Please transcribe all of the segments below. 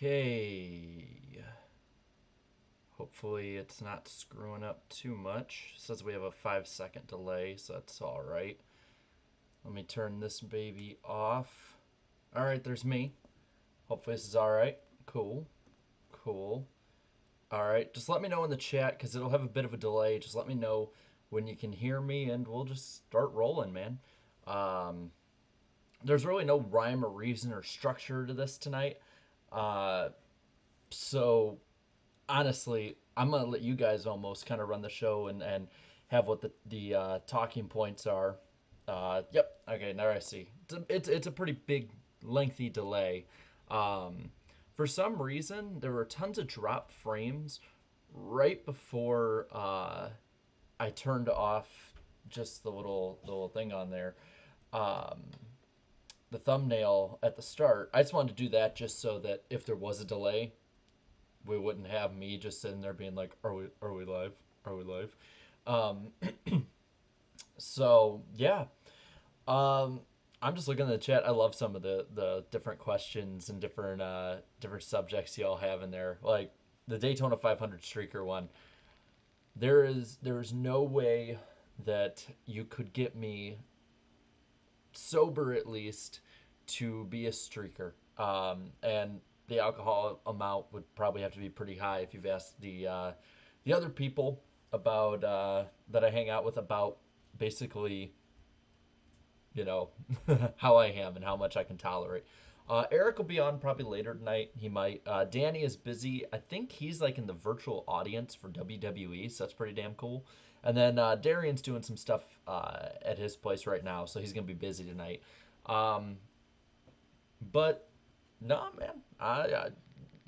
Okay. Hopefully it's not screwing up too much. It says we have a 5-second delay, so that's all right. Let me turn this baby off. All right, there's me. Hopefully this is all right. Cool. Cool. All right, just let me know in the chat because it'll have a bit of a delay. Just let me know when you can hear me, and we'll just start rolling, man. Um, there's really no rhyme or reason or structure to this tonight. Uh, so honestly, I'm gonna let you guys almost kind of run the show and have what the talking points are. Yep. Okay. Now I see. It's a pretty big, lengthy delay. Um, for some reason, there were tons of drop frames right before I turned off just the little thing on there. Um, the thumbnail at the start. I just wanted to do that just so that if there was a delay, we wouldn't have me just sitting there being like, "Are we live? Are we live?" Um, so yeah, um, I'm just looking at the chat. I love some of the different questions and different subjects y'all have in there. Like the Daytona 500 streaker one. There is no way that you could get me sober at least to be a streaker. And the alcohol amount would probably have to be pretty high if you've asked the other people about that I hang out with about basically, you know, how I am and how much I can tolerate. Eric will be on probably later tonight. He might. Danny is busy. I think he's like in the virtual audience for WWE, so that's pretty damn cool. And then Darian's doing some stuff at his place right now, so he's gonna be busy tonight. Um, but no, man,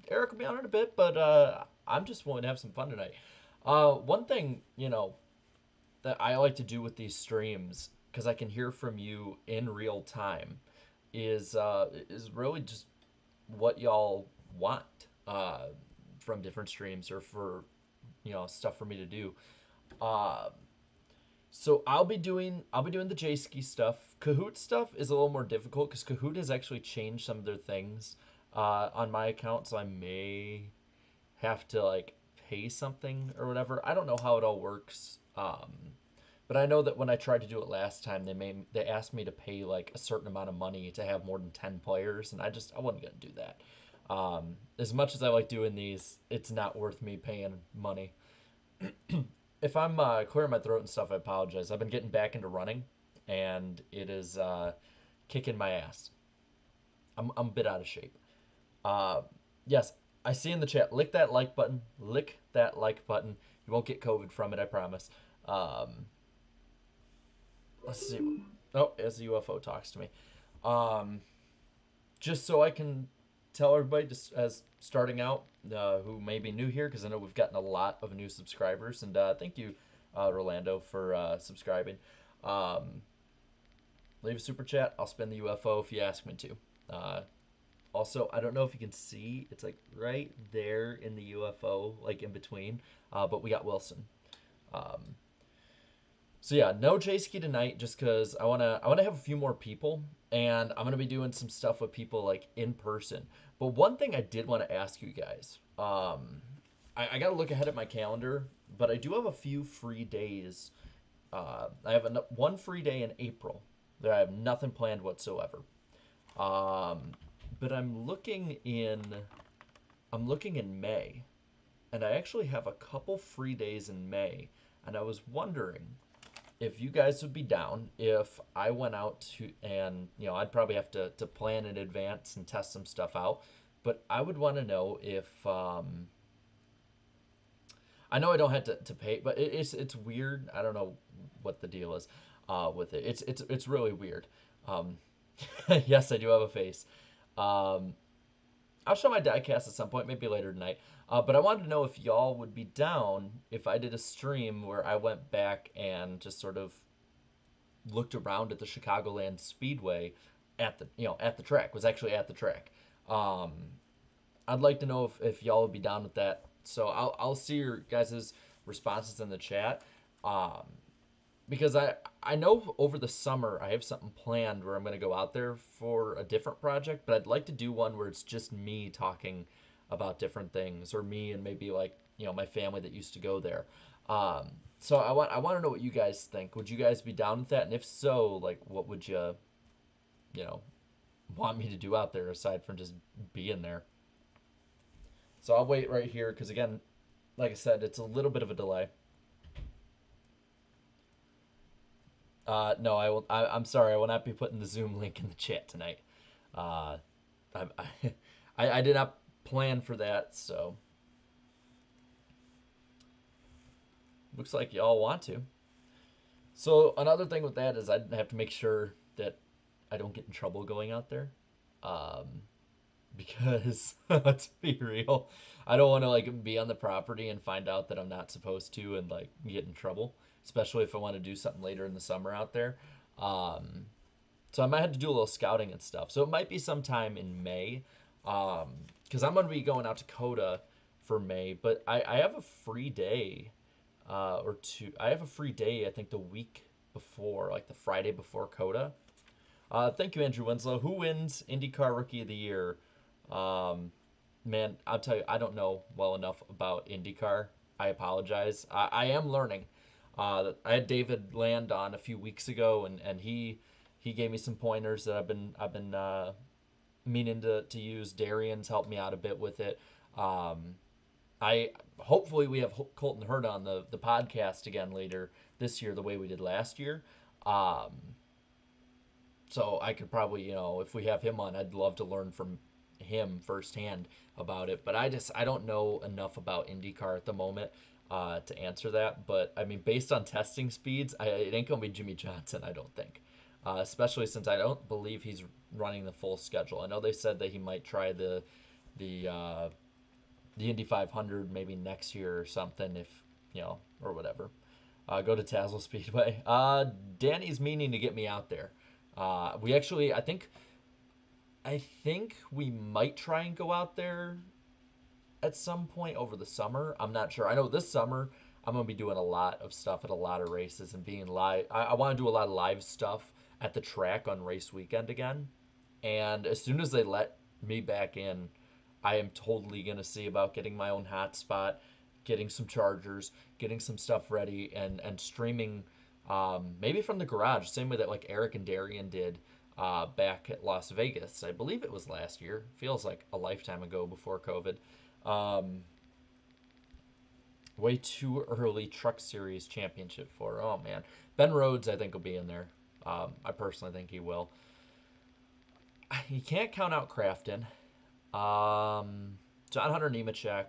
Eric will be on in a bit, but I'm just wanting to have some fun tonight. One thing that I like to do with these streams because I can hear from you in real time is really just what y'all want uh, from different streams or for stuff for me to do. Uh, so I'll be doing the J ski stuff. Kahoot stuff is a little more difficult because Kahoot has actually changed some of their things on my account, so I may have to like pay something or whatever. I don't know how it all works. But I know that when I tried to do it last time, they asked me to pay like a certain amount of money to have more than 10 players, and I wasn't gonna do that. As much as I like doing these, it's not worth me paying money. If I'm clearing my throat and stuff, I apologize. I've been getting back into running, and it is kicking my ass. I'm a bit out of shape. Uh, yes, I see in the chat. Lick that like button. Lick that like button. You won't get COVID from it, I promise. Um, let's see. Oh, as the UFO talks to me. Um, just so I can tell everybody, just as starting out, who may be new here, because I know we've gotten a lot of new subscribers, and thank you, Rolando, for subscribing. Um, leave a super chat. I'll spin the UFO if you ask me to. Also, I don't know if you can see, it's like right there in the UFO, like in between. But we got Wilson. Um, so yeah, no J ski tonight, just because I wanna have a few more people, and I'm gonna be doing some stuff with people like in person. But one thing I did want to ask you guys, I gotta look ahead at my calendar, but I do have a few free days. I have one free day in April that I have nothing planned whatsoever. Um, but I'm looking in May, and I actually have a couple free days in May, and I was wondering if you guys would be down if I went out to, and I'd probably have to plan in advance and test some stuff out, but I would want to know if I know I don't have to pay, but it's weird. I don't know what the deal is with it. It's really weird. Um, yes, I do have a face. Um, I'll show my diecast at some point, maybe later tonight. But I wanted to know if y'all would be down if I did a stream where I went back and just sort of looked around at the Chicagoland Speedway at the track. Was actually at the track. Um, I'd like to know if y'all would be down with that. So I'll see your guys' responses in the chat. Um, because I know over the summer I have something planned where I'm going to go out there for a different project, but I'd like to do one where it's just me talking about different things, or me and maybe like my family that used to go there. Um, so I want to know what you guys think. Would you guys be down with that? And if so, like what would you know want me to do out there aside from just being there? So I'll wait right here because again, like I said, it's a little bit of a delay. No, I will. I'm sorry. I will not be putting the Zoom link in the chat tonight. Uh, I, I did not plan for that, so looks like y'all want to. So another thing with that is I have to make sure that I don't get in trouble going out there, um, because let's be real, I don't want to like be on the property and find out that I'm not supposed to and like get in trouble, especially if I want to do something later in the summer out there. Um, So I might have to do a little scouting and stuff. So it might be sometime in May, because I'm going to be going out to Coda for May. But I have a free day, or two. I have a free day. I think the week before, like the Friday before Coda. Thank you, Andrew Winslow. Who wins IndyCar Rookie of the Year? Um, Man, I'll tell you, I don't know well enough about IndyCar. I apologize. I am learning. I had David Land on a few weeks ago, and he gave me some pointers that I've been meaning to use. Darian's helped me out a bit with it. Um, I hopefully we have Colton Hurd on the podcast again later this year, the way we did last year. Um, so I could probably, if we have him on, I'd love to learn from him firsthand about it. But I don't know enough about IndyCar at the moment to answer that. But I mean, based on testing speeds, it ain't gonna be Jimmy Johnson, I don't think. Especially since I don't believe he's running the full schedule. I know they said that he might try the uh, the Indy 500 maybe next year or something, if or whatever. Go to Tazewell Speedway. Danny's meaning to get me out there. We actually, I think we might try and go out there at some point over the summer. I'm not sure. I know this summer I'm gonna be doing a lot of stuff at a lot of races and being live. I want to do a lot of live stuff at the track on race weekend again. And as soon as they let me back in, I am totally gonna see about getting my own hotspot, getting some chargers, getting some stuff ready, and streaming, maybe from the garage, same way that like Eric and Darian did back at Las Vegas. I believe it was last year. Feels like a lifetime ago before COVID. Um, Way too early Truck Series championship for. Oh man, Ben Rhodes I think will be in there. I personally think he will. You can't count out Crafton. John Hunter Nemechek,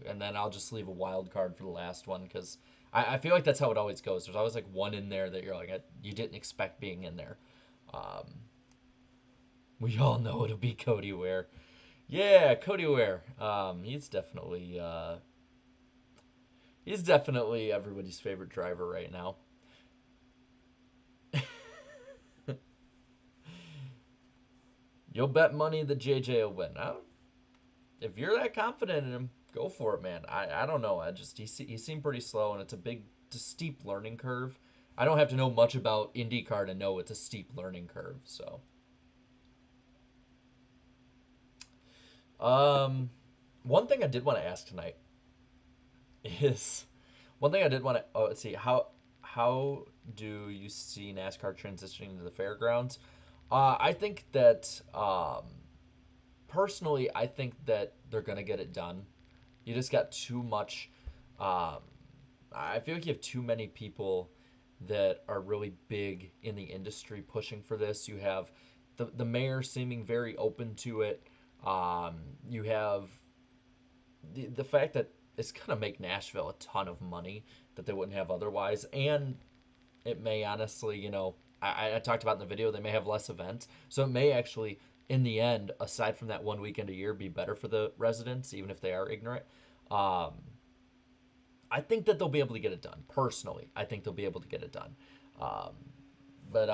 and then I'll just leave a wild card for the last one because I feel like that's how it always goes. There's always like one in there that you're like you didn't expect being in there. Um, we all know it'll be Cody Ware. Yeah, Cody Ware. He's definitely everybody's favorite driver right now. You'll bet money that JJ will win. If you're that confident in him, go for it, man. I don't know. He seemed pretty slow, and it's a steep learning curve. I don't have to know much about IndyCar to know it's a steep learning curve. So, um, one thing I did want to ask tonight is one thing I did want to. Oh, let's see. How do you see NASCAR transitioning to the fairgrounds? I think that personally, I think that they're gonna get it done. You just got too much. Um, I feel like you have too many people that are really big in the industry pushing for this. You have the mayor seeming very open to it. You have the fact that it's gonna make Nashville a ton of money that they wouldn't have otherwise, and it may honestly, I talked about in the video, they may have less events. So it may actually, in the end, aside from that one weekend a year, be better for the residents, even if they are ignorant. Um, I think that they'll be able to get it done. Personally, I think they'll be able to get it done. Um, but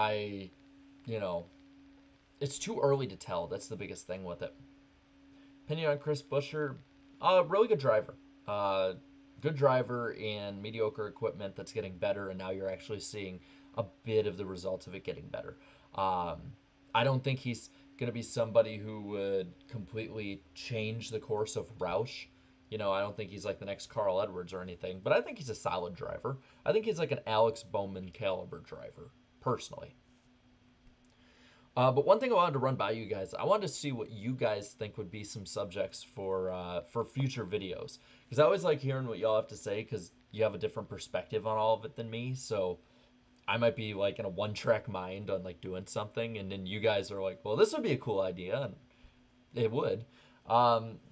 you know, it's too early to tell. That's the biggest thing with it. Opinion on Chris Buescher? Really good driver. Uh, Good driver and mediocre equipment that's getting better, and now you're actually seeing a bit of the results of it getting better. I don't think going to be somebody who would completely change the course of Roush. You know, I don't think he's like the next Carl Edwards or anything, but I think he's a solid driver. I think he's like an Alex Bowman caliber driver, personally. But one thing I wanted to run by you guys, I wanted to see what you guys think would be some subjects for future videos, because I always like hearing what y'all have to say, because you have a different perspective on all of it than me. So I might be like in a one-track mind on like doing something, and then you guys are like, well, this would be a cool idea, and it would.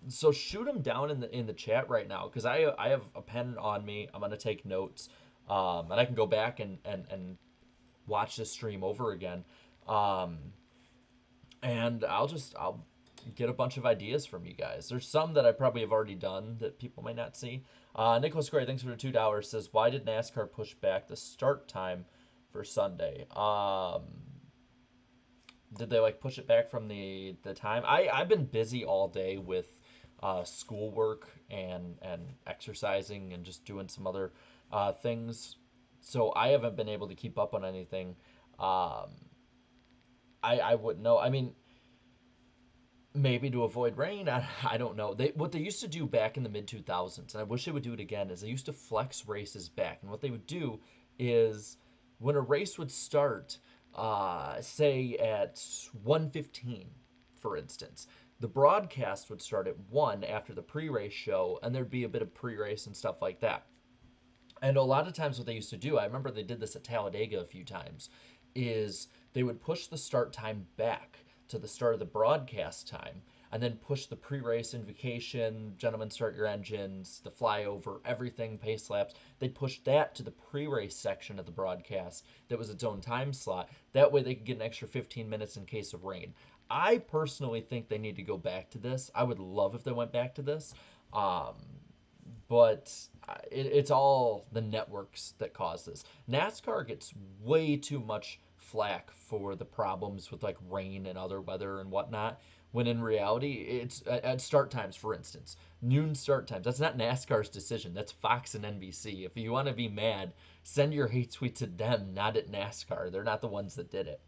So shoot them down in the chat right now, because I have a pen on me. I'm gonna take notes, and I can go back and watch this stream over again. Um, and I'll get a bunch of ideas from you guys. There's some that I probably have already done that people might not see. Nicholas Gray, thanks for the $2. Says, why did NASCAR push back the start time for Sunday? Did they like push it back from the time? I've been busy all day with schoolwork and exercising and just doing some other things, so I haven't been able to keep up on anything. Um, I wouldn't know. I mean, maybe to avoid rain. I don't know. What they used to do back in the mid 2000s, and I wish they would do it again, is they used to flex races back. And what they would do is when a race would start, say at 1:15, for instance, the broadcast would start at 1 after the pre-race show, and there'd be a bit of pre-race and stuff like that. And a lot of times what they used to do, I remember they did this at Talladega a few times, is they would push the start time back to the start of the broadcast time, and then push the pre-race invocation, gentlemen start your engines, the flyover, everything, pace laps. They'd push that to the pre-race section of the broadcast that was its own time slot. That way they could get an extra 15 minutes in case of rain. I personally think they need to go back to this. I would love if they went back to this. Um, but it's all the networks that cause this. NASCAR gets way too much flack for the problems with like rain and other weather and whatnot, when in reality it's at start times, for instance, noon start times. That's not NASCAR's decision. That's Fox and NBC. If you want to be mad, send your hate tweet to them, not at NASCAR. They're not the ones that did it.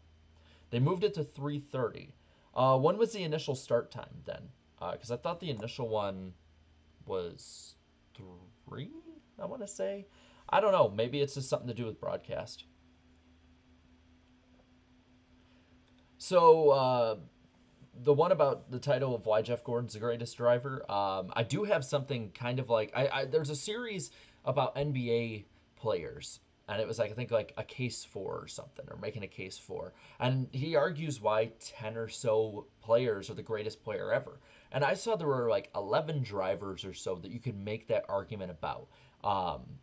They moved it to 3:30. When was the initial start time then? Because I thought the initial one was 3, I want to say. I don't know. Maybe it's just something to do with broadcast. So, the one about the title of why Jeff Gordon's the greatest driver, I do have something kind of like, there's a series about NBA players, and it was like, I think like a case for or something, or making a case for, and he argues why 10 or so players are the greatest player ever. And I saw there were like 11 drivers or so that you could make that argument about.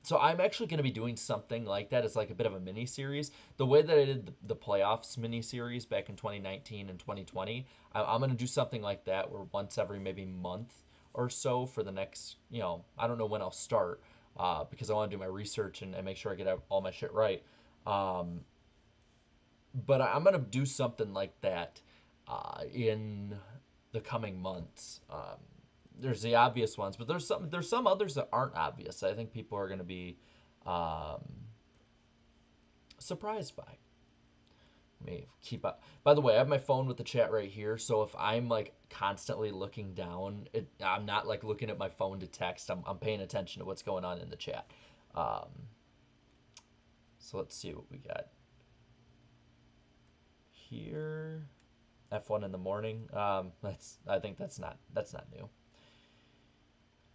So I'm actually going to be doing something like that. It's like a bit of a mini series. The way that I did the playoffs mini series back in 2019 and 2020, I'm going to do something like that, where once every maybe month or so for the next, I don't know when I'll start, because I want to do my research and make sure I get all my shit right. Um, but I'm going to do something like that in the coming months. There's the obvious ones, but there's some others that aren't obvious. I think people are going to be um, surprised by. Let me keep up. By the way, I have my phone with the chat right here, so if I'm like constantly looking down, I'm not like looking at my phone to text. I'm paying attention to what's going on in the chat. Um, so let's see what we got here. F1 in the morning. I think that's not new.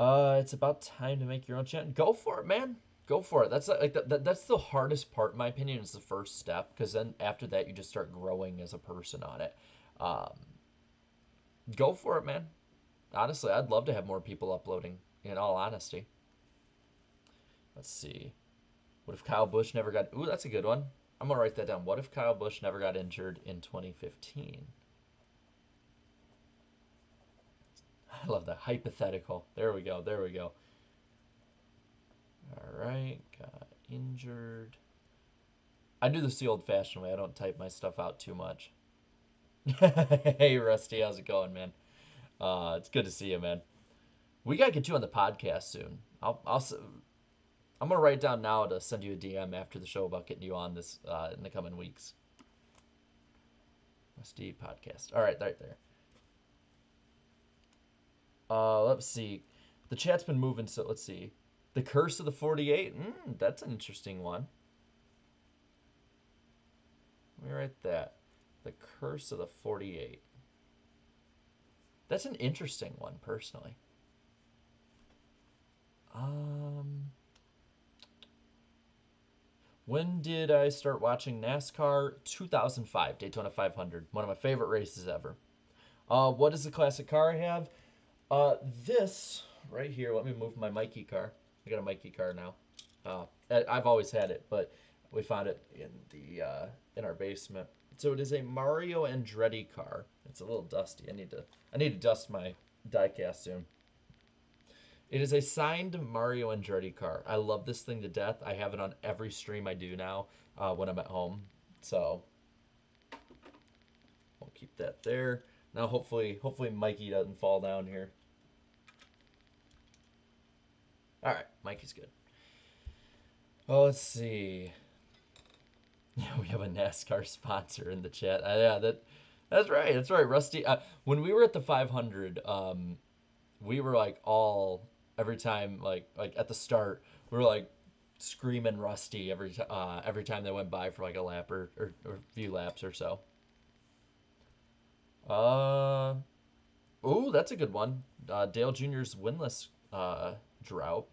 It's about time to make your own channel. Go for it, man. Go for it. That's like that's the hardest part, in my opinion, is the first step, because then after that you just start growing as a person on it. Um, Go for it, man. Honestly, I'd love to have more people uploading, in all honesty. Let's see. What if Kyle Busch never got... Ooh, that's a good one. I'm going to write that down. What if Kyle Busch never got injured in 2015? I love that. Hypothetical. There we go. There we go. All right. Got injured. I do this the old-fashioned way. I don't type my stuff out too much. Hey, Rusty. How's it going, man? It's good to see you, man. We got to get you on the podcast soon. I'm going to write it down now to send you a DM after the show about getting you on this in the coming weeks. Rusty podcast. All right, right there. Let's see. The chat's been moving, so let's see. The Curse of the 48. That's an interesting one. Let me write that. The Curse of the 48. That's an interesting one, personally. When did I start watching NASCAR? 2005, Daytona 500. One of my favorite races ever. What is the classic car I have? This right here. Let me move my Mikey car. I got a Mikey car now. I've always had it, but we found it in our basement. So it is a Mario Andretti car. It's a little dusty. I need to dust my diecast soon. It is a signed Mario Andretti car. I love this thing to death. I have it on every stream I do now when I'm at home. So I'll keep that there. Now hopefully Mikey doesn't fall down here. All right, Mikey's good. Oh, let's see. Yeah, we have a NASCAR sponsor in the chat. That's right. That's right. Rusty. When we were at the 500, we were like all every time like at the start we were like screaming Rusty every time they went by for like a lap or a few laps or so. Oh, that's a good one. Dale Jr.'s winless drought.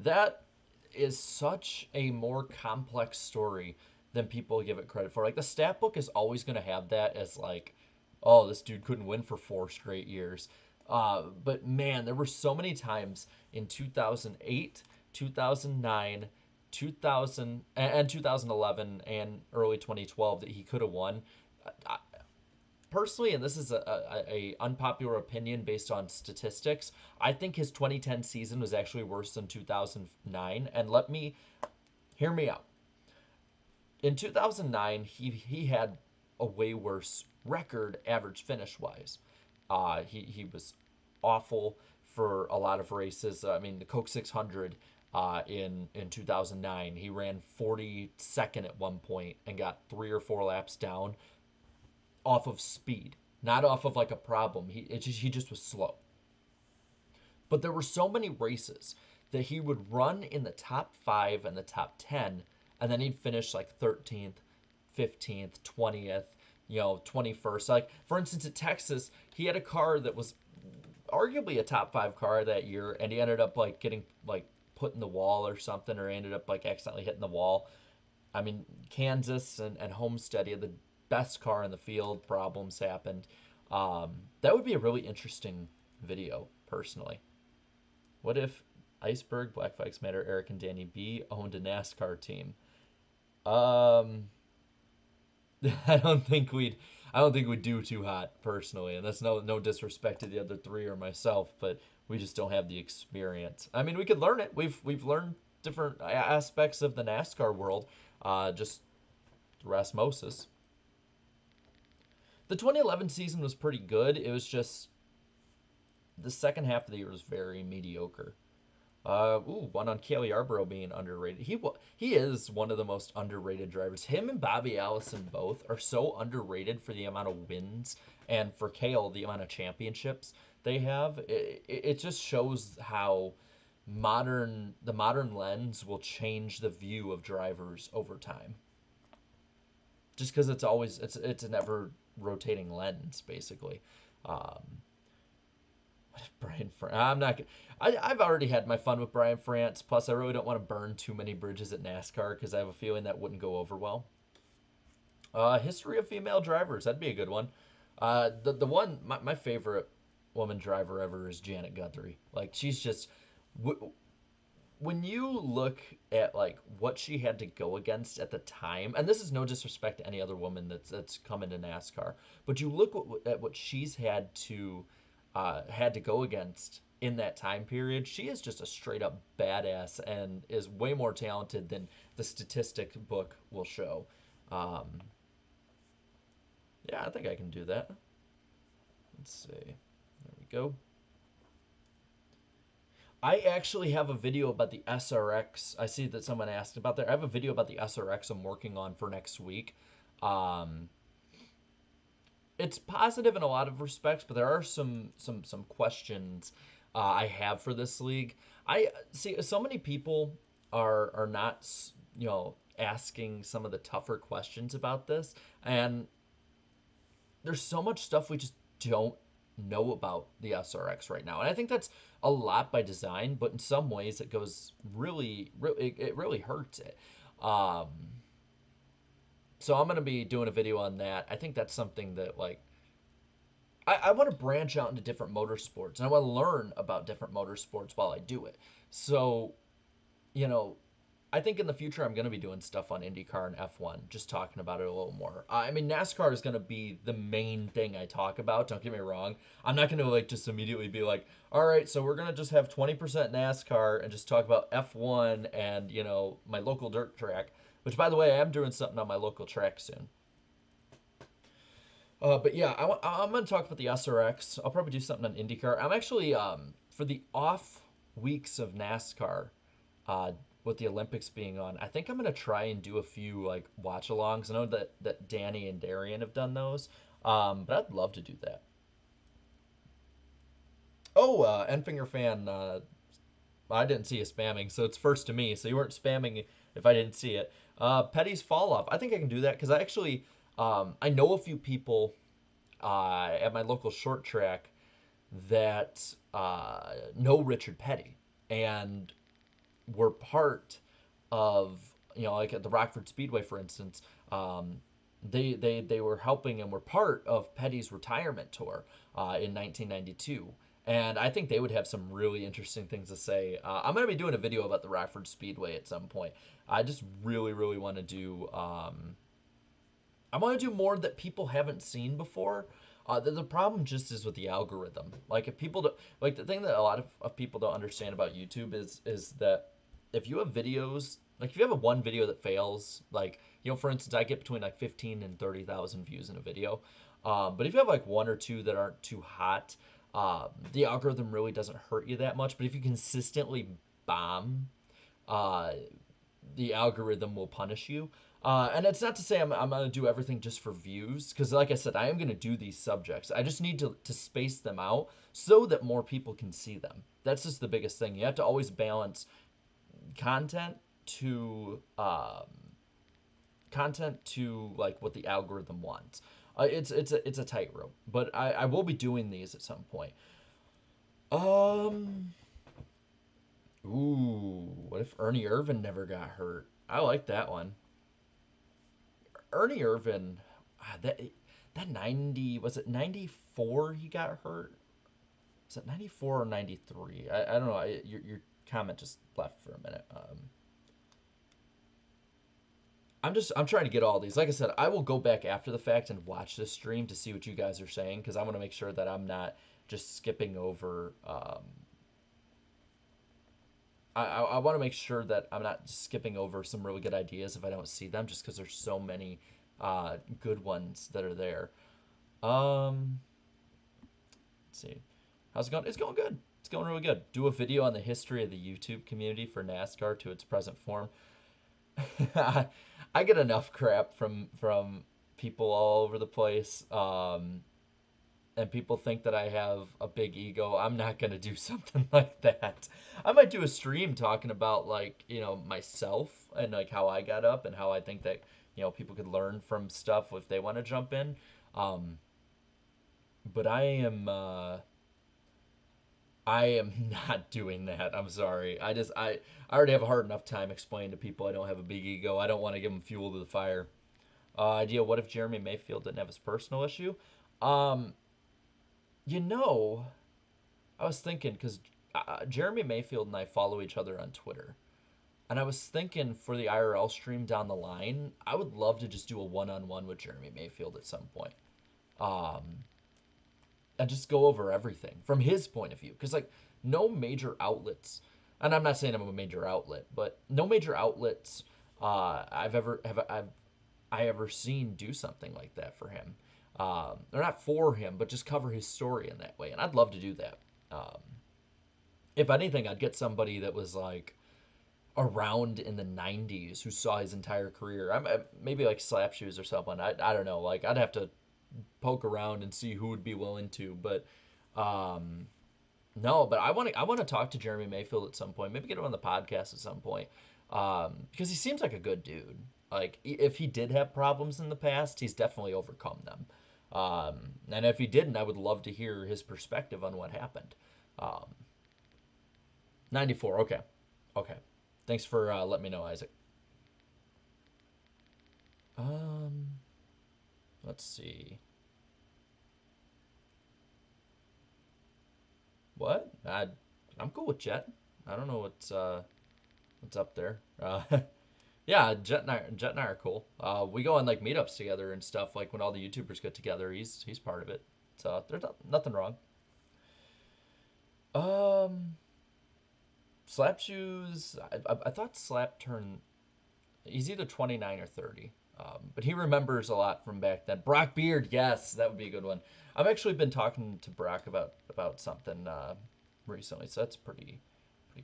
That is such a more complex story than people give it credit for. Like the stat book is always going to have that as like, oh, this dude couldn't win for 4 straight years. But man, there were so many times in 2008, 2009, 2000 and 2011 and early 2012 that he could have won. Personally, and this is a unpopular opinion based on statistics, I think his 2010 season was actually worse than 2009. And hear me out. In 2009, he had a way worse record, average finish wise. He was awful for a lot of races. I mean, the Coke 600 in 2009, he ran 42nd at one point and got 3 or 4 laps down off of speed, not off of like a problem. He just was slow. But there were so many races that he would run in the top 5 and the top 10, and then he'd finish like 13th, 15th, 20th, 21st. Like for instance, at Texas, he had a car that was arguably a top 5 car that year, and he ended up like getting like put in the wall or something, or ended up like accidentally hitting the wall. I mean, Kansas and Homestead, he had the best car in the field. Problems happened. That would be a really interesting video, personally. What if Iceberg, Black Fikes Matter, Eric and Danny B owned a NASCAR team? I don't think we'd do too hot, personally, and that's no disrespect to the other 3 or myself, but we just don't have the experience. I mean, we could learn it. We've learned different aspects of the NASCAR world, just through osmosis. The 2011 season was pretty good. It was just the second half of the year was very mediocre. One on Cale Yarborough being underrated. He is one of the most underrated drivers. Him and Bobby Allison both are so underrated for the amount of wins, and for Cale, the amount of championships they have. It just shows how the modern lens will change the view of drivers over time. Just because it's an ever rotating lens, basically. Brian France. I've already had my fun with Brian France. Plus, I really don't want to burn too many bridges at NASCAR because I have a feeling that wouldn't go over well. History of female drivers. That'd be a good one. The one my favorite woman driver ever is Janet Guthrie. Like she's just. When you look at like what she had to go against at the time, and this is no disrespect to any other woman that's come into NASCAR, but you look at what she's had to go against in that time period, she is just a straight up badass and is way more talented than the statistic book will show. Yeah, I think I can do that. Let's see. There we go. I actually have a video about the SRX. I see that someone asked about that. I have a video about the SRX I'm working on for next week. Um, it's positive in a lot of respects, but there are some questions I have for this league. I see so many people are not asking some of the tougher questions about this, and there's so much stuff we just don't know about the SRX right now, and I think that's a lot by design, but in some ways it goes really it really hurts it. Um, so I'm gonna be doing a video on that. I think that's something that like I want to branch out into different motorsports, and I want to learn about different motorsports while I do it. So, you know, I think in the future I'm going to be doing stuff on IndyCar and F1, just talking about it a little more. I mean, NASCAR is going to be the main thing I talk about. Don't get me wrong. I'm not going to like just immediately be like, all right, so we're going to just have 20% NASCAR and just talk about F1 and, my local dirt track, which by the way, I am doing something on my local track soon. But yeah, I'm going to talk about the SRX. I'll probably do something on IndyCar. I'm actually, for the off weeks of NASCAR, uh, with the Olympics being on, I think I'm going to try and do a few like watch alongs. I know that Danny and Darian have done those, but I'd love to do that. Oh, Enfinger fan, I didn't see you spamming, so it's first to me. So you weren't spamming if I didn't see it. Petty's fall off. I think I can do that because I actually, I know a few people at my local short track that know Richard Petty and were part of, like at the Rockford Speedway, for instance. They were helping and were part of Petty's retirement tour in 1992. And I think they would have some really interesting things to say. I'm going to be doing a video about the Rockford Speedway at some point. I just really want to do. I want to do more that people haven't seen before. The problem just is with the algorithm. Like if people don't, like the thing that a lot of people don't understand about YouTube is that if you have videos, like if you have a one video that fails, like for instance, I get between like 15 and 30,000 views in a video. But if you have like one or two that aren't too hot, the algorithm really doesn't hurt you that much. But if you consistently bomb, uh, the algorithm will punish you. And it's not to say I'm going to do everything just for views, because like I said, I am going to do these subjects. I just need to space them out so that more people can see them. That's just the biggest thing. You have to always balance content to like what the algorithm wants. It's a tightrope, but I will be doing these at some point. Um, what if Ernie Irvan never got hurt? I like that one. Ernie Irvan, that 90, was it 94 he got hurt? Was it 94 or 93? I don't know. Your comment just left for a minute. I'm trying to get all these. Like I said, I will go back after the fact and watch this stream to see what you guys are saying, because I want to make sure that I'm not just skipping over. I want to make sure that I'm not skipping over some really good ideas if I don't see them, just because there's so many good ones that are there. Um, let's see. How's it going? It's going good. It's going really good. Do a video on the history of the YouTube community for NASCAR to its present form. I get enough crap from people all over the place, and people think that I have a big ego. I'm not gonna do something like that. I might do a stream talking about like myself and like how I got up and how I think that people could learn from stuff if they want to jump in. Um, but I am not doing that. I'm sorry. I already have a hard enough time explaining to people I don't have a big ego. I don't want to give them fuel to the fire. Idea. What if Jeremy Mayfield didn't have his personal issue? Um, you know, I was thinking because Jeremy Mayfield and I follow each other on Twitter, and I was thinking for the IRL stream down the line, I would love to just do a one-on-one with Jeremy Mayfield at some point. Um, and just go over everything from his point of view. Because like no major outlets, and I'm not saying I'm a major outlet, but no major outlets I ever seen do something like that for him. Or not for him, but just cover his story in that way. And I'd love to do that. If anything, I'd get somebody that was like around in the 90s who saw his entire career. Maybe like Slap Shoes or someone. I don't know. Like, I'd have to poke around and see who would be willing to. But no, but I want to talk to Jeremy Mayfield at some point. Maybe get him on the podcast at some point, because he seems like a good dude. Like, if he did have problems in the past, he's definitely overcome them. And if he didn't, I would love to hear his perspective on what happened. Um, 94. Okay, okay. Thanks for letting me know, Isaac. Um, let's see. What? I'm cool with Jet. I don't know what's up there. Yeah, Jet and I are cool. We go on like meetups together and stuff. Like when all the YouTubers get together, he's part of it. So there's nothing wrong. Um, Slap Shoes. I thought Slap turned. He's either 29 or 30. But he remembers a lot from back then. Brock Beard, yes, that would be a good one. I've actually been talking to Brock about something recently, so that's pretty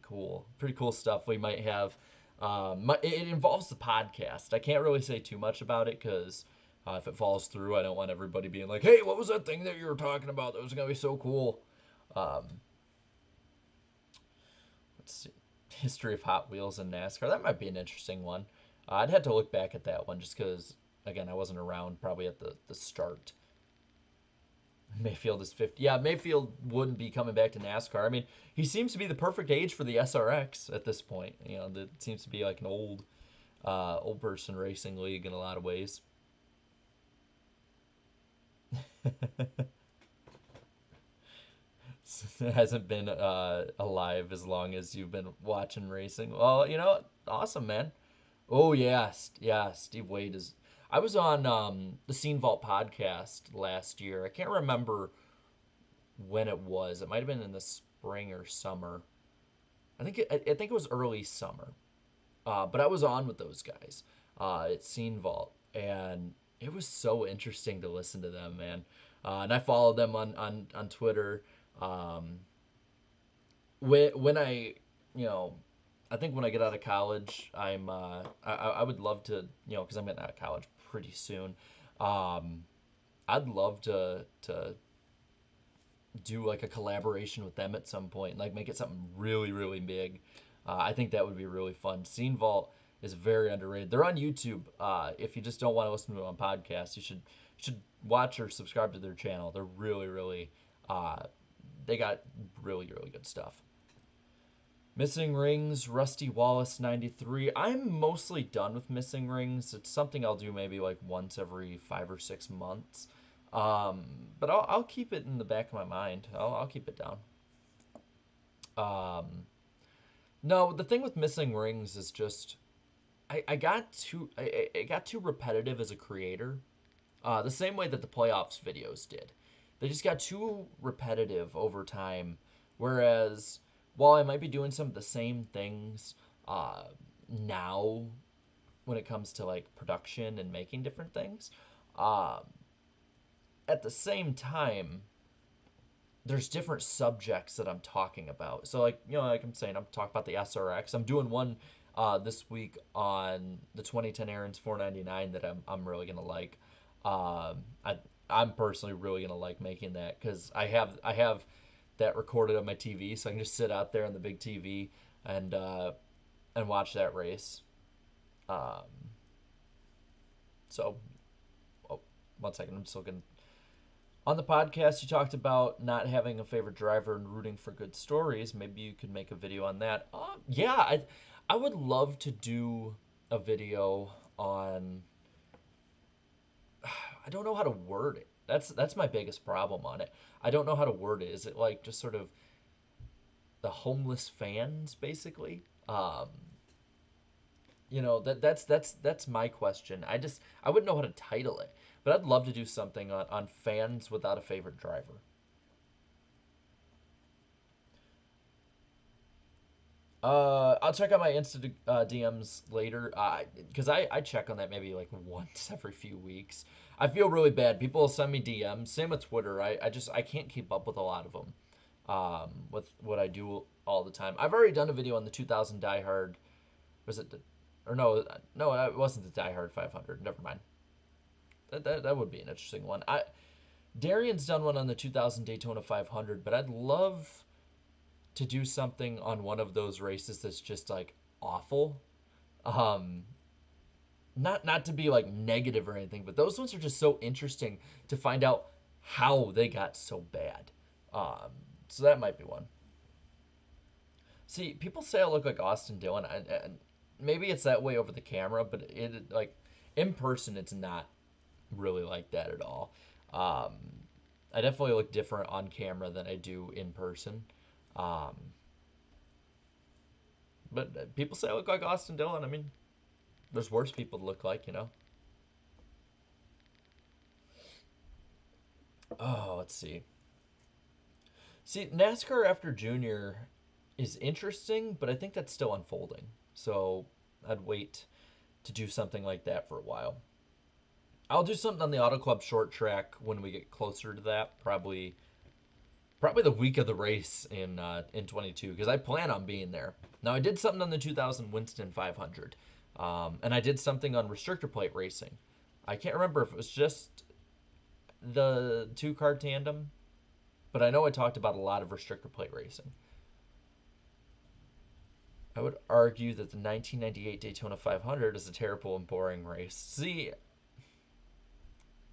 cool. Pretty cool stuff we might have. It involves the podcast. I can't really say too much about it because if it falls through, I don't want everybody being like, "Hey, what was that thing that you were talking about? That was gonna be so cool." Um, let's see, history of Hot Wheels and NASCAR. That might be an interesting one. I'd have to look back at that one just because, again, I wasn't around probably at the start. Mayfield is 50. Yeah, Mayfield wouldn't be coming back to NASCAR. I mean, he seems to be the perfect age for the SRX at this point. You know, that seems to be like an old person racing league in a lot of ways. It hasn't been alive as long as you've been watching racing. Well, awesome, man. Oh yeah, yeah. Steve Wade is. I was on the Scene Vault podcast last year. I can't remember when it was. It might have been in the spring or summer. I think it was early summer. But I was on with those guys at Scene Vault, and it was so interesting to listen to them, man. And I followed them on Twitter. Um, when I, you know, I think when I get out of college, I would love to, because I'm getting out of college pretty soon. Um, I'd love to do like a collaboration with them at some point, like make it something really really big. I think that would be really fun. Scene Vault is very underrated. They're on YouTube. If you just don't want to listen to them on podcasts, you should watch or subscribe to their channel. They're really really they got really really good stuff. Missing Rings, Rusty Wallace 93. I'm mostly done with Missing Rings. It's something I'll do maybe like once every 5 or 6 months. Um, but I'll keep it in the back of my mind. I'll keep it down. Um, no, the thing with Missing Rings is just I got too repetitive as a creator. The same way that the playoffs videos did. They just got too repetitive over time. Whereas while I might be doing some of the same things uh, now when it comes to like production and making different things, um, at the same time, there's different subjects that I'm talking about. So like like I'm saying, I'm talking about the SRX. I'm doing one this week on the 2010 Aaron's 499 that I'm really gonna like. I'm personally really gonna like making that because I have that recorded on my TV, so I can just sit out there on the big TV and watch that race. Um, so, oh, 1 second, I'm still gonna. On the podcast, you talked about not having a favorite driver and rooting for good stories. Maybe you could make a video on that. Yeah, I would love to do a video on. I don't know how to word it. That's my biggest problem on it. I don't know how to word it. Is it like just sort of the homeless fans, basically? That's my question. I wouldn't know how to title it, but I'd love to do something on fans without a favorite driver. I'll check out my Insta DMs later, because I check on that maybe like once every few weeks. I feel really bad. People will send me DMs. Same with Twitter. I can't keep up with a lot of them. With what I do all the time. I've already done a video on the 2000 Die Hard Was it? Or no, no, it wasn't the Die Hard 500. Never mind. That would be an interesting one. Darian's done one on the 2000 Daytona 500, but I'd love to do something on one of those races that's just like awful. Um, not to be like negative or anything, but those ones are just so interesting to find out how they got so bad. Um, so that might be one. See, people say I look like Austin Dillon, and maybe it's that way over the camera, but it like in person, it's not really like that at all. Um, I definitely look different on camera than I do in person. Um, but people say I look like Austin Dillon. I mean, there's worse people to look like, you know. Oh, let's see. See, NASCAR after Junior is interesting, but I think that's still unfolding. So I'd wait to do something like that for a while. I'll do something on the Auto Club short track when we get closer to that. Probably the week of the race in 22 because I plan on being there. Now I did something on the 2000 Winston 500, and I did something on restrictor plate racing. I can't remember if it was just the two car tandem, but I know I talked about a lot of restrictor plate racing. I would argue that the 1998 Daytona 500 is a terrible and boring race. See,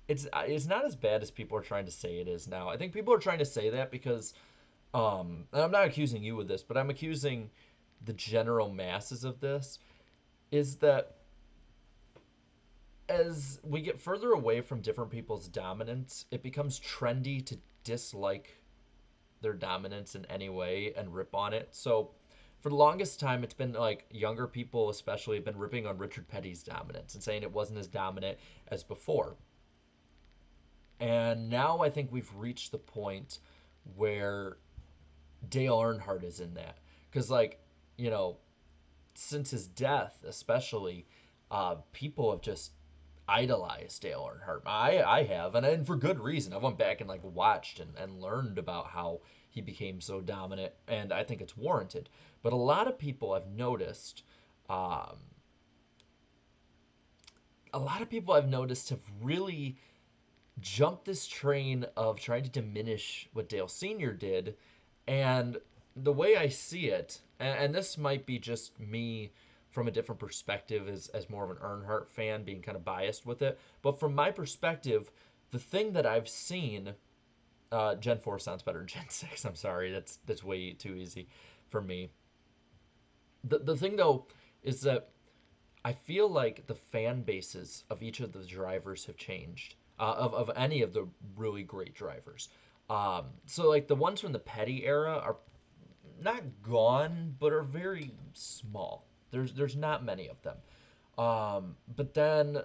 it's not as bad as people are trying to say it is now. I think people are trying to say that because and I'm not accusing you of this, but I'm accusing the general masses of this is that as we get further away from different people's dominance, it becomes trendy to dislike their dominance in any way and rip on it. So for the longest time, it's been like younger people, especially, have been ripping on Richard Petty's dominance and saying it wasn't as dominant as before. And now I think we've reached the point where Dale Earnhardt is in that. Because, like, you know, since his death, especially, people have just idolized Dale Earnhardt. I have, and for good reason. I went back and like watched and learned about how he became so dominant, and I think it's warranted. But a lot of people I've noticed, um, a lot of people I've noticed have really jumped this train of trying to diminish what Dale Sr. did, and the way I see it, and this might be just me from a different perspective as more of an Earnhardt fan, being kind of biased with it, but from my perspective, the thing that I've seen, Gen 4 sounds better than Gen 6. I'm sorry, that's way too easy for me. The thing though is that I feel like the fan bases of each of the drivers have changed. Of any of the really great drivers. So like the ones from the Petty era are not gone, but are very small. There's not many of them. But then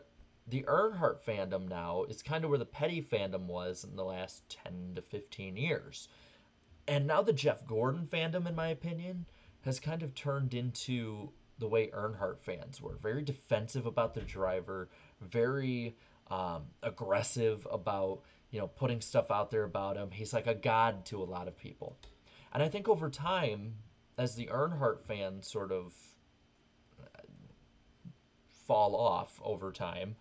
the Earnhardt fandom now is kind of where the Petty fandom was in the last 10 to 15 years. And now the Jeff Gordon fandom, in my opinion, has kind of turned into the way Earnhardt fans were. Very defensive about their driver, very aggressive about, putting stuff out there about him. He's like a god to a lot of people. And I think over time, as the Earnhardt fans sort of fall off over time,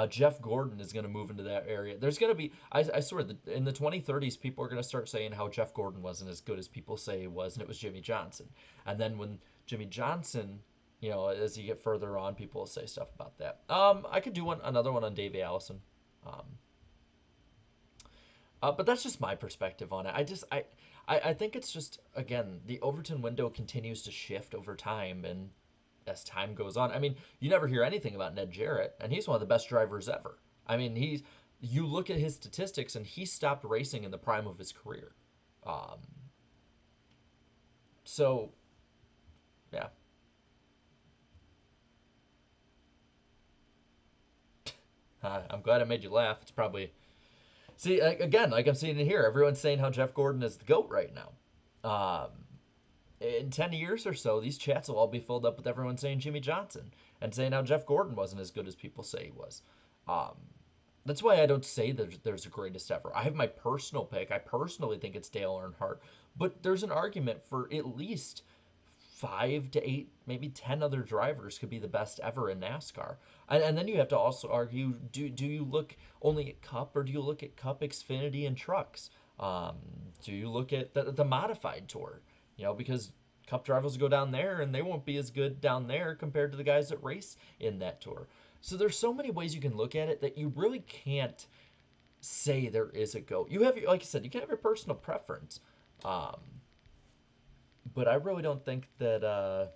Jeff Gordon is going to move into that area. There's going to be, I swear, in the 2030s, people are going to start saying how Jeff Gordon wasn't as good as people say he was, and it was Jimmy Johnson. And then when Jimmy Johnson, as you get further on, people will say stuff about that. I could do another one on Davey Allison. Um, but that's just my perspective on it. I think it's just, again, the Overton window continues to shift over time, and as time goes on, I mean, you never hear anything about Ned Jarrett, and he's one of the best drivers ever. I mean, you look at his statistics, and he stopped racing in the prime of his career. Um, so, yeah. I'm glad I made you laugh. It's probably, see, again, like I'm seeing it here, everyone's saying how Jeff Gordon is the GOAT right now. In 10 years or so, these chats will all be filled up with everyone saying Jimmy Johnson and saying how Jeff Gordon wasn't as good as people say he was. Um, that's why I don't say that there's a greatest ever. I have my personal pick. I personally think it's Dale Earnhardt, but there's an argument for at least 5 to 8, maybe 10 other drivers could be the best ever in NASCAR. And then you have to also argue, do you look only at Cup, or do you look at Cup, Xfinity, and trucks? Um, do you look at the modified tour? Because Cup drivers go down there and they won't be as good down there compared to the guys that race in that tour. So there's so many ways you can look at it that you really can't say there is a GOAT. You have, like I said, you can have your personal preference. Um, but I really don't think that I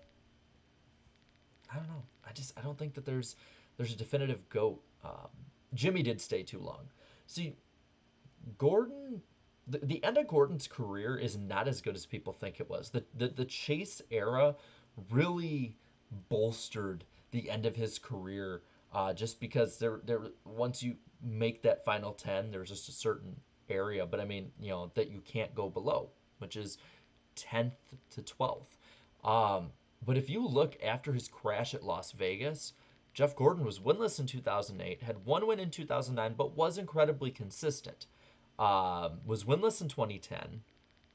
don't know. I don't think that there's a definitive GOAT. Jimmy did stay too long. See, Gordon, the end of Gordon's career is not as good as people think it was. The Chase era really bolstered the end of his career, just because there once you make that final 10, there's just a certain area, but I mean, that you can't go below, which is 10th to 12th. Um, but if you look after his crash at Las Vegas, Jeff Gordon was winless in 2008, had one win in 2009, but was incredibly consistent. Was winless in 2010,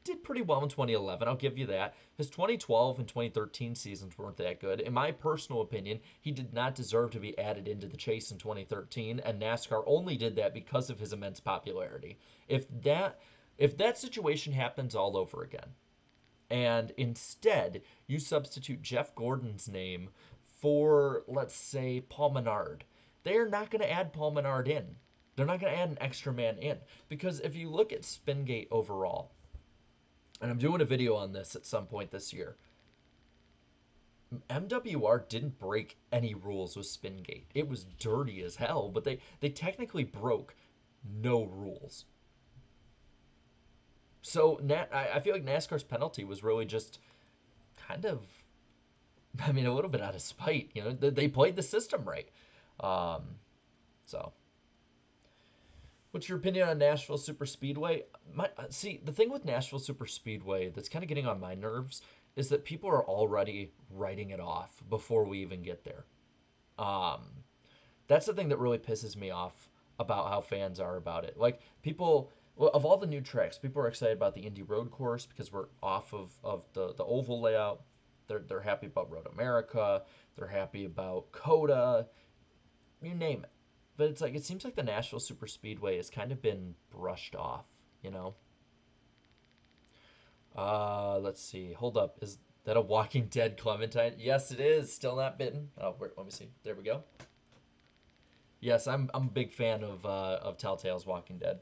did pretty well in 2011. I'll give you that. His 2012 and 2013 seasons weren't that good. In my personal opinion, he did not deserve to be added into the chase in 2013, and NASCAR only did that because of his immense popularity. If that situation happens all over again, and instead you substitute Jeff Gordon's name for, let's say, Paul Menard, they're not going to add Paul Menard in. They're not going to add an extra man in. Because if you look at Spingate overall, and I'm doing a video on this at some point this year, MWR didn't break any rules with Spingate. It was dirty as hell, but they technically broke no rules. So I feel like NASCAR's penalty was really just kind of, I mean, a little bit out of spite. They played the system right. Um, so, what's your opinion on Nashville Super Speedway? See, the thing with Nashville Super Speedway that's kind of getting on my nerves is that people are already writing it off before we even get there. Um, that's the thing that really pisses me off about how fans are about it. Like, people, well, of all the new tracks, people are excited about the Indy Road Course because we're off of the oval layout. They're happy about Road America. They're happy about Coda. You name it. But it's like, it seems like the Nashville Super Speedway has kind of been brushed off, you know? Let's see. Hold up. Is that a Walking Dead Clementine? Yes, it is. Still not bitten. Oh, let me see. There we go. Yes, I'm a big fan of Telltale's Walking Dead.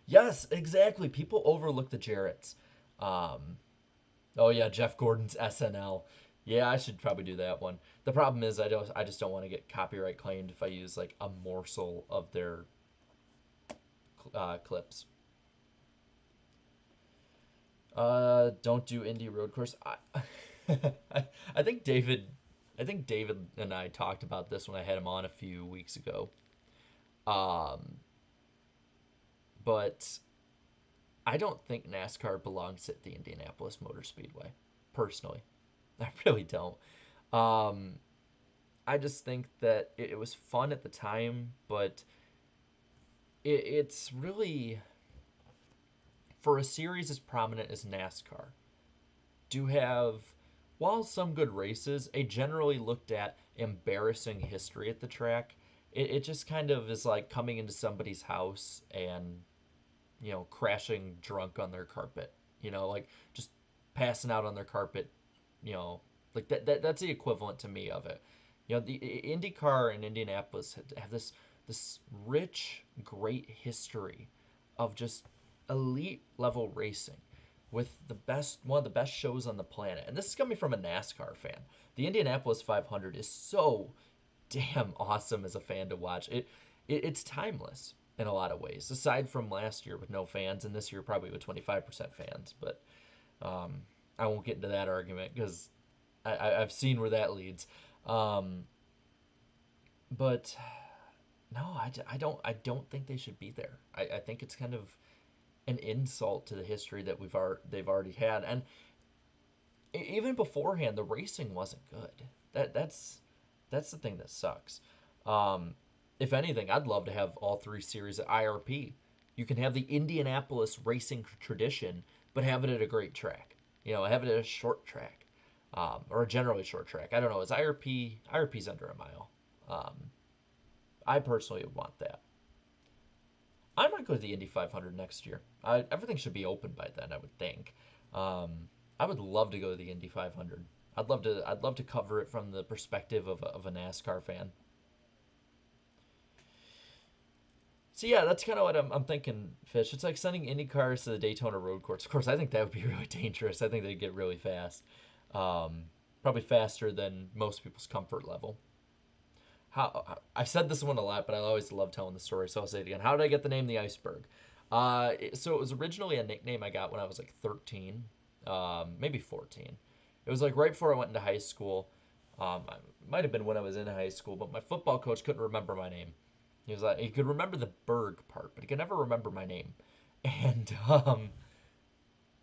Yes, exactly. People overlook the Jarretts. Um, oh yeah, Jeff Gordon's SNL. Yeah, I should probably do that one. The problem is I just don't want to get copyright claimed if I use like a morsel of their clips. Don't do indie road course. I think David and I talked about this when I had him on a few weeks ago. Um, but I don't think NASCAR belongs at the Indianapolis Motor Speedway, personally. I really don't. Um, I just think that it was fun at the time, but it's really, for a series as prominent as NASCAR, do have, while some good races, a generally looked at embarrassing history at the track. It just kind of is like coming into somebody's house and, crashing drunk on their carpet. Like just passing out on their carpet, you know, like that's the equivalent to me of it. The IndyCar in Indianapolis have this rich, great history of just elite level racing with one of the best shows on the planet. And this is coming from a NASCAR fan. The Indianapolis 500 is so damn awesome as a fan to watch. It's timeless in a lot of ways. Aside from last year with no fans, and this year probably with 25% fans. But I won't get into that argument because I've seen where that leads. Um, but no, I don't think they should be there. I think it's kind of an insult to the history that they've already had, and even beforehand, the racing wasn't good. That's the thing that sucks. Um, if anything, I'd love to have all three series at IRP. You can have the Indianapolis racing tradition, but have it at a great track. Have it at a short track. or a generally short track. I don't know. Is IRP's under a mile? Um, I personally would want that. I might go to the Indy 500 next year. Everything should be open by then, I would think. I would love to go to the Indy 500. I'd love to. I'd love to cover it from the perspective of a NASCAR fan. So yeah, that's kind of what I'm thinking, Fish. It's like sending Indy cars to the Daytona road course. Of course, I think that would be really dangerous. I think they'd get really fast, um, probably faster than most people's comfort level. I've said this one a lot, but I always love telling the story, so I'll say it again. How did I get the name the Iceberg? So it was originally a nickname I got when I was like 13, maybe 14. It was like right before I went into high school. It might have been when I was in high school, but my football coach couldn't remember my name. He was like, he could remember the Berg part, but he could never remember my name.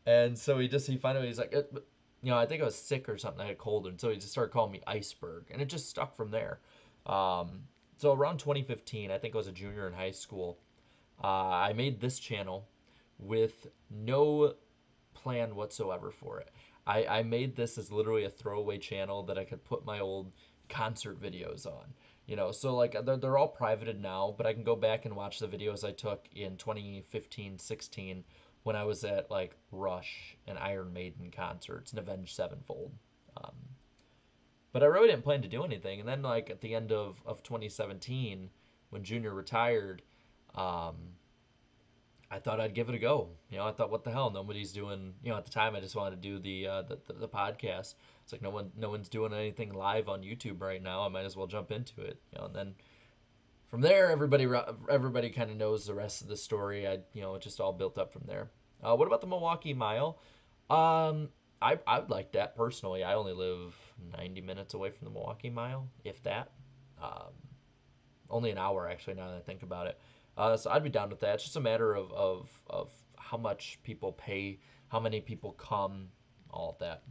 And so he finally he's like, I think I was sick or something. I had a cold, and so he just started calling me Iceberg, and it just stuck from there. Um, so around 2015, I think I was a junior in high school. I made this channel with no plan whatsoever for it. I made this as literally a throwaway channel that I could put my old concert videos on. So like they're all privated now, but I can go back and watch the videos I took in 2015, 16 when I was at like Rush and Iron Maiden concerts and Avenged Sevenfold. Um, but I really didn't plan to do anything. And then like at the end of 2017, when Junior retired, um, I thought I'd give it a go. I thought, what the hell? Nobody's doing. At the time, I just wanted to do the podcast. It's like no one's doing anything live on YouTube right now. I might as well jump into it. And then from there, everybody kind of knows the rest of the story. It just all built up from there. What about the Milwaukee Mile? Um, I would like that personally. I only live 90 minutes away from the Milwaukee Mile, if that. Um, Only an hour actually. Now that I think about it, so I'd be down with that. It's just a matter of how much people pay, how many people come, all of that.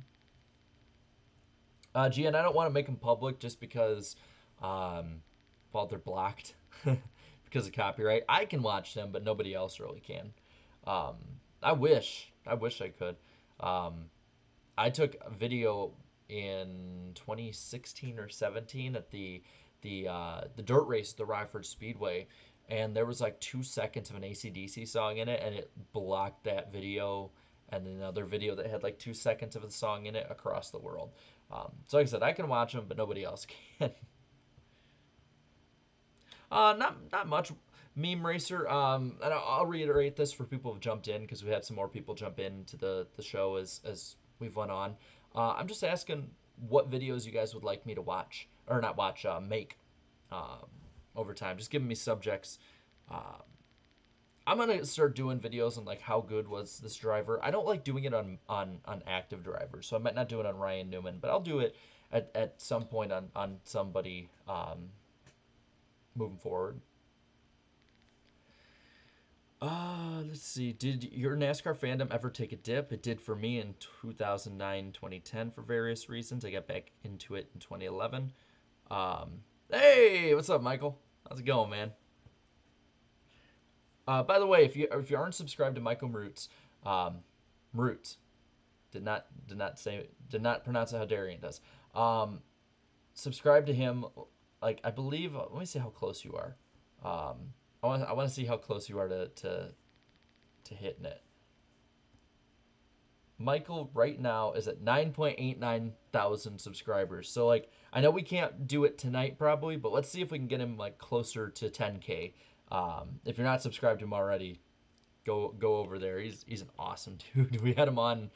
Gian, I don't want to make them public just because, um, well, they're blocked because of copyright. I can watch them, but nobody else really can. Um, I wish I could. Um, I took a video in 2016 or 17 at the dirt race at the Rockford Speedway, and there was like 2 seconds of an AC/DC song in it, and it blocked that video and another video that had like 2 seconds of a song in it across the world. So like I said, I can watch them, but nobody else can. Not much. Meme Racer. And I'll reiterate this for people who've jumped in because we had some more people jump into the show as we've went on. I'm just asking what videos you guys would like me to watch or not watch, make um, over time. Just giving me subjects. Uh, I'm gonna start doing videos on like how good was this driver. I don't like doing it on active drivers, so I might not do it on Ryan Newman, but I'll do it at some point on somebody moving forward. Let's see. Did your NASCAR fandom ever take a dip? It did for me in 2009, 2010 for various reasons. I got back into it in 2011. Hey, what's up, Michael? How's it going, man? By the way, if you aren't subscribed to Michael Roots, Roots did not pronounce it how Darian does. Um, Subscribe to him. Like I believe. Let me see how close you are. I want to see how close you are to hitting it. Michael right now is at 9.89 thousand subscribers. So like I know we can't do it tonight probably, but let's see if we can get him like closer to 10K. If you're not subscribed to him already, go over there. He's an awesome dude. We had him on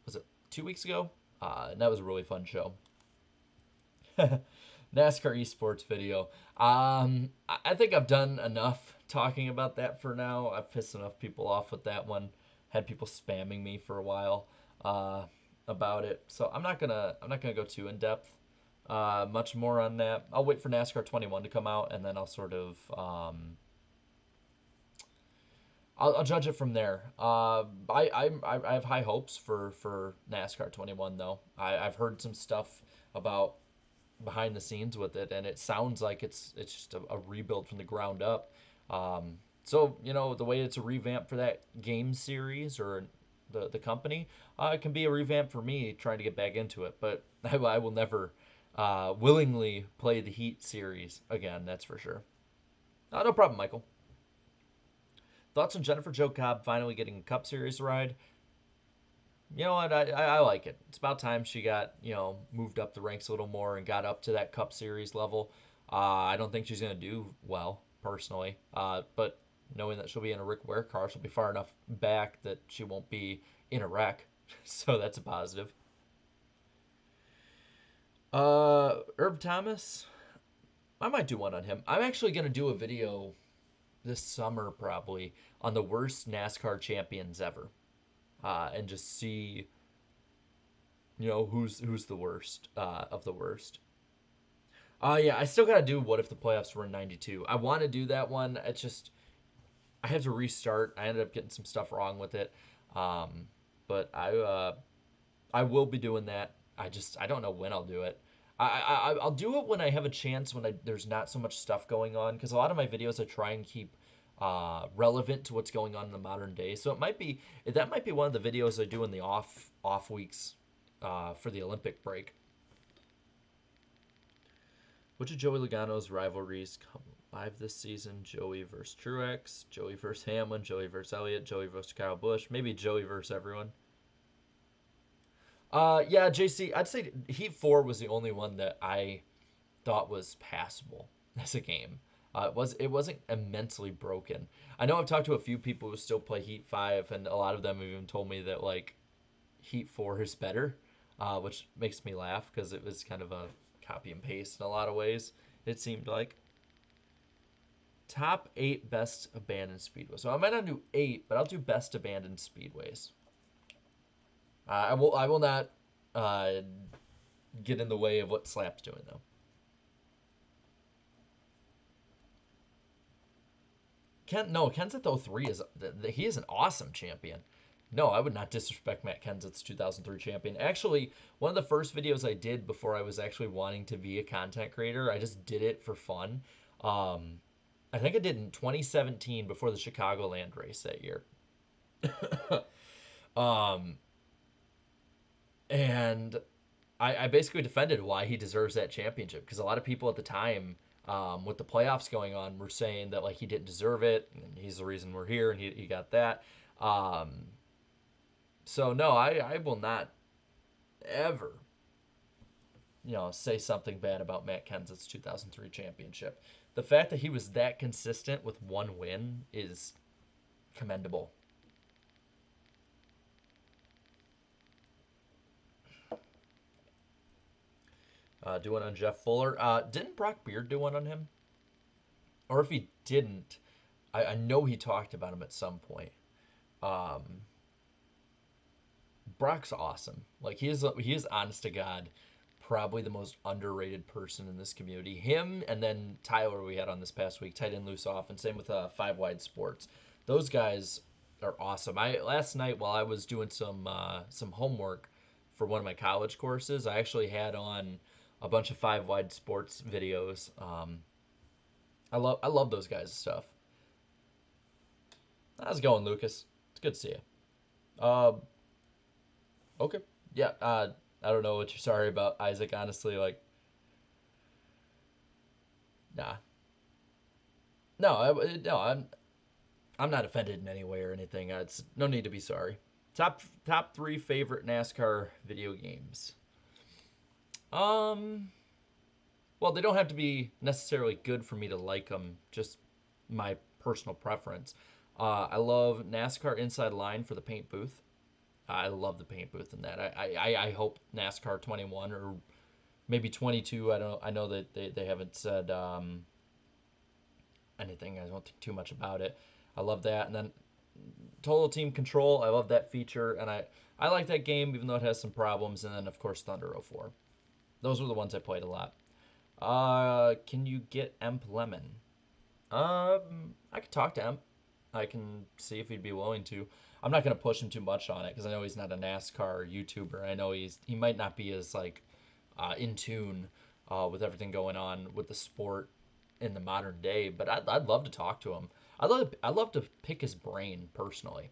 was it 2 weeks ago? And that was a really fun show. NASCAR esports video. I think I've done enough talking about that for now. I've pissed enough people off with that one. Had people spamming me for a while about it, so I'm not gonna go too in depth. Much more on that. I'll wait for NASCAR 21 to come out, and then I'll sort of I'll judge it from there. I have high hopes for NASCAR 21 though. I've heard some stuff about behind the scenes with it, and it sounds like it's just a rebuild from the ground up. So the way it's a revamp for that game series or the company, it can be a revamp for me trying to get back into it. But I will never willingly play the Heat series again. That's for sure. No problem, Michael. Thoughts on Jennifer Jo Cobb finally getting a Cup Series ride? You know what? I like it. It's about time she got, moved up the ranks a little more and got up to that Cup Series level. I don't think she's going to do well, personally. But knowing that she'll be in a Rick Ware car, she'll be far enough back that she won't be in a wreck. So that's a positive. Herb Thomas, I might do one on him. I'm actually going to do a video this summer, probably, on the worst NASCAR champions ever. And just see, who's the worst of the worst. Yeah, I still gotta do what if the playoffs were in '92. I want to do that one. It's just I have to restart. I ended up getting some stuff wrong with it, but I will be doing that. I don't know when I'll do it. I'll do it when I have a chance when there's not so much stuff going on, because a lot of my videos I try and keep relevant to what's going on in the modern day. So that might be one of the videos I do in the off weeks for the Olympic break. Which of Joey Logano's rivalries come live this season? Joey versus Truex, Joey versus Hamlin, Joey versus Elliott, Joey versus Kyle Busch, maybe Joey versus everyone. Yeah, JC, I'd say Heat 4 was the only one that I thought was passable as a game. It wasn't immensely broken. I know I've talked to a few people who still play Heat 5, and a lot of them have even told me that like Heat 4 is better, which makes me laugh because it was kind of a copy and paste in a lot of ways. It seemed like top 8 best abandoned speedways. So I might not do 8, but I'll do best abandoned speedways. I will not get in the way of what Slap's doing though. Kenseth 03 he is an awesome champion. No, I would not disrespect Matt Kenseth's 2003 champion. Actually, one of the first videos I did before I was actually wanting to be a content creator, I just did it for fun. I think I did in 2017 before the Chicagoland race that year. And I basically defended why he deserves that championship, because a lot of people at the time, with the playoffs going on, were saying that like he didn't deserve it, and he's the reason we're here, and he got that. So no, I will not ever, say something bad about Matt Kenseth's 2003 championship. The fact that he was that consistent with one win is commendable. Do one on Jeff Fuller. Didn't Brock Beard do one on him? Or if he didn't, I know he talked about him at some point. Brock's awesome. Like he is honest to God, probably the most underrated person in this community. Him and then Tyler we had on this past week, tight end loose off, and same with Five Wide Sports. Those guys are awesome. Last night while I was doing some homework for one of my college courses, I actually had on a bunch of Five Wide Sports videos. I love those guys' stuff. How's it going, Lucas? It's good to see you. Okay. Yeah. I don't know what you're sorry about, Isaac. Honestly, like, nah. No. I'm not offended in any way or anything. It's no need to be sorry. Top 3 favorite NASCAR video games. Well, they don't have to be necessarily good for me to like them. Just my personal preference. I love NASCAR Inside Line for the paint booth. I love the paint booth in that. I hope NASCAR 21 or maybe 22. I know that they haven't said anything. I don't think too much about it. I love that. And then Total Team Control. I love that feature, and I like that game even though it has some problems. And then of course Thunder 04. Those were the ones I played a lot. Can you get Emp Lemon? I could talk to Emp. I can see if he'd be willing to. I'm not going to push him too much on it because I know he's not a NASCAR YouTuber. I know he might not be as like in tune with everything going on with the sport in the modern day. But I'd love to talk to him. I'd love to pick his brain personally.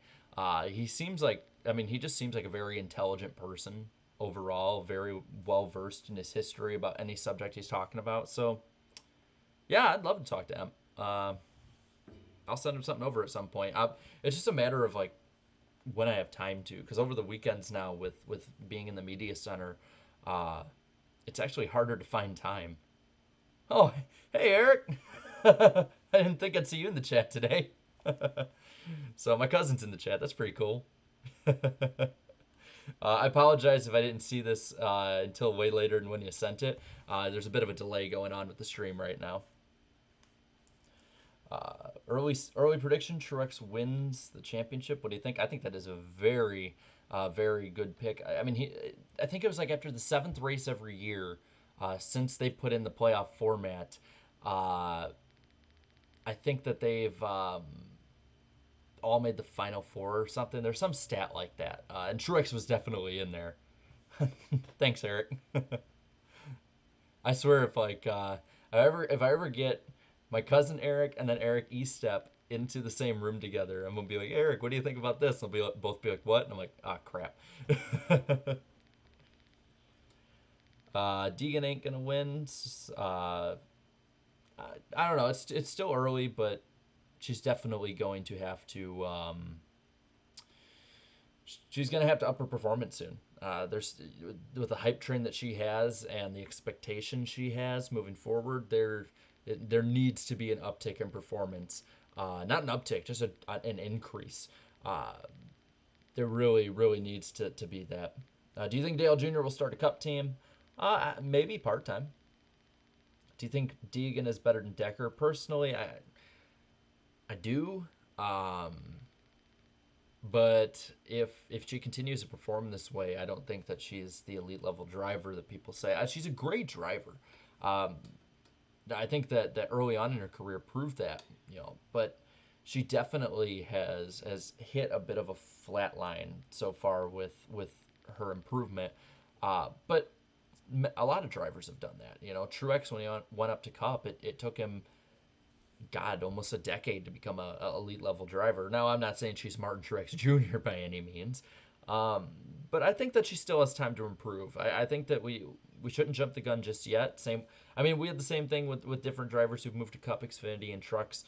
He seems like I mean, he just seems like a very intelligent person overall, very well versed in his history about any subject he's talking about. So, yeah, I'd love to talk to him. I'll send him something over at some point. It's just a matter of like when I have time to, because over the weekends now with being in the media center, uh, it's actually harder to find time. Oh, hey Eric, I didn't think I'd see you in the chat today. So my cousin's in the chat. That's pretty cool. I apologize if I didn't see this until way later than when you sent it. There's a bit of a delay going on with the stream right now. Early prediction: Truex wins the championship. What do you think? I think that is a very good pick. I mean, I think it was like after the seventh race every year since they put in the playoff format. I think that they've all made the final four or something. There's some stat like that, and Truex was definitely in there. Thanks, Eric. I swear, if I ever get my cousin Eric and then Eric Estepp into the same room together, I'm gonna be like, Eric, what do you think about this? They'll both be like, what? And I'm like, ah, crap. Deegan ain't gonna win. I don't know. It's still early, but she's definitely going to have to. She's going to have to up her performance soon. There's with the hype train that she has and the expectation she has moving forward. There needs to be an uptick in performance. Not an uptick, just an increase. There really needs to be that. Do you think Dale Jr. will start a Cup team? Maybe part time. Do you think Deegan is better than Decker? Personally, I do. But if she continues to perform this way, I don't think that she's the elite level driver that people say. She's a great driver. I think that early on in her career proved that, but she definitely has hit a bit of a flat line so far with her improvement. But a lot of drivers have done that. Truex, when he went up to Cup, it took him, God, almost a decade to become a elite level driver. Now, I'm not saying she's Martin Truex Jr. by any means, but I think that she still has time to improve. I think that we shouldn't jump the gun just yet. We had the same thing with different drivers who've moved to Cup, Xfinity, and trucks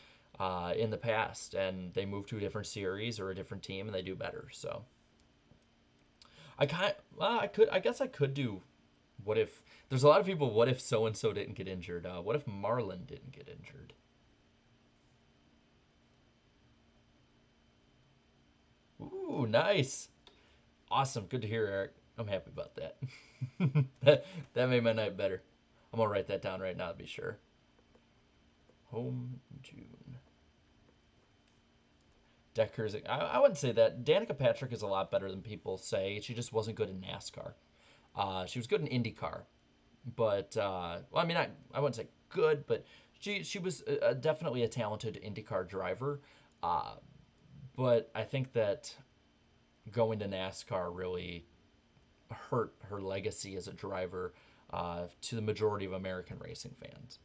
in the past, and they move to a different series or a different team, and they do better. So, I guess I could do. What if there's a lot of people? What if so and so didn't get injured? What if Marlon didn't get injured? Ooh, nice. Awesome. Good to hear, Eric. I'm happy about that. that made my night better. I'm going to write that down right now to be sure. Home June. Decker's. I wouldn't say that. Danica Patrick is a lot better than people say. She just wasn't good in NASCAR. She was good in IndyCar. But, I wouldn't say good, but she was definitely a talented IndyCar driver. But I think that going to NASCAR really hurt her legacy as a driver to the majority of American racing fans.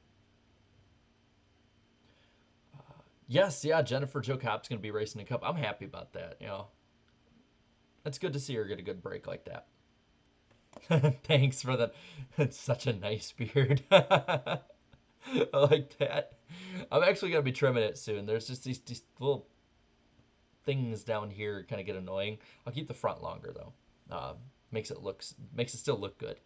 Yes, yeah, Jennifer Jo Copp's going to be racing a Cup. I'm happy about that. It's good to see her get a good break like that. Thanks for that. It's such a nice beard. I like that. I'm actually going to be trimming it soon. There's just these little things down here kind of get annoying. I'll keep the front longer though. Makes it still look good.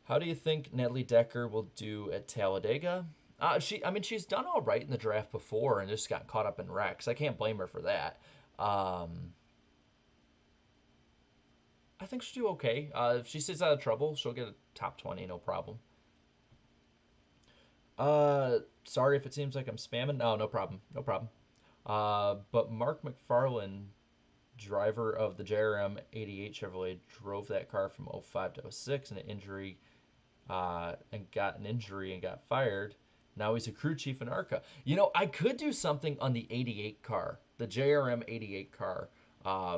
How do you think Natalie Decker will do at Talladega? She's done all right in the draft before and just got caught up in wrecks. I can't blame her for that. I think she'll do okay. If she stays out of trouble, she'll get a top 20, no problem. Sorry if it seems like I'm spamming. No problem. No problem. But Mark McFarland, driver of the JRM 88 Chevrolet, drove that car from 05 to 06 and got an injury and got fired. Now he's a crew chief in ARCA. I could do something on the 88 car, the JRM 88 car,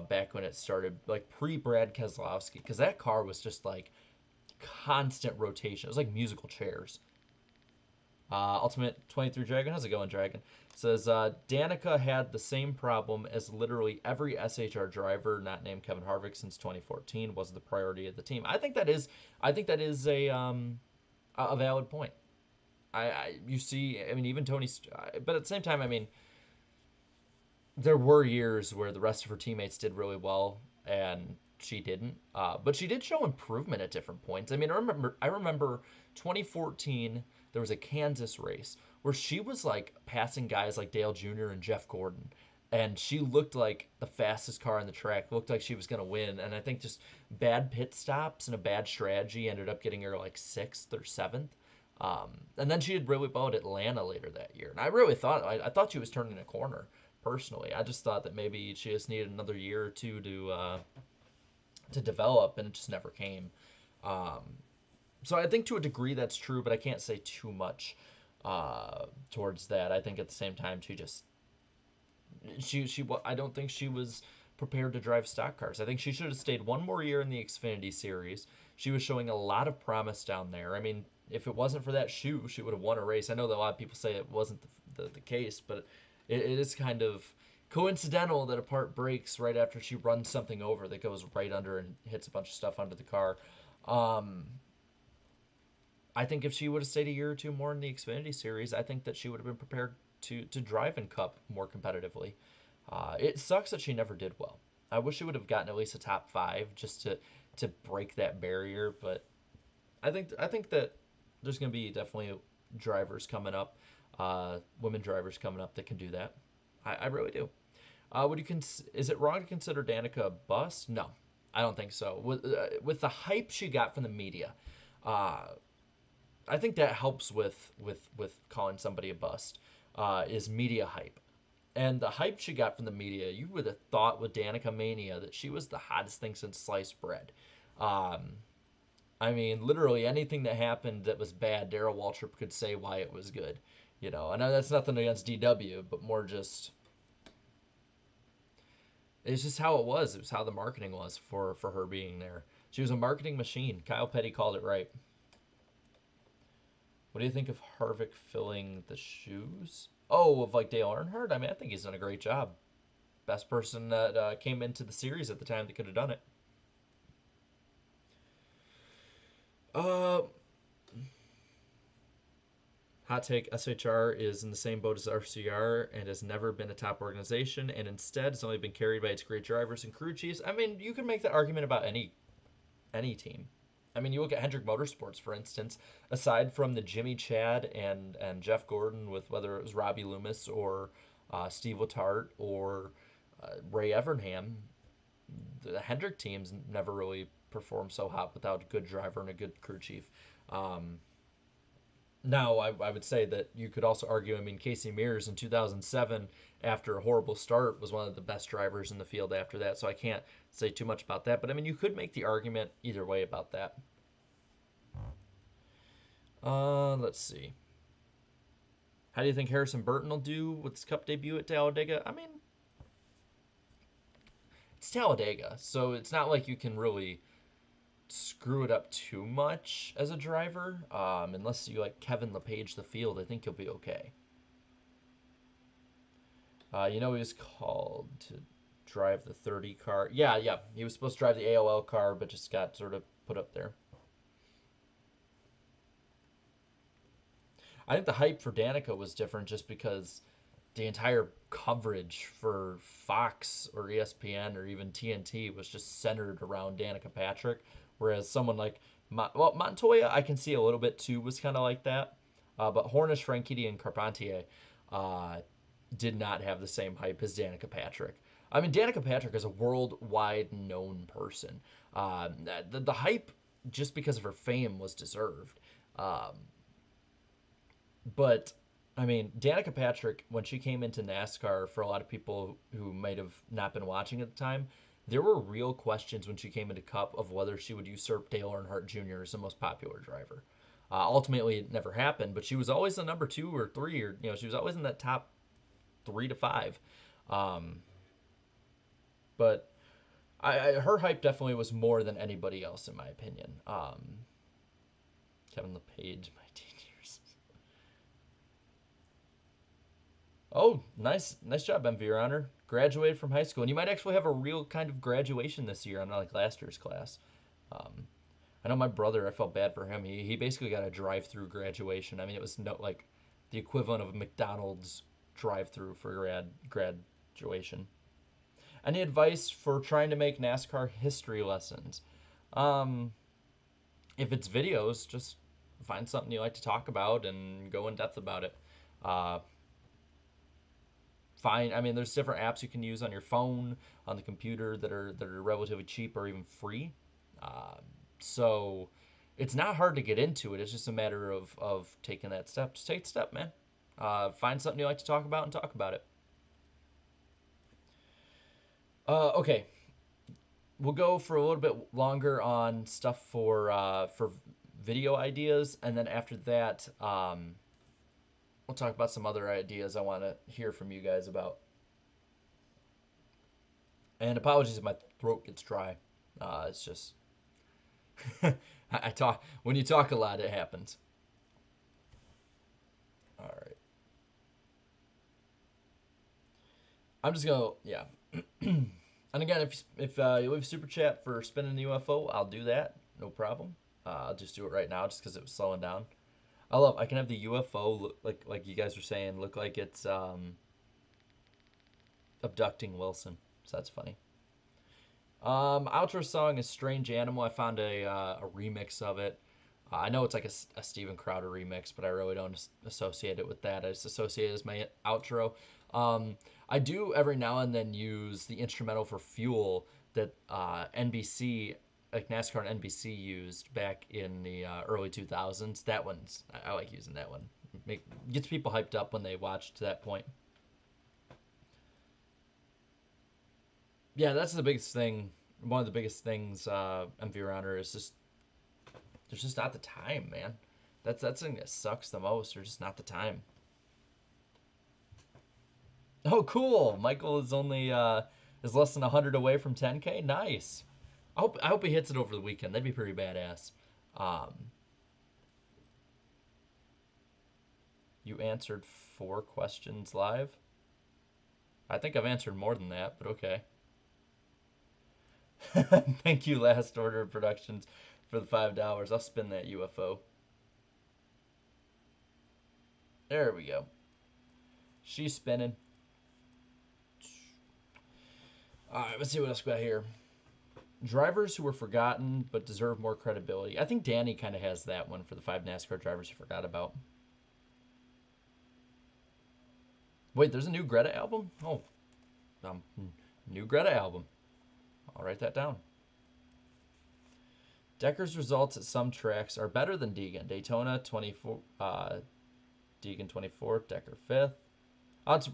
back when it started, like pre-Brad Keselowski, because that car was just like constant rotation. It was like musical chairs. Ultimate 23 Dragon, how's it going, Dragon? Says Danica had the same problem as literally every SHR driver not named Kevin Harvick since 2014 was the priority of the team. I think that is a valid point. You see, I mean, even Tony, but at the same time, I mean, there were years where the rest of her teammates did really well and she didn't. But she did show improvement at different points. I mean, I remember 2014. There was a Kansas race where she was like passing guys like Dale Jr. and Jeff Gordon, and she looked like the fastest car on the track. Looked like she was going to win. And I think just bad pit stops and a bad strategy ended up getting her like 6th or 7th. And then she did really well at Atlanta later that year. And I really thought I thought she was turning a corner personally. I just thought that maybe she just needed another year or two to develop, and it just never came. So I think to a degree that's true, but I can't say too much towards that. I think at the same time she I don't think she was prepared to drive stock cars. I think she should have stayed one more year in the Xfinity series. She was showing a lot of promise down there. I mean, if it wasn't for that shoe, she would have won a race. I know that a lot of people say it wasn't the case, but it is kind of coincidental that a part breaks right after she runs something over that goes right under and hits a bunch of stuff under the car. I think if she would have stayed a year or two more in the Xfinity series, I think that she would have been prepared to drive in Cup more competitively. It sucks that she never did well. I wish she would have gotten at least a top 5 just to break that barrier. But I think that there's going to be definitely drivers coming up, women drivers coming up that can do that. I really do. Is it wrong to consider Danica a bust? No, I don't think so. With the hype she got from the media, I think that helps with calling somebody a bust. Is media hype. And the hype she got from the media, you would have thought with Danica Mania that she was the hottest thing since sliced bread. I mean, literally anything that happened that was bad, Darrell Waltrip could say why it was good. You know, I know that's nothing against DW, but more just it's just how it was. It was how the marketing was for her being there. She was a marketing machine. Kyle Petty called it right. What do you think of Harvick filling the shoes? Oh, of like Dale Earnhardt? I mean, I think he's done a great job. Best person that came into the series at the time that could have done it. Uh, Hot take, SHR is in the same boat as RCR and has never been a top organization, and instead has only been carried by its great drivers and crew chiefs. I mean, you can make that argument about any team. I mean, you look at Hendrick Motorsports, for instance. Aside from the Jimmy Chad and Jeff Gordon, with whether it was Robbie Loomis or Steve Letarte or Ray Evernham, the Hendrick teams never really performed so hot without a good driver and a good crew chief. Now, I would say that you could also argue, I mean, Casey Mears in 2007, after a horrible start, was one of the best drivers in the field after that, so I can't say too much about that. But, I mean, you could make the argument either way about that. Let's see. How do you think Harrison Burton will do with his Cup debut at Talladega? I mean, it's Talladega, so it's not like you can really screw it up too much as a driver, unless you like Kevin LePage the field. I think you'll be okay. He was called to drive the 30 car. Yeah, he was supposed to drive the AOL car, but just got sort of put up there. I think the hype for Danica was different just because the entire coverage for Fox or ESPN or even TNT was just centered around Danica Patrick. Whereas someone like, Montoya, I can see a little bit too, was kind of like that. But Hornish, Franchitti, and Carpentier did not have the same hype as Danica Patrick. I mean, Danica Patrick is a worldwide known person. The hype, just because of her fame, was deserved. But, I mean, Danica Patrick, when she came into NASCAR, for a lot of people who might have not been watching at the time, there were real questions when she came into Cup of whether she would usurp Dale Earnhardt Jr. as the most popular driver. Ultimately, it never happened, but she was always the number 2 or 3, or she was always in that top 3 to 5. But her hype definitely was more than anybody else, in my opinion. Kevin LePage, my 10 years. Oh, nice job, MV, Your Honor. Graduated from high school, and you might actually have a real kind of graduation this year, unlike last year's class. Um, I know my brother. I felt bad for him. He basically got a drive-through graduation. I mean, it was no like the equivalent of a McDonald's drive-through for graduation. Any advice for trying to make NASCAR history lessons? Um, if it's videos, just find something you like to talk about and go in depth about it. Uh, Find, I mean, there's different apps you can use on your phone, on the computer that are relatively cheap or even free. Um, so it's not hard to get into it. It's just a matter of taking that step. Just take the step, man. Find something you like to talk about and talk about it. Okay, we'll go for a little bit longer on stuff for video ideas, and then after that, we'll talk about some other ideas I want to hear from you guys about. And apologies if my throat gets dry. It's just I talk when you talk a lot, it happens. All right, I'm just gonna yeah. And again, if you leave super chat for spinning the UFO, I'll do that. No problem. I'll just do it right now, just because it was slowing down. I can have the UFO look like you guys were saying, look like it's abducting Wilson. So that's funny. Outro song is Strange Animal. I found a remix of it. I know it's like a Steven Crowder remix, but I really don't associate it with that. I just associate it as my outro. I do every now and then use the instrumental for Fuel that NBC, like NASCAR and NBC used back in the early 2000s. That one's, I like using that one. Gets people hyped up when they watch to that point. Yeah, that's the biggest thing. One of the biggest things MV Runner is just there's just not the time, man. That's the thing that sucks the most. There's just not the time. Oh, cool. Michael is only is less than 100 away from 10K. Nice. I hope he hits it over the weekend. That'd be pretty badass. Um, you answered 4 questions live. I think I've answered more than that, but okay. Thank you, Last Order of Productions, for the $5. I'll spin that UFO. There we go. She's spinning. All right, let's see what else we got here. Drivers who were forgotten but deserve more credibility. I think Danny kind of has that one for the 5 NASCAR drivers you forgot about. Wait, there's a new Greta album? Oh, um, new Greta album. I'll write that down. Decker's results at some tracks are better than Deegan. Daytona 24, Deegan 24th, Decker 5th.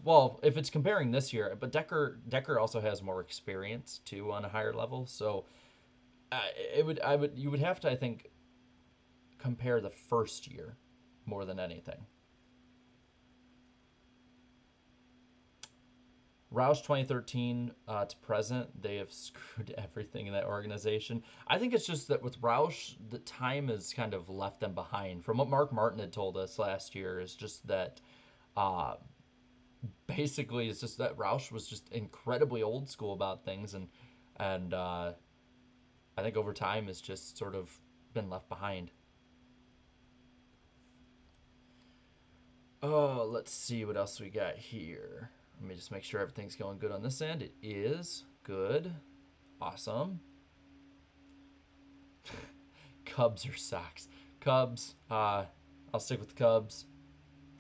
Well, if it's comparing this year, but Decker also has more experience too on a higher level, so you would have to, I think, compare the first year more than anything. Roush 2013 to present, they have screwed everything in that organization. I think it's just that with Roush, the time has kind of left them behind. From what Mark Martin had told us last year, is just that uh, basically it's just that Roush was just incredibly old school about things, and I think over time has just sort of been left behind. Oh, let's see what else we got here. Let me just make sure everything's going good on this end. It is good. Awesome. Cubs or Sox? Cubs. I'll stick with the Cubs.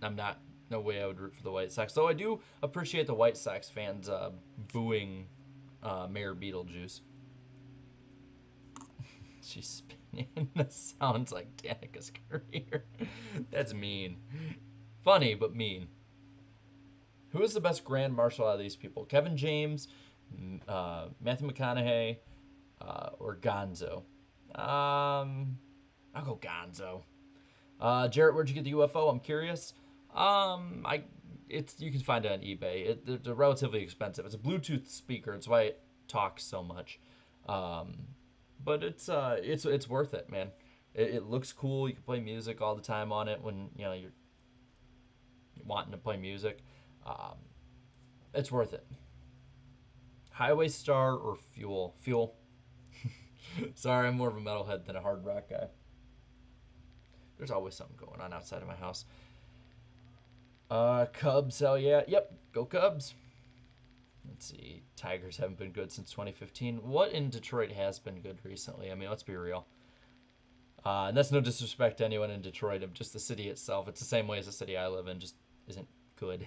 I'm not. No way I would root for the White Sox. Though I do appreciate the White Sox fans booing Mayor Beetlejuice. She's spinning. That sounds like Danica's career. That's mean. Funny, but mean. Who is the best Grand Marshal out of these people? Kevin James, Matthew McConaughey, or Gonzo? I'll go Gonzo. Jarrett, where'd you get the UFO? I'm curious. I it's you can find it on eBay. They're relatively expensive. It's a Bluetooth speaker. It's why it talks so much. Um, but it's worth it, man. It looks cool. You can play music all the time on it when you're wanting to play music. It's worth it. Highway Star or Fuel? Fuel. Sorry, I'm more of a metalhead than a hard rock guy. There's always something going on outside of my house. Cubs, hell yeah. Yep, go Cubs. Let's see. Tigers haven't been good since 2015. What in Detroit has been good recently? I mean, let's be real. And that's no disrespect to anyone in Detroit, of just the city itself. It's the same way as the city I live in, just isn't good.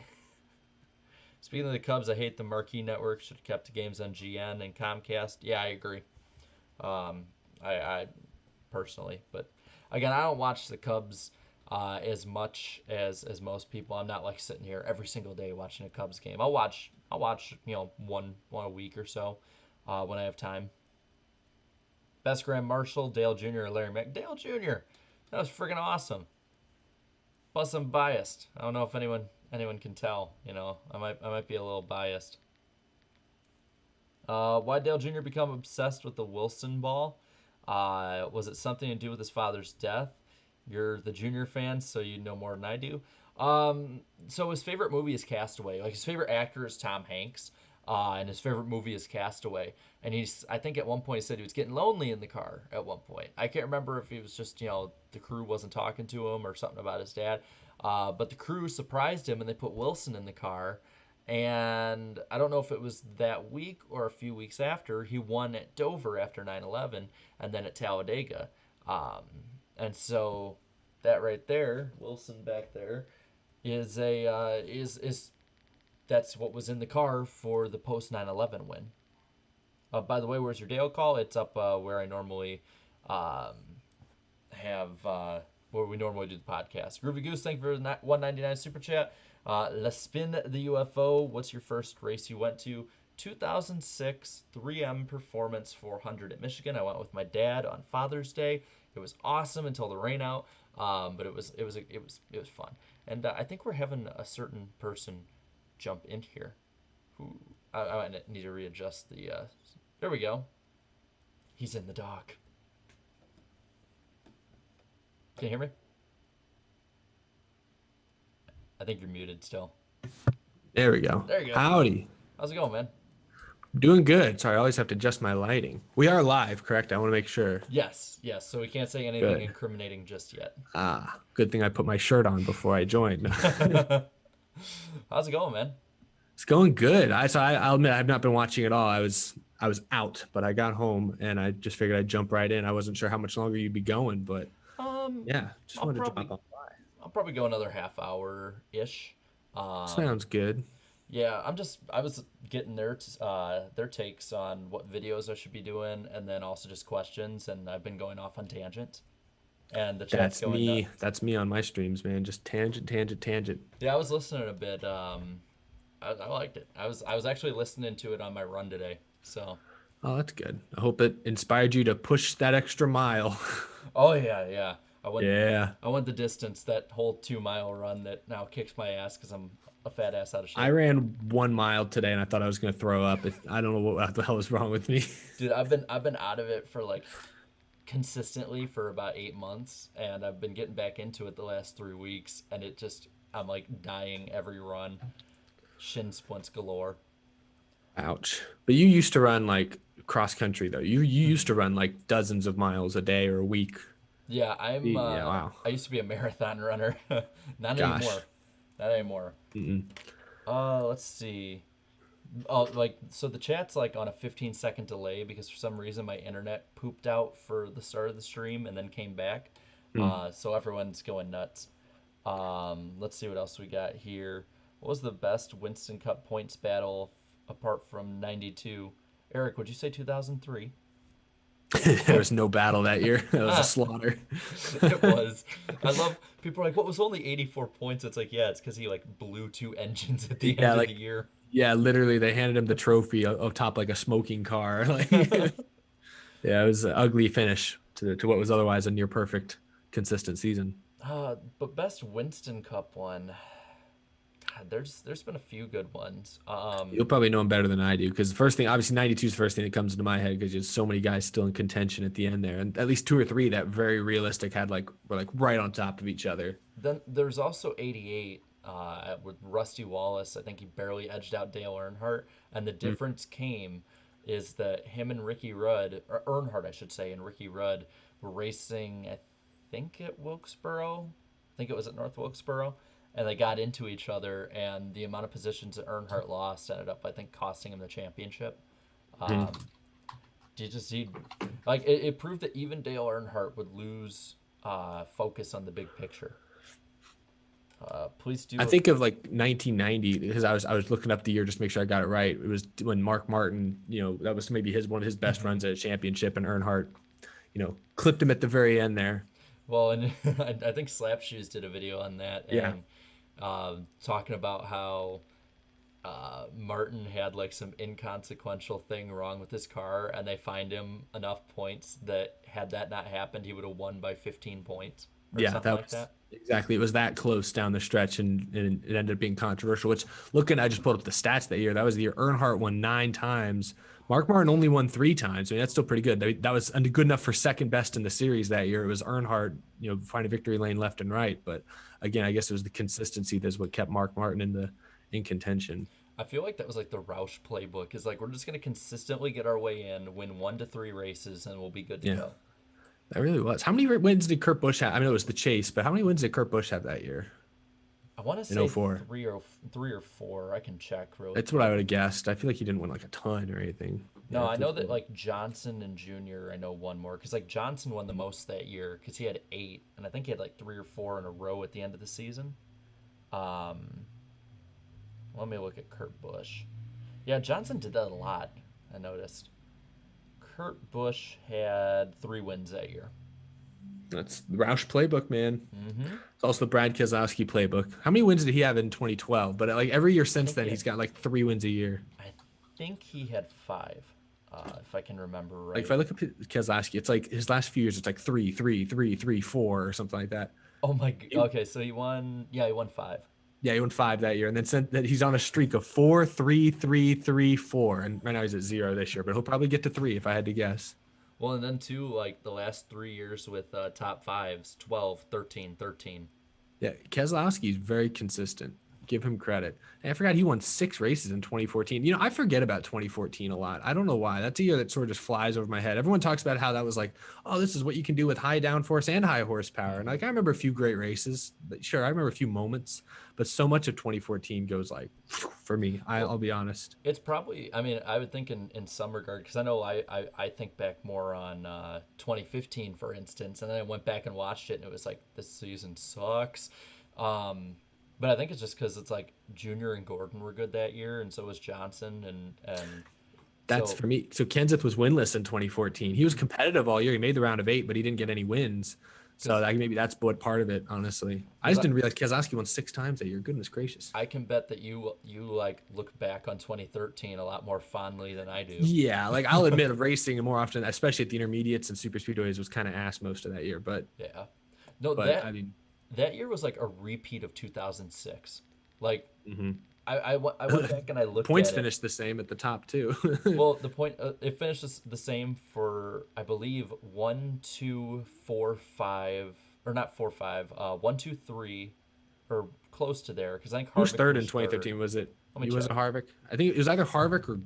Speaking of the Cubs, I hate the marquee network. Should have kept the games on GN and Comcast. Yeah, I agree. I personally, but again, I don't watch the Cubs as much as most people. I'm not like sitting here every single day watching a Cubs game. I'll watch one a week or so when I have time. Best Grand Marshal, Dale Jr. or Larry Mack? Dale Jr. That was freaking awesome. Plus, I'm biased. I don't know if anyone can tell. I might be a little biased. Why Dale Jr. become obsessed with the Wilson ball? Was it something to do with his father's death? You're the Junior fan, so you know more than I do. So his favorite movie is Castaway. Like, his favorite actor is Tom Hanks, and his favorite movie is Castaway. And I think at one point he said he was getting lonely in the car at one point. I can't remember if he was just, the crew wasn't talking to him or something about his dad. But the crew surprised him and they put Wilson in the car. And I don't know if it was that week or a few weeks after, he won at Dover after 9/11 and then at Talladega. And so that right there, Wilson back there, is that's what was in the car for the post 9/11 win. By the way, where's your Dale call? It's up where I normally where we normally do the podcast. Groovy Goose, thank you for the 199 super chat. Let's spin the UFO. What's your first race you went to? 2006 3M Performance 400 at Michigan. I went with my dad on Father's Day. It was awesome until the rain out, but it was fun. And I think we're having a certain person jump in here. Who I need to readjust the. There we go. He's in the dock. Can you hear me? I think you're muted still. There we go. There you go. Howdy. How's it going, man? Doing good. Sorry, I always have to adjust my lighting. We are live, correct? I want to make sure. Yes. So we can't say anything incriminating just yet. Good thing I put my shirt on before I joined. How's it going, man? It's going good. I'll admit I've not been watching at all. I was out, but I got home and I just figured I'd jump right in. I wasn't sure how much longer you'd be going, but yeah, just wanted to drop on by. I'll probably go another half hour ish. Sounds good. Yeah, I was getting their takes on what videos I should be doing, and then also just questions, and I've been going off on tangents. And the chat's going nuts. That's me on my streams, man. Just tangent. Yeah, I was listening a bit. I liked it. I was actually listening to it on my run today. So. Oh, that's good. I hope it inspired you to push that extra mile. Oh yeah. I went the distance, that whole 2-mile run that now kicks my ass because I'm a fat ass out of shape. I ran 1 mile today and I thought I was going to throw up. I don't know what the hell was wrong with me. Dude, I've been out of it for like consistently for about 8 months, and I've been getting back into it the last 3 weeks, and I'm like dying every run. Shin splints galore. Ouch. But you used to run like cross country though. You used to run like dozens of miles a day or a week. Yeah, wow. I used to be a marathon runner. Not anymore. Let's see. So the chat's like on a 15-second delay because for some reason my internet pooped out for the start of the stream and then came back. So everyone's going nuts. Let's see what else we got here. What was the best Winston Cup points battle apart from 92? Eric, would you say 2003? There was no battle that year. That was a slaughter. It was. I love people are like, what was only 84 points? It's like, yeah, it's because he like blew 2 engines at the end of the year. Yeah, literally, they handed him the trophy atop like a smoking car. Like, yeah, it was an ugly finish to what was otherwise a near perfect, consistent season. But best Winston Cup one. God, there's been a few good ones. You'll probably know them better than I do because the first thing, obviously, 92 is the first thing that comes into my head because there's so many guys still in contention at the end there, and at least 2 or 3 that very realistic were right on top of each other. Then there's also 88. with Rusty Wallace. I think he barely edged out Dale Earnhardt, and the Mm. difference came is that him and Ricky Rudd, or Earnhardt, I should say, and Ricky Rudd were racing. I think at Wilkesboro. I think it was at North Wilkesboro, and they got into each other, and the amount of positions that Earnhardt lost ended up, I think, costing him the championship. Mm. Um, he like it proved that even Dale Earnhardt would lose focus on the big picture. Please I do. think of like 1990 because I was looking up the year just to make sure I got it right. It was when Mark Martin, that was maybe one of his best runs at a championship, and Earnhardt, clipped him at the very end there. Well, and I think Slapshoes did a video on that, Yeah. and talking about how Martin had like some inconsequential thing wrong with his car, and they fined him enough points that had that not happened, he would have won by 15 points or Yeah, something that like was that. exactly. It was that close down the stretch, and it ended up being controversial. Which, I just pulled up the stats that year. That was the year Earnhardt won 9 times. Mark Martin only won 3 times. I mean, that's still pretty good. That was good enough for second best in the series that year. It was Earnhardt, finding victory lane left and right. But again, I guess it was the consistency that's what kept Mark Martin in contention. I feel like that was like the Roush playbook. Is like we're just gonna consistently get our way in, win 1 to 3 races, and we'll be good to Yeah, go. that really was. How many wins did Kurt Busch have? I mean, it was the chase, but how many wins did Kurt Busch have that year I want to in say '04? 3 or 4. I can check really That's what I quick. would have guessed. I feel like he didn't win like a ton or anything. No, Yeah, I three, know that four. like Johnson and Junior. I know one more because like Johnson won the most that year because he had 8, and I think he had like 3 or 4 in a row at the end of the season. Um, Let me look at Kurt Busch. Yeah, Johnson did that a lot. I noticed. Kurt Busch had 3 wins that year. That's the Roush playbook, man. Mm-hmm. It's also the Brad Keselowski playbook. How many wins did he have in 2012? But like every year I since think then, he he's had. got like 3 wins a year. I think he had 5, if I can remember Like if right. I look up Keselowski, it's like his last few years, it's like 3, 3, 3, 3, 4 or something like that. Oh my. He- Okay, so he won. Yeah, he won 5. yeah, he won 5 that year, and then sent that he's on a streak of 4, 3, 3, 3, 4, and right now he's at 0 this year, but he'll probably get to 3 if I had to guess. Well, and then too, like the last 3 years with top fives, 12, 13, 13. Yeah, Keselowski is very consistent. Give him credit. And I forgot he won 6 races in 2014. I forget about 2014 a lot. I don't know why. That's a year that sort of just flies over my head. Everyone talks about how that was like, oh, this is what you can do with high downforce and high horsepower. And like I remember a few great races. Sure, I remember a few moments, but so much of 2014 goes like for me. Well, I'll be honest. it's probably, I mean, I would think in some regard, because I know I think back more on 2015, for instance, and then I went back and watched it, and it was like, this season sucks. Um, but I think it's just because it's like Junior and Gordon were good that year, and so was Johnson, and That's so for me. So Kenseth was winless in 2014. He was competitive all year. He made the round of 8, but he didn't get any wins. So because maybe that's what part of it, honestly. I because just didn't realize Keselowski won 6 times that year. Goodness gracious. I can bet that you like look back on 2013 a lot more fondly than I do. Yeah, like I'll admit, racing more often, especially at the intermediates and super speedways, was kind of ass most of that year. But Yeah. No, but that I mean, that year was like a repeat of 2006. Like mhm. I went back and I looked Points at it. finished the same at the top too. Well, the point it finished the same for I believe 1, 2, 4, 5, or not 4, 5. 1, 2, 3, or close to there because I think Who was Harvick third in finished third. 2013? Was it? Let me He was a check. Harvick. I think it was either Harvick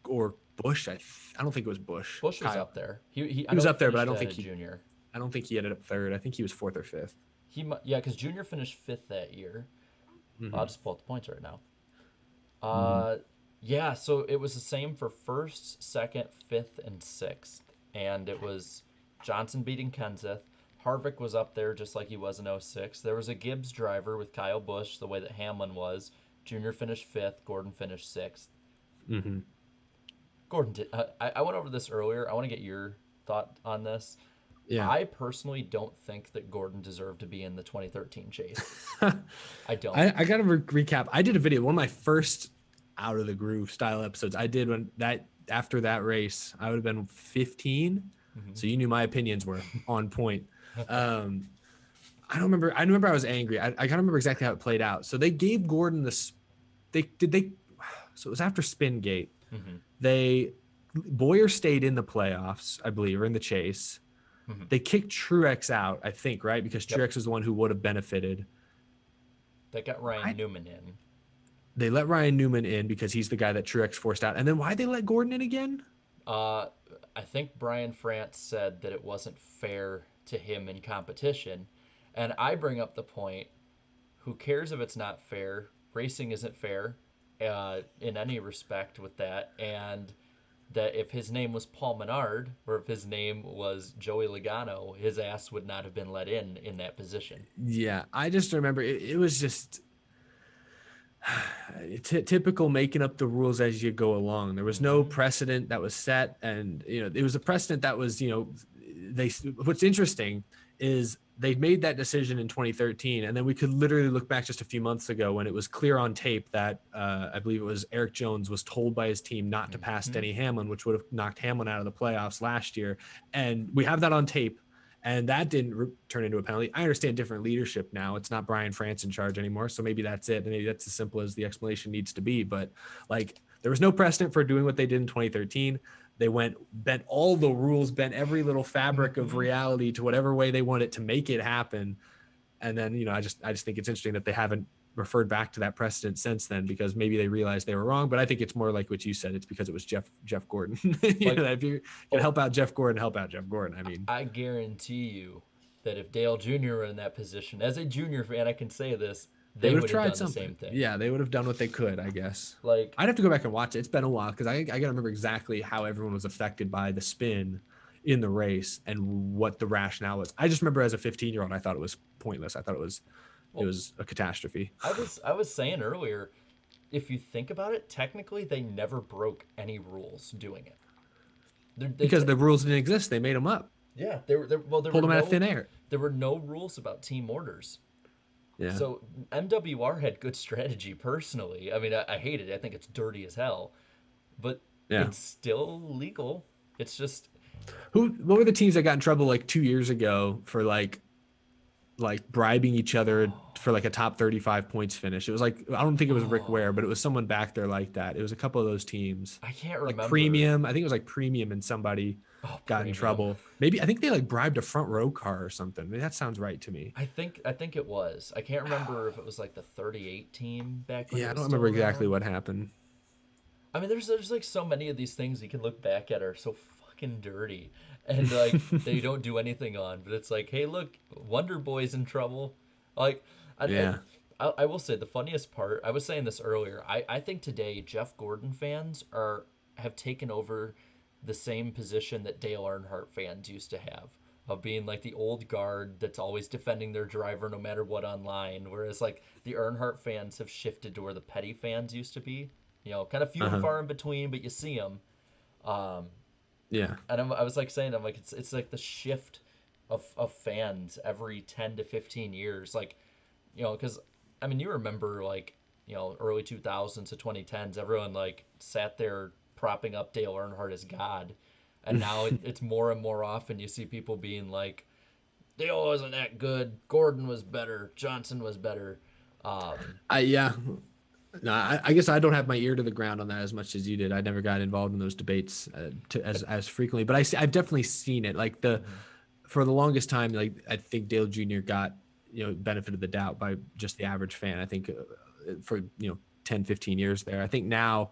or Bush. I don't think it was Bush. Bush was Kyle. up there. He I He was know he up there, but I finished don't that think at Junior. he ended up third. I think he was fourth or fifth. Yeah, because Junior finished fifth that year. I'll Hmm. just pull up the points right now. Hmm. Uh, yeah, so it was the same for first, second, fifth, and sixth. And it was Johnson beating Kenseth. Harvick was up there just like he was in '06. There was a Gibbs driver with Kyle Busch, the way that Hamlin was. Junior finished fifth, Gordon finished sixth. Hmm. Gordon did. I went over this earlier. I want to get your thought on this. Yeah. I personally don't think that Gordon deserved to be in the 2013 chase. I, I don't. I got to recap. I did a video, one of my first out of the groove style episodes. I did when that after that race, I would have been 15. Mhm. So you knew my opinions were on point. Um, I don't remember. I remember I was angry. I can't remember exactly how it played out. So they gave Gordon this. They. So it was after Spingate. Mhm. They Boyer stayed in the playoffs, I believe, or in the chase. Mhm. They kicked Truex out, I think, right? Because Yep. Truex was the one who would have benefited. That got Ryan I, Newman in. they let Ryan Newman in because he's the guy that Truex forced out. And then why'd they let Gordon in again? Uh, I think Brian France said that it wasn't fair to him in competition. And I bring up the point, who cares if it's not fair? Racing isn't fair in any respect with that. And that if his name was Paul Menard or if his name was Joey Logano, his ass would not have been let in that position. Yeah, I just remember it was just typical making up the rules as you go along. There was no Mm-hmm. precedent that was set, and it was a precedent that was they. What's interesting is they made that decision in 2013, and then we could literally look back just a few months ago when it was clear on tape that I believe it was Eric Jones was told by his team not to pass Mm-hmm. Denny Hamlin, which would have knocked Hamlin out of the playoffs last year, and we have that on tape. And that didn't turn into a penalty. I understand different leadership now. It's not Brian France in charge anymore. So maybe that's it. Maybe that's as simple as the explanation needs to be. But like, there was no precedent for doing what they did in 2013. They bent all the rules, bent every little fabric of Mm-hmm. reality to whatever way they wanted to make it happen. And then, I just think it's interesting that they haven't referred back to that precedent since then, because maybe they realized they were wrong. But I think it's more like what you said. It's because it was Jeff Gordon. Like, If you can help out Jeff Gordon, help out Jeff Gordon. I mean, I guarantee you that if Dale Jr. were in that position, as a junior fan, I can say this, they they would have would have tried done the something. same thing. Yeah, they would have done what they could, I guess. Like, I'd have to go back and watch it. It's been a while because I got to remember exactly how everyone was affected by the spin in the race and what the rationale was. I just remember as a 15-year-old, I thought it was pointless. I thought it well, was a catastrophe. I was saying earlier, if you think about it, technically they never broke any rules doing it. They Because te- the rules didn't exist. They made them up, yeah, there were pulled them out of no thin air. rules about team orders. Yeah. So MWR had good strategy personally. I mean, I hate it. I think it's dirty as hell, but Yeah. it's still legal. It's just What were the teams that got in trouble like 2 years ago for like bribing each other for like a top 35 points finish? It was like, I don't think it was Rick oh, Ware, but it was someone back there like that. It was a couple of those teams, I can't like remember. Premium. I think it was like Premium, and somebody Oh, got in premium. trouble. Maybe I think they like bribed a front row car or something. I mean, that sounds right to me. I think it was. I can't remember if it was like the 38 team back when it Yeah, I was don't still remember exactly around. what happened. I mean, there's like so many of these things you can look back at are so fucking dirty, and like they don't do anything on. But it's like, hey, look, Wonder Boy's in trouble. Like, I, I, Yeah. I will say the funniest part. I was saying this earlier. I think today Jeff Gordon fans have taken over the same position that Dale Earnhardt fans used to have, of being like the old guard that's always defending their driver no matter what online. Whereas like the Earnhardt fans have shifted to where the petty fans used to be. Kind of few and Uh-huh. far in between, but you see them. Um, Yeah. and I was like saying, I'm like, it's like the shift of fans every 10 to 15 years. Like, because I mean, you remember like, early 2000s to 2010s, everyone like sat there propping up Dale Earnhardt as God. And now it's more and more often you see people being like, Dale wasn't that good. Gordon was better. Johnson was better. Um, Yeah. No, I guess I don't have my ear to the ground on that as much as you did. I never got involved in those debates as frequently, but I've definitely seen it. Like mhm. for the longest time, like I think Dale Jr. got benefit of the doubt by just the average fan. I think for 10, 15 years there. I think now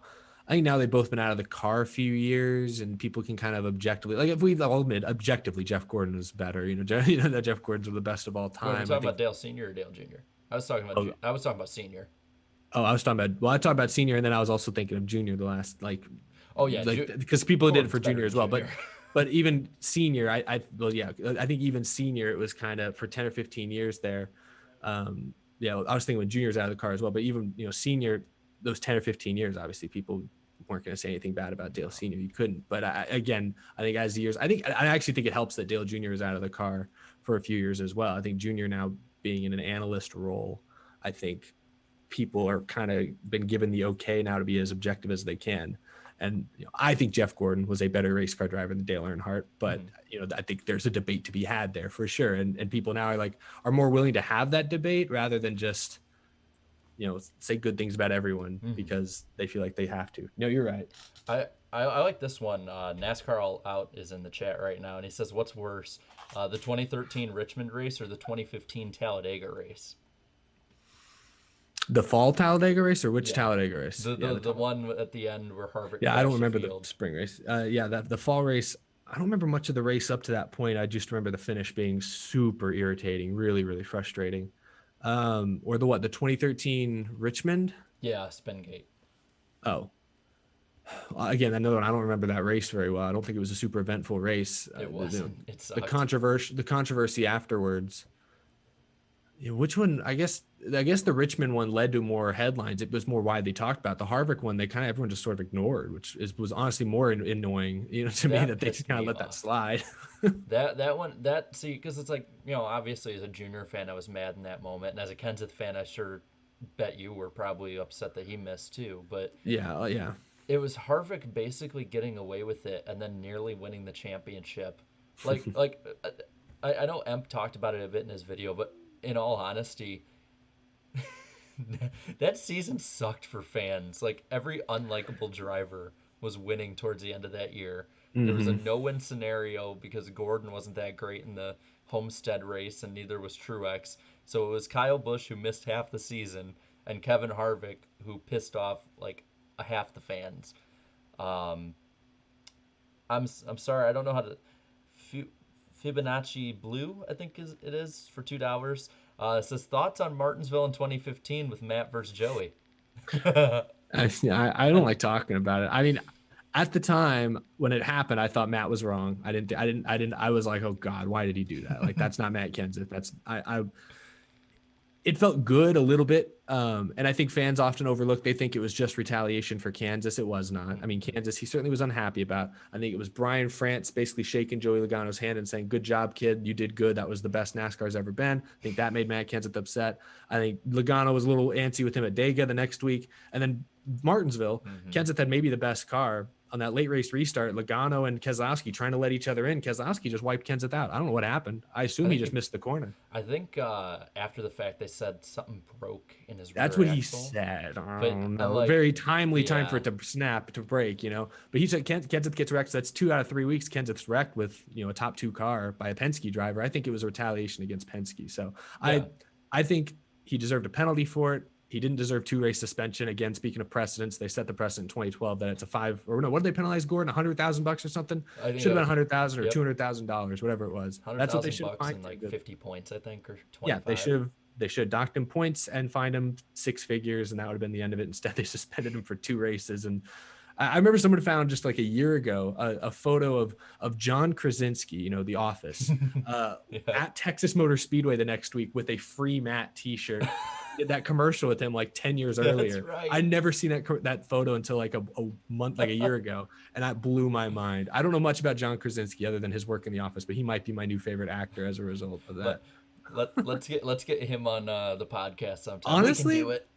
they've both been out of the car a few years, and people can kind of objectively, like if we all admit objectively, Jeff Gordon is better. That Jeff Gordon's the best of all Wait, are we time. I talking think. about Dale Senior or Dale Junior? Oh, I was talking about Senior. I was talking about. Well, I talked about senior, and then I was also thinking of junior. The last Oh yeah, because people did it Gordon's for better junior than as well, Junior. but even senior, well, yeah, I think even senior, it was kind of for 10 or 15 years there. Yeah, I was thinking when junior's out of the car as well, but even senior, those 10 or 15 years, obviously people weren't going to say anything bad about Dale Senior. You couldn't. But again, I think as the years, I actually think it helps that Dale Junior is out of the car for a few years as well. I think Junior now being in an analyst role, I think people are kind of been given the okay now to be as objective as they can. And I think Jeff Gordon was a better race car driver than Dale Earnhardt, but Mhm. I think there's a debate to be had there for sure. And people now are more willing to have that debate rather than just say good things about everyone Mhm. because they feel like they have to. No, you're right. I like this one. NASCAR All Out is in the chat right now, and he says, "What's worse, the 2013 Richmond race or the 2015 Talladega race?" The fall Talladega race or which Yeah, Talladega race? Yeah, the one at the end where Harvick yeah, I don't crashed the remember the field. spring race. Yeah, that the fall race. I don't remember much of the race up to that point. I just remember the finish being super irritating, really, really frustrating. Or the what? The 2013 Richmond. Yeah, Spingate. Oh, again, another one. I don't remember that race very well. I don't think it was a super eventful race. It wasn't. It The sucked. controversy afterwards. Yeah, which one? I guess the Richmond one led to more headlines. It was more widely talked about. The Harvick one, they kind of everyone just sort of ignored, which was honestly more annoying, to me That that they just pissed kind of me let that off. slide. That one see because it's like obviously as a junior fan I was mad in that moment, and as a Kenseth fan I sure bet you were probably upset that he missed too. But Yeah, yeah. it was Harvick basically getting away with it and then nearly winning the championship. I know Emp talked about it a bit in his video, but in all honesty, that season sucked for fans. Like every unlikable driver was winning towards the end of that year. There was a Hmm. no-win scenario because Gordon wasn't that great in the Homestead race, and neither was Truex. So it was Kyle Busch who missed half the season, and Kevin Harvick who pissed off like a half the fans. Um, I'm sorry, I don't know how to. Fibonacci Blue, I think it is for $2. It says thoughts on Martinsville in 2015 with Matt versus Joey. I don't like talking about it. I mean, at the time when it happened, I thought Matt was wrong. I was like, oh God, why did he do that? Like, that's not Matt Kenseth. It felt good a little bit. And I think fans often overlook, they think it was just retaliation for Kansas. It was not. I mean, Kansas, he certainly was unhappy about. I think it was Brian France basically shaking Joey Logano's hand and saying, good job, kid. You did good. That was the best NASCAR's ever been. I think that made Matt Kenseth upset. I think Logano was a little antsy with him at Dega the next week. And then Martinsville, Hmm. Kenseth had maybe the best car on that late race restart. Logano and Keselowski trying to let each other in. Keselowski just wiped Kenseth out. I don't know what happened. I I assume he think just missed the corner. I think after the fact they said something broke in his That's rear what he axle, said. but Oh I'm no, like, very timely time for yeah, it to snap to break. But he said Kenseth gets wrecked. So that's 2 out of 3 weeks. Kenseth's wrecked with a top two car by a Penske driver. I think it was a retaliation against Penske. So yeah. I think he deserved a penalty for it. He didn't deserve 2 race suspension. Again, speaking of precedents, they set the precedent in 2012 that it's a five or no, what did they penalize Gordon? $100,000 or something? I think Should that have been was 100,000 or yep, $200,000, whatever it was. hundred That's what they thousand should have bucks fined and him. like 50 points, I think, or Yeah, they 25. should have docked him points and fined him six figures, and that would have been the end of it. Instead, they suspended him for 2 races. And I remember someone found just like a year ago a photo of John Krasinski, The Office, uh, Yeah. at Texas Motor Speedway the next week with a free Matt T-shirt. Did that commercial with him like 10 years That's earlier. right. I'd never seen that photo until like a month, like a year ago, and that blew my mind. I don't know much about John Krasinski other than his work in The Office, but he might be my new favorite actor as a result of let that. let's get him on the podcast sometime. We can do Honestly, it.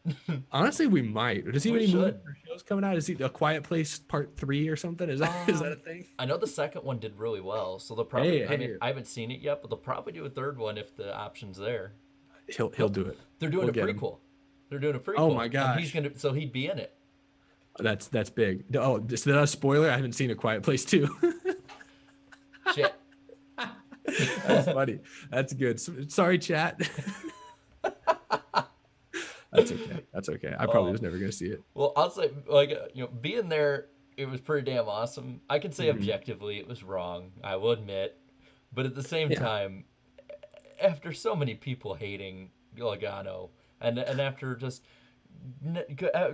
Honestly, we might. Does he have We any movies should. or shows coming out? Is he A Quiet Place Part 3 or something? Is that a thing? I know the second one did really well, so they'll probably. Hey, I mean, hey, I haven't seen it yet, but they'll probably do a third one if the option's there. he'll No, do it. they're doing We'll a get him. prequel. They're doing a Oh prequel, my and he's gosh, gonna. So he'd be in it. that's big. Oh, is that a spoiler? I haven't seen A Quiet Place 2. Shit. That's funny. That's good. Sorry, chat. That's okay. That's okay. I probably Oh, was never gonna see it. well, I'll say like being there, it was pretty damn awesome. I can say Mhm. objectively it was wrong. I will admit, but at the same Yeah. time, after so many people hating Logano, and after just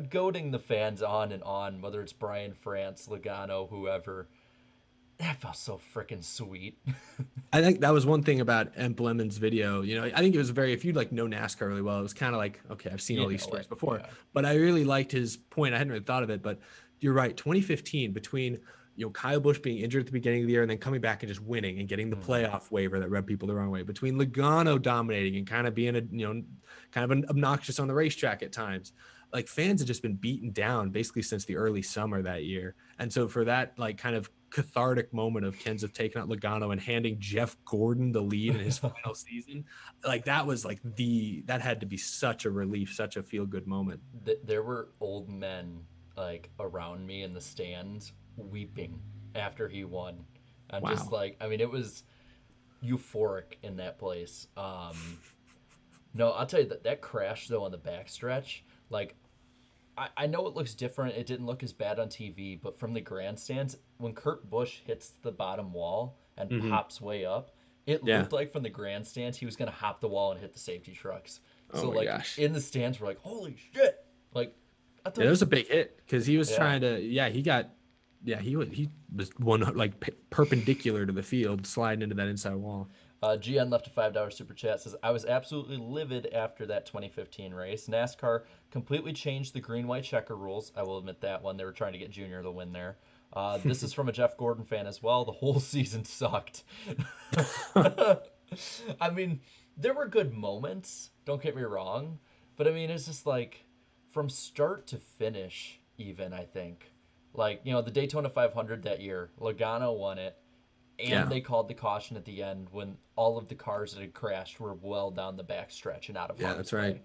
goading the fans on and on, whether it's Brian France, Logano, whoever, that felt so freaking sweet. I think that was one thing about Emp Lemon's video. I think it was if you like know NASCAR really well, it was kind of like, okay, I've seen You all these know stories it, before, yeah. but I really liked his point. I hadn't really thought of it, but you're right. 2015 between, Kyle Busch being injured at the beginning of the year and then coming back and just winning and getting the Hmm. playoff waiver that rubbed people the wrong way, between Logano dominating and kind of being kind of an obnoxious on the racetrack at times. Like fans have just been beaten down basically since the early summer that year. And so for that, like kind of cathartic moment of Kenseth taking out Logano and handing Jeff Gordon the lead in his final season, like that was like that had to be such a relief, such a feel good moment. There were old men like around me in the stands weeping after he won. I'm just Wow. like, I mean, it was euphoric in that place. No, I'll tell you that that crash though on the backstretch, like I know it looks different. It didn't look as bad on TV, but from the grandstands, when Kurt Busch hits the bottom wall and Hmm. pops way up, it Yeah. looked like from the grandstands he was gonna hop the wall and hit the safety trucks. Oh So my like gosh. in the stands, we're like, holy shit! Like I Yeah, it thought, was a big hit because he was yeah. trying to. Yeah, he was one like perpendicular to the field, sliding into that inside wall. GN left a $5 super chat. Says I was absolutely livid after that 2015 race. NASCAR completely changed the green white checker rules. I will admit that one. They were trying to get Junior to win there. This is from a Jeff Gordon fan as well. The whole season sucked. I mean, there were good moments. Don't get me wrong, but I mean, it's just like from start to finish. Even I think, like the Daytona 500 that year, Logano won it and Yeah, they called the caution at the end when all of the cars that had crashed were well down the backstretch and out of yeah, harm's that's right. way.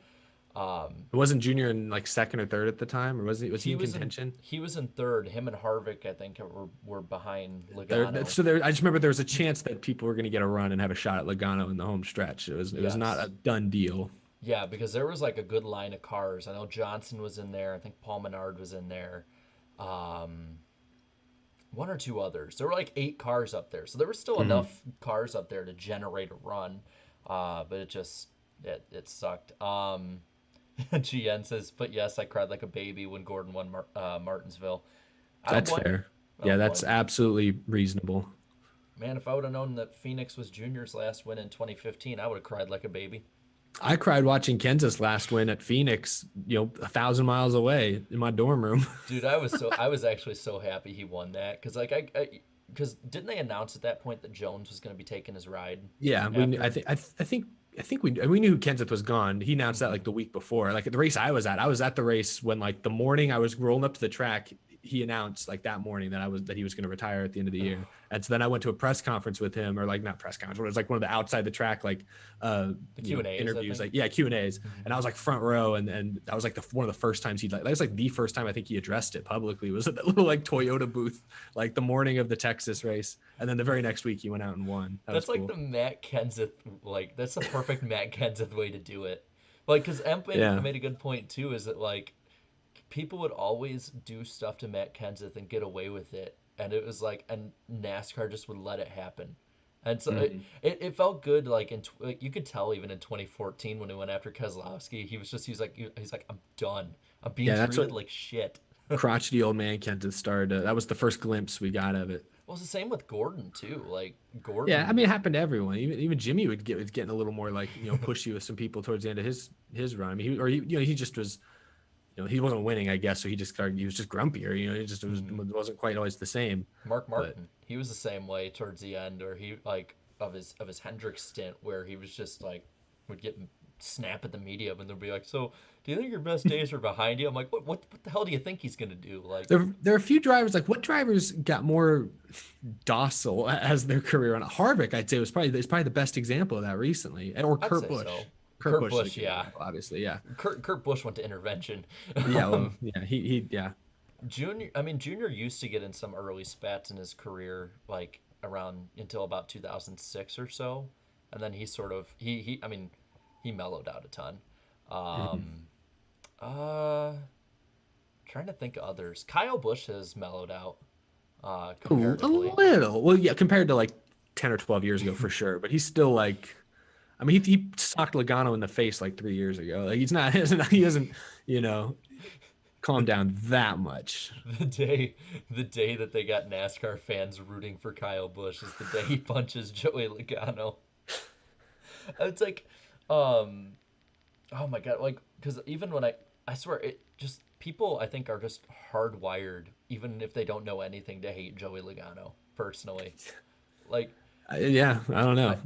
Um, It wasn't Junior in like second or third at the time, or was he he in was in contention? he was in third. Him and Harvick, I think, were behind There, Logano. so there, I just remember there was a chance that people were going to get a run and have a shot at Logano in the home stretch. It was not a Yes, done deal. yeah, because there was like a good line of cars. I know Johnson was in there. I think Paul Menard was in there. Um, one or two others. There were like 8 cars up there, so there was still Hmm. enough cars up there to generate a run. But it sucked. GN says, but yes, I cried like a baby when Gordon won Martinsville. I don't That's blame you. fair. I Yeah, don't that's blame you. absolutely reasonable. Man, if I would have known that Phoenix was Junior's last win in 2015, I would have cried like a baby. I cried watching Kansas last win at Phoenix, 1,000 miles away in my dorm room. Dude, I was actually so happy he won that because because didn't they announce at that point that Jones was going to be taking his ride Yeah, we knew, after? I think we knew Kenseth was gone. He announced that like Hmm. the week before. Like at the race I was at the race when like the morning I was rolling up to the track, he announced like that morning that he was going to retire at the end of the year. And so then I went to a press conference with him, or like not press conference, but it was like one of the outside the track like The Q&A's, I interviews, think. like yeah, Q&As. Hmm. And I was like front row, and that was like one of the first times that was like the first time I think he addressed it publicly, was at that little like Toyota booth like the morning of the Texas race. And then the very next week he went out and won. That was That's like cool. the Matt Kenseth, like that's the perfect Matt Kenseth way to do it. Like, because Emp Yeah. made a good point too, is that like people would always do stuff to Matt Kenseth and get away with it, and it was like, and NASCAR just would let it happen, and so Mhm. it felt good. Like you could tell even in 2014 when he went after Keselowski, he's like I'm done. I'm being Yeah, that's treated what like shit. crotchety old man Kent started. That was the first glimpse we got of it. Well, it's the same with Gordon too. Like Yeah, I mean, Gordon, it happened to everyone. Even Jimmy was getting a little more like pushy with some people towards the end of his run. I mean, he just was he wasn't winning, I guess, so he was just grumpier. He just wasn't quite always the same. Mark But Martin, he was the same way towards the end, or he like of his Hendrick stint, where he was just like would get snap at the media when they'd be like, "So, do you think your best days are behind you?" I'm like, what the hell do you think he's gonna do?" Like, there are a few drivers like what drivers got more docile as their career on Harvick. I'd say is probably the best example of that recently, or I'd Kurt say Busch. so. Kurt Kurt Busch is a Busch, good yeah. example, obviously. Yeah, Kurt Busch went to intervention. yeah. Well, um, yeah. He yeah. Junior used to get in some early spats in his career, like around until about 2006 or so, and then he sort of I mean, he mellowed out a ton. Mhm. Um, uh, Trying to think of others. Kyle Busch has mellowed out A comparatively. little. Well, yeah, compared to like 10 or 12 years ago for sure. But he's still like, I mean, he socked Logano in the face like 3 years ago. Like he hasn't, you know, calmed down that much. The day the day that they got NASCAR fans rooting for Kyle Busch is the day he punches Joey Logano. It's like, um, oh my god, like because even when I swear it just people I think are just hardwired even if they don't know anything to hate Joey Logano personally. Like Yeah, I don't know.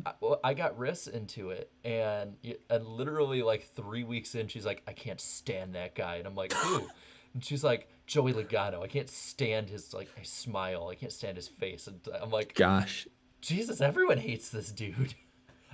I got Riss into it, and literally like 3 weeks in, she's like, I can't stand that guy, and I'm like, who? And she's like, Joey Logano. I can't stand his like his smile. I can't stand his face, and I'm like, Gosh. Jesus, everyone hates this dude.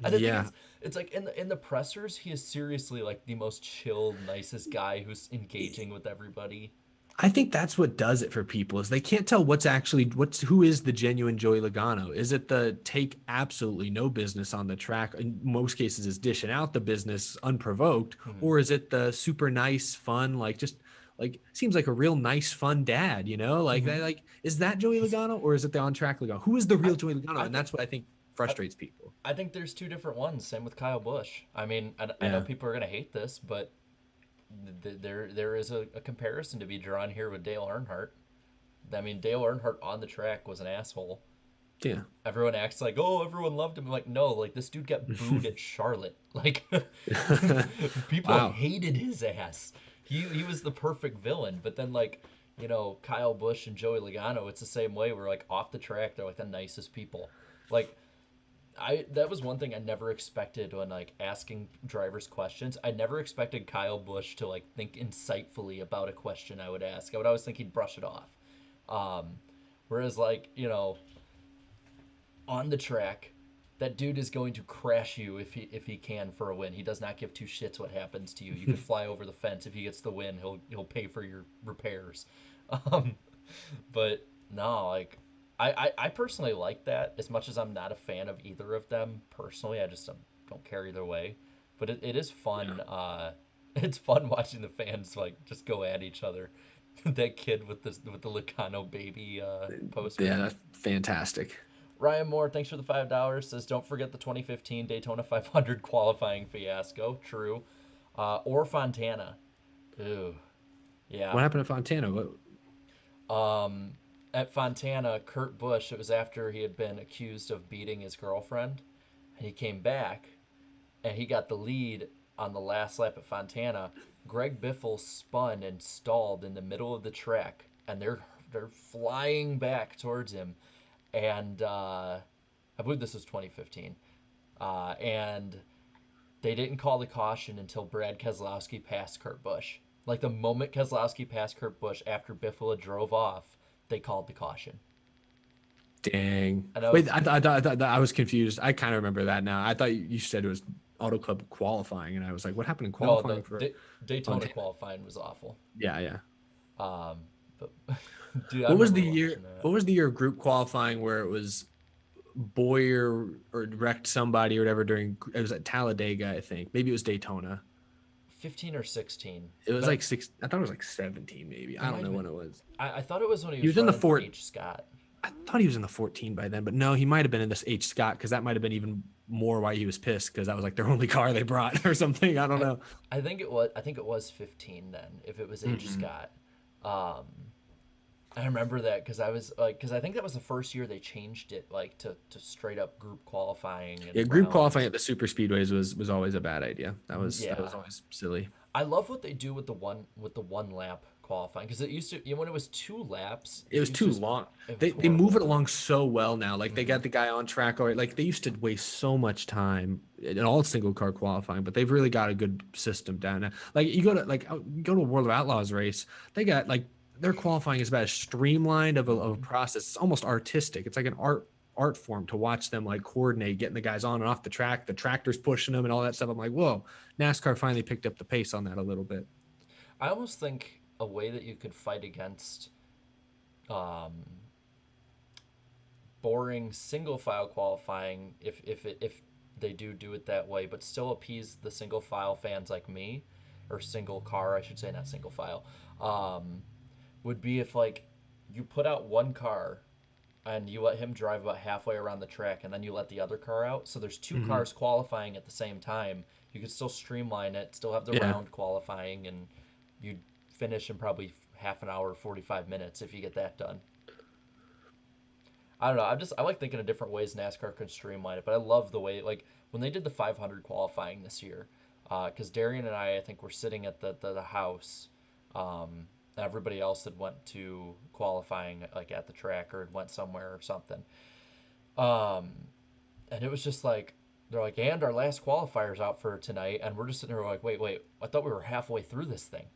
And I think Yeah. it's like in the pressers, he is seriously like the most chill, nicest guy who's engaging with everybody. I think that's what does it for people is they can't tell who is the genuine Joey Logano. Is it the take absolutely no business on the track? In most cases is dishing out the business unprovoked, Mhm. or is it the super nice, fun, like just like seems like a real nice, fun dad, you know? Like Mhm. that, like, is that Joey Logano or is it the on track Logano? Who is the I real Joey Logano? I And think that's what I think I, frustrates people. I think there's two different ones. Same with Kyle Busch. I mean, I know Yeah. people are gonna hate this, but there is a comparison to be drawn here with Dale Earnhardt. I mean, Dale Earnhardt on the track was an asshole. Yeah. Everyone acts like, oh, everyone loved him. I'm like, no, like this dude got booed at Charlotte. Like, people Wow. hated his ass. He was the perfect villain. But then like, Kyle Busch and Joey Logano, it's the same way. We're like off the track, they're like the nicest people. Like, that was one thing I never expected when like asking drivers questions. I never expected Kyle Busch to like think insightfully about a question I would ask. I would always think he'd brush it off. Um, Whereas like, on the track, that dude is going to crash you if he can for a win. He does not give two shits what happens to you. You could fly over the fence if he gets the win. He'll pay for your repairs. Um, but no, like I personally like that as much as I'm not a fan of either of them personally. I just don't care either way. But it is fun. Yeah. It's fun watching the fans like just go at each other. That kid with the Lacano baby poster. Yeah, that's fantastic. Ryan Moore, thanks for the $5. Says, don't forget the 2015 Daytona 500 qualifying fiasco. True. Or Fontana. Ooh, yeah. What happened to Fontana? What? Um, at Fontana, Kurt Busch, it was after he had been accused of beating his girlfriend. And he came back and he got the lead on the last lap at Fontana. Greg Biffle spun and stalled in the middle of the track. And they're flying back towards him. And I believe this was 2015. And they didn't call the caution until Brad Keselowski passed Kurt Busch. Like the moment Keselowski passed Kurt Busch after Biffle drove off, they called the caution. Dang. And I Wait, was I was confused. I kind of remember that now. I thought you said it was Auto Club qualifying, and I was like, what happened in no, qualifying the for Daytona Fontana? qualifying was awful. Yeah, yeah. Um, but dude, I What was the remember year? watching that. What was the year of group qualifying where it was Boyer or wrecked somebody or whatever during? It was at Talladega, I think. Maybe it was Daytona. 15 or 16, It was but like six. I thought it was like 17, maybe. it I don't might know have been. when it was. I thought it was when he He was was in the running for fort. H. Scott. I thought he was in the 14 by then, but no, he might have been in this H Scott because that might have been even more why he was pissed because that was like their only car they brought or something. I don't I know. I think it was 15 then if it was H. Mm-mm. Scott. Um, I remember that because I was like, because I think that was the first year they changed it like to straight up group qualifying Yeah, and group qualifying rounds. at the super speedways was always a bad idea. That was Yeah, always silly. I love what they do with the one lap qualifying because it used to, when it was 2 laps, It it was used to too just long. it was They move horrible. it along so well now. Like they Hmm. got the guy on track already. Like they used to waste so much time in all single car qualifying, but they've really got a good system down now. Like you go to a World of Outlaws race, they got like their qualifying is about as streamlined of a Hmm. process. It's almost artistic. It's like an art form to watch them like coordinate getting the guys on and off the track, the tractors pushing them and all that stuff. I'm like, whoa, NASCAR finally picked up the pace on that a little bit. I almost think a way that you could fight against um, boring single file qualifying if they do it that way, but still appease the single file fans like me, or single car, I should say, not single file, um, would be if like you put out one car and you let him drive about halfway around the track and then you let the other car out. So there's two Hmm. cars qualifying at the same time. You could still streamline it, still have the Yeah. round qualifying, and you'd finish in probably half an hour, 45 minutes if you get that done. I don't know. I like thinking of different ways NASCAR could streamline it, but I love the way like when they did the 500 qualifying this year, because Darian and I think were sitting at the house. Everybody else had went to qualifying like at the track or had went somewhere or something. Um, and it was just like they're like, and our last qualifier's out for tonight, and we're just sitting there like, wait, I thought we were halfway through this thing.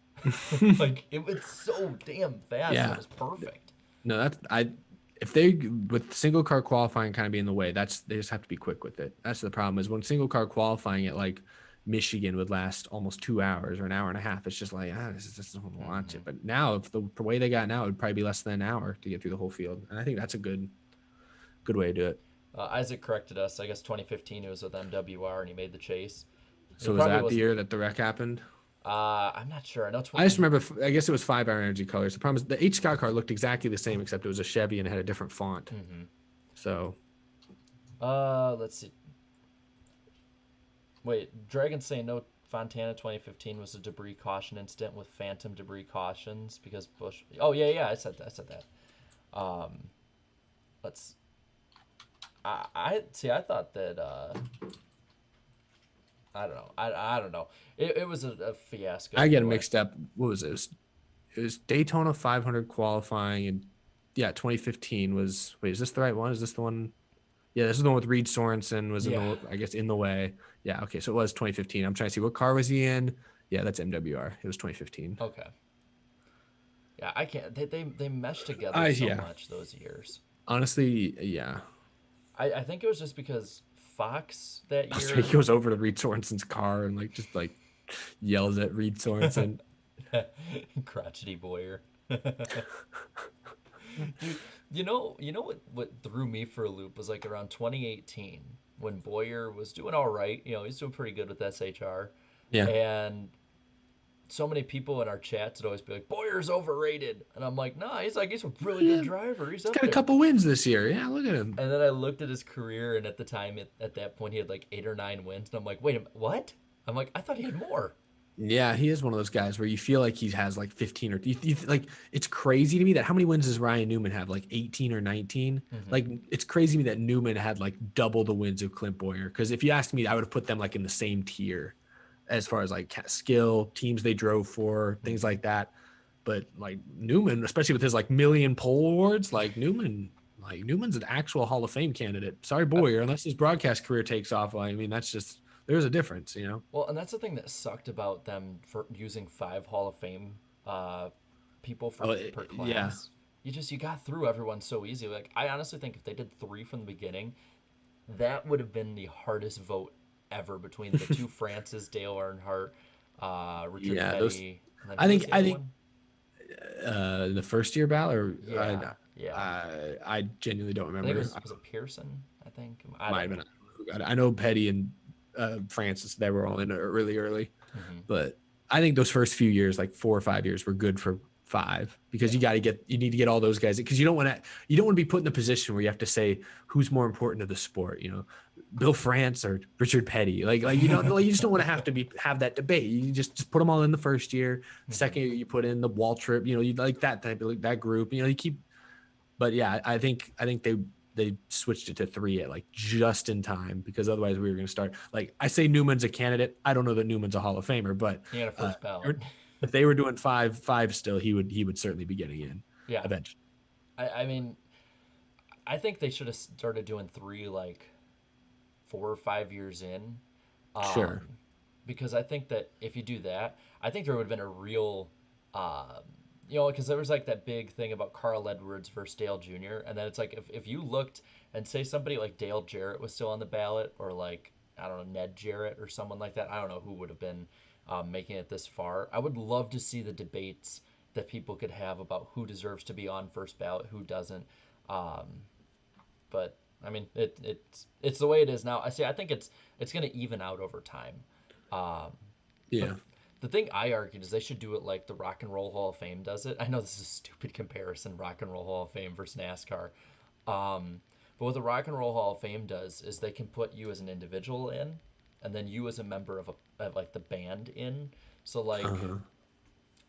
Like it was so damn fast and it Yeah. was perfect. No, that's I if they with single car qualifying kind of being the way, that's they just have to be quick with it. That's the problem is when single car qualifying it like Michigan would last almost 2 hours or an hour and a half. It's just like, this just don't watch Mm-hmm. it. But now, if the way they got now, it would probably be less than an hour to get through the whole field. And I think that's a good way to do it. Isaac corrected us. I guess 2015 it was with MWR and he made the chase. He So was probably that the wasn't. year that the wreck happened? I'm not sure. I know. I just remember, I guess it was 5-hour energy colors. The problem is the H Scott car looked exactly the same, except it was a Chevy and it had a different font. Mm-hmm. So, Let's see. Wait, Dragon's saying no. Fontana 2015 was a debris caution incident with phantom debris cautions because Bush. Oh yeah. I said that. Um, let's. I see. I thought that. I don't know. I don't know. It was a fiasco. I get Either it way. mixed up. What was it? It was Daytona 500 qualifying, and yeah, 2015 was. Wait, is this the right one? Is this the one? Yeah, this is the one with Reed Sorensen was in Yeah. the, I guess, in the way. Yeah, okay, so it was 2015. I'm trying to see what car was he in. Yeah, that's MWR. It was 2015. Okay. Yeah, I can't. They meshed together I so yeah, much those years. honestly, yeah. I think it was just because Fox that He year. goes over to Reed Sorensen's car and like just like yells at Reed Sorensen. Crotchety Boyer. Dude, you know what threw me for a loop was like around 2018 when Boyer was doing all right. You know, he's doing pretty good with SHR, Yeah, and so many people in our chats would always be like, Boyer's overrated, and I'm like, nah, he's a really good yeah. driver. He's He's up got a there. couple wins this year. Yeah, look at him. And then I looked at his career, and at the time, at that point, he had like 8 or 9 wins, and I'm like, wait a minute, what? I'm like, I thought he had more. Yeah, he is one of those guys where you feel like he has like 15 or like it's crazy to me that how many wins does Ryan Newman have? Like 18 or 19? Hmm. Like it's crazy to me that Newman had like double the wins of Clint Boyer. Because if you asked me, I would have put them like in the same tier as far as like skill, teams they drove for, things Hmm. like that. But like Newman, especially with his like million pole awards, like Newman's an actual Hall of Fame candidate. Sorry, Boyer, unless his broadcast career takes off. I mean, that's just there's a difference, you know. Well, and that's the thing that sucked about them for using 5 Hall of Fame uh, people Oh, per yeah. class. You got through everyone so easy. Like I honestly think if they did 3 from the beginning, that would have been the hardest vote ever between the two Francis, Dale Earnhardt, Richard Yeah, those Petty, and then I who was think the I other think one? the first year ballot, or Yeah, yeah. I genuinely don't I think it remember. was it Pearson? I think I Might don't have know. been. I know Petty and Francis, they were all in really early, Hmm. but I think those first few years, like 4 or 5 years, were good for 5 because Yeah. you need to get all those guys because you don't want to be put in a position where you have to say who's more important to the sport, you know, Bill France or Richard Petty, like you don't like, you just don't want to have that debate. You just put them all in the first year. Hmm. Second year you put in the Waltrip, you know, you like that type of like that group, you know, you keep. But yeah, I think they switched it to 3 at like just in time because otherwise we were going to start like I say Newman's a candidate. I don't know that Newman's a Hall of Famer, but He had a first ballot. if they were doing five still, he would certainly be getting in Yeah. eventually. I mean, I think they should have started doing 3 like 4 or 5 years in, Sure. um, because I think that if you do that, I think there would have been a real, um, because there was like that big thing about Carl Edwards versus Dale Jr. And then it's like if you looked and say somebody like Dale Jarrett was still on the ballot, or like I don't know Ned Jarrett or someone like that, I don't know who would have been making it this far. I would love to see the debates that people could have about who deserves to be on first ballot, who doesn't. Um, but I mean, it's the way it is now. I see. I think it's going to even out over time. Um, but Yeah. the thing I argued is they should do it like the Rock and Roll Hall of Fame does it. I know this is a stupid comparison, Rock and Roll Hall of Fame versus NASCAR. But what the Rock and Roll Hall of Fame does is they can put you as an individual in, and then you as a member of like the band in. So like Uh-huh.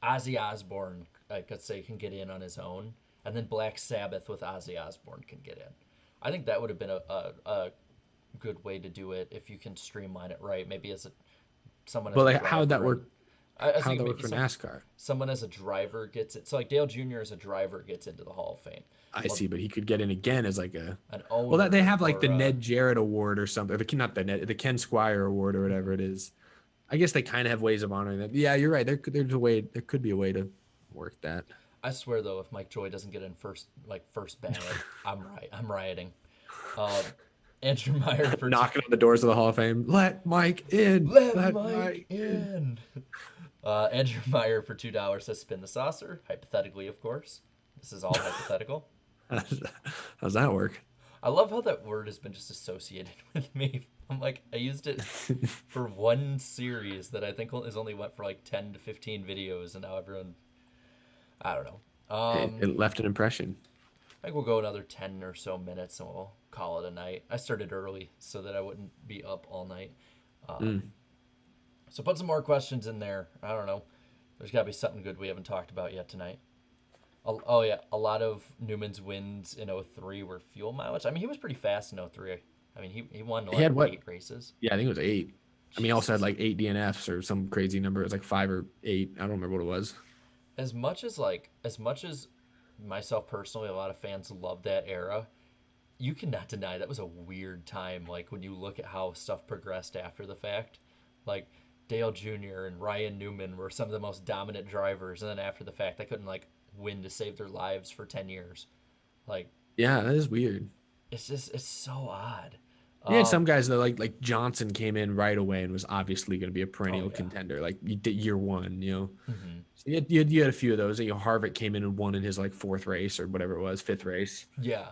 Ozzy Osbourne, like let's say, can get in on his own, and then Black Sabbath with Ozzy Osbourne can get in. I think that would have been a good way to do it if you can streamline it right. Maybe as someone as But a like how would that driver, and work? I How would think that work maybe for NASCAR? someone as a driver gets it. So like Dale Jr. as a driver gets into the Hall of Fame. I Well, see, but he could get in again as like an well that they owner have like the or Ned Jarrett Award or something. Not the Ken Squire Award or whatever it is. I guess they kind of have ways of honoring that. Yeah, you're right. There could be a way to work that. I swear though, if Mike Joy doesn't get in first ballot, I'm rioting. Um, Andrew Meyer for Knocking on the doors of the Hall of Fame. Let Mike in. let Let Mike Mike in. in. Andrew Meyer for $2 says spin the saucer. Hypothetically, of course. This is all hypothetical. How's that work? I love how that word has been just associated with me. I'm like, I used it for one series that I think has only went for like 10 to 15 videos, and now everyone, I don't know. It left an impression. I think we'll go another 10 or so minutes and we'll call it a night. I started early so that I wouldn't be up all night. Mm. So put some more questions in there. I don't know. There's got to be something good we haven't talked about yet tonight. Oh, yeah. A lot of Newman's wins in '03 were fuel mileage. I mean, he was pretty fast in '03. I mean, he won He had like what? 8 races. Yeah, I think it was 8. I mean, he also had Jesus. like 8 DNFs or some crazy number. It was like 5 or 8. I don't remember what it was. As much as myself personally, a lot of fans love that era. You cannot deny that was a weird time. Like when you look at how stuff progressed after the fact, like Dale Jr. and Ryan Newman were some of the most dominant drivers, and then after the fact, they couldn't like win to save their lives for 10 years. Like Yeah, that is weird. it's so odd. You had some Um, guys that like Johnson came in right away and was obviously going to be a oh perennial yeah. contender. Like you did year one, you know. Hmm. So you had a few of those. You know, Harvick came in and won in his like 4th race or whatever it was, 5th race. Yeah.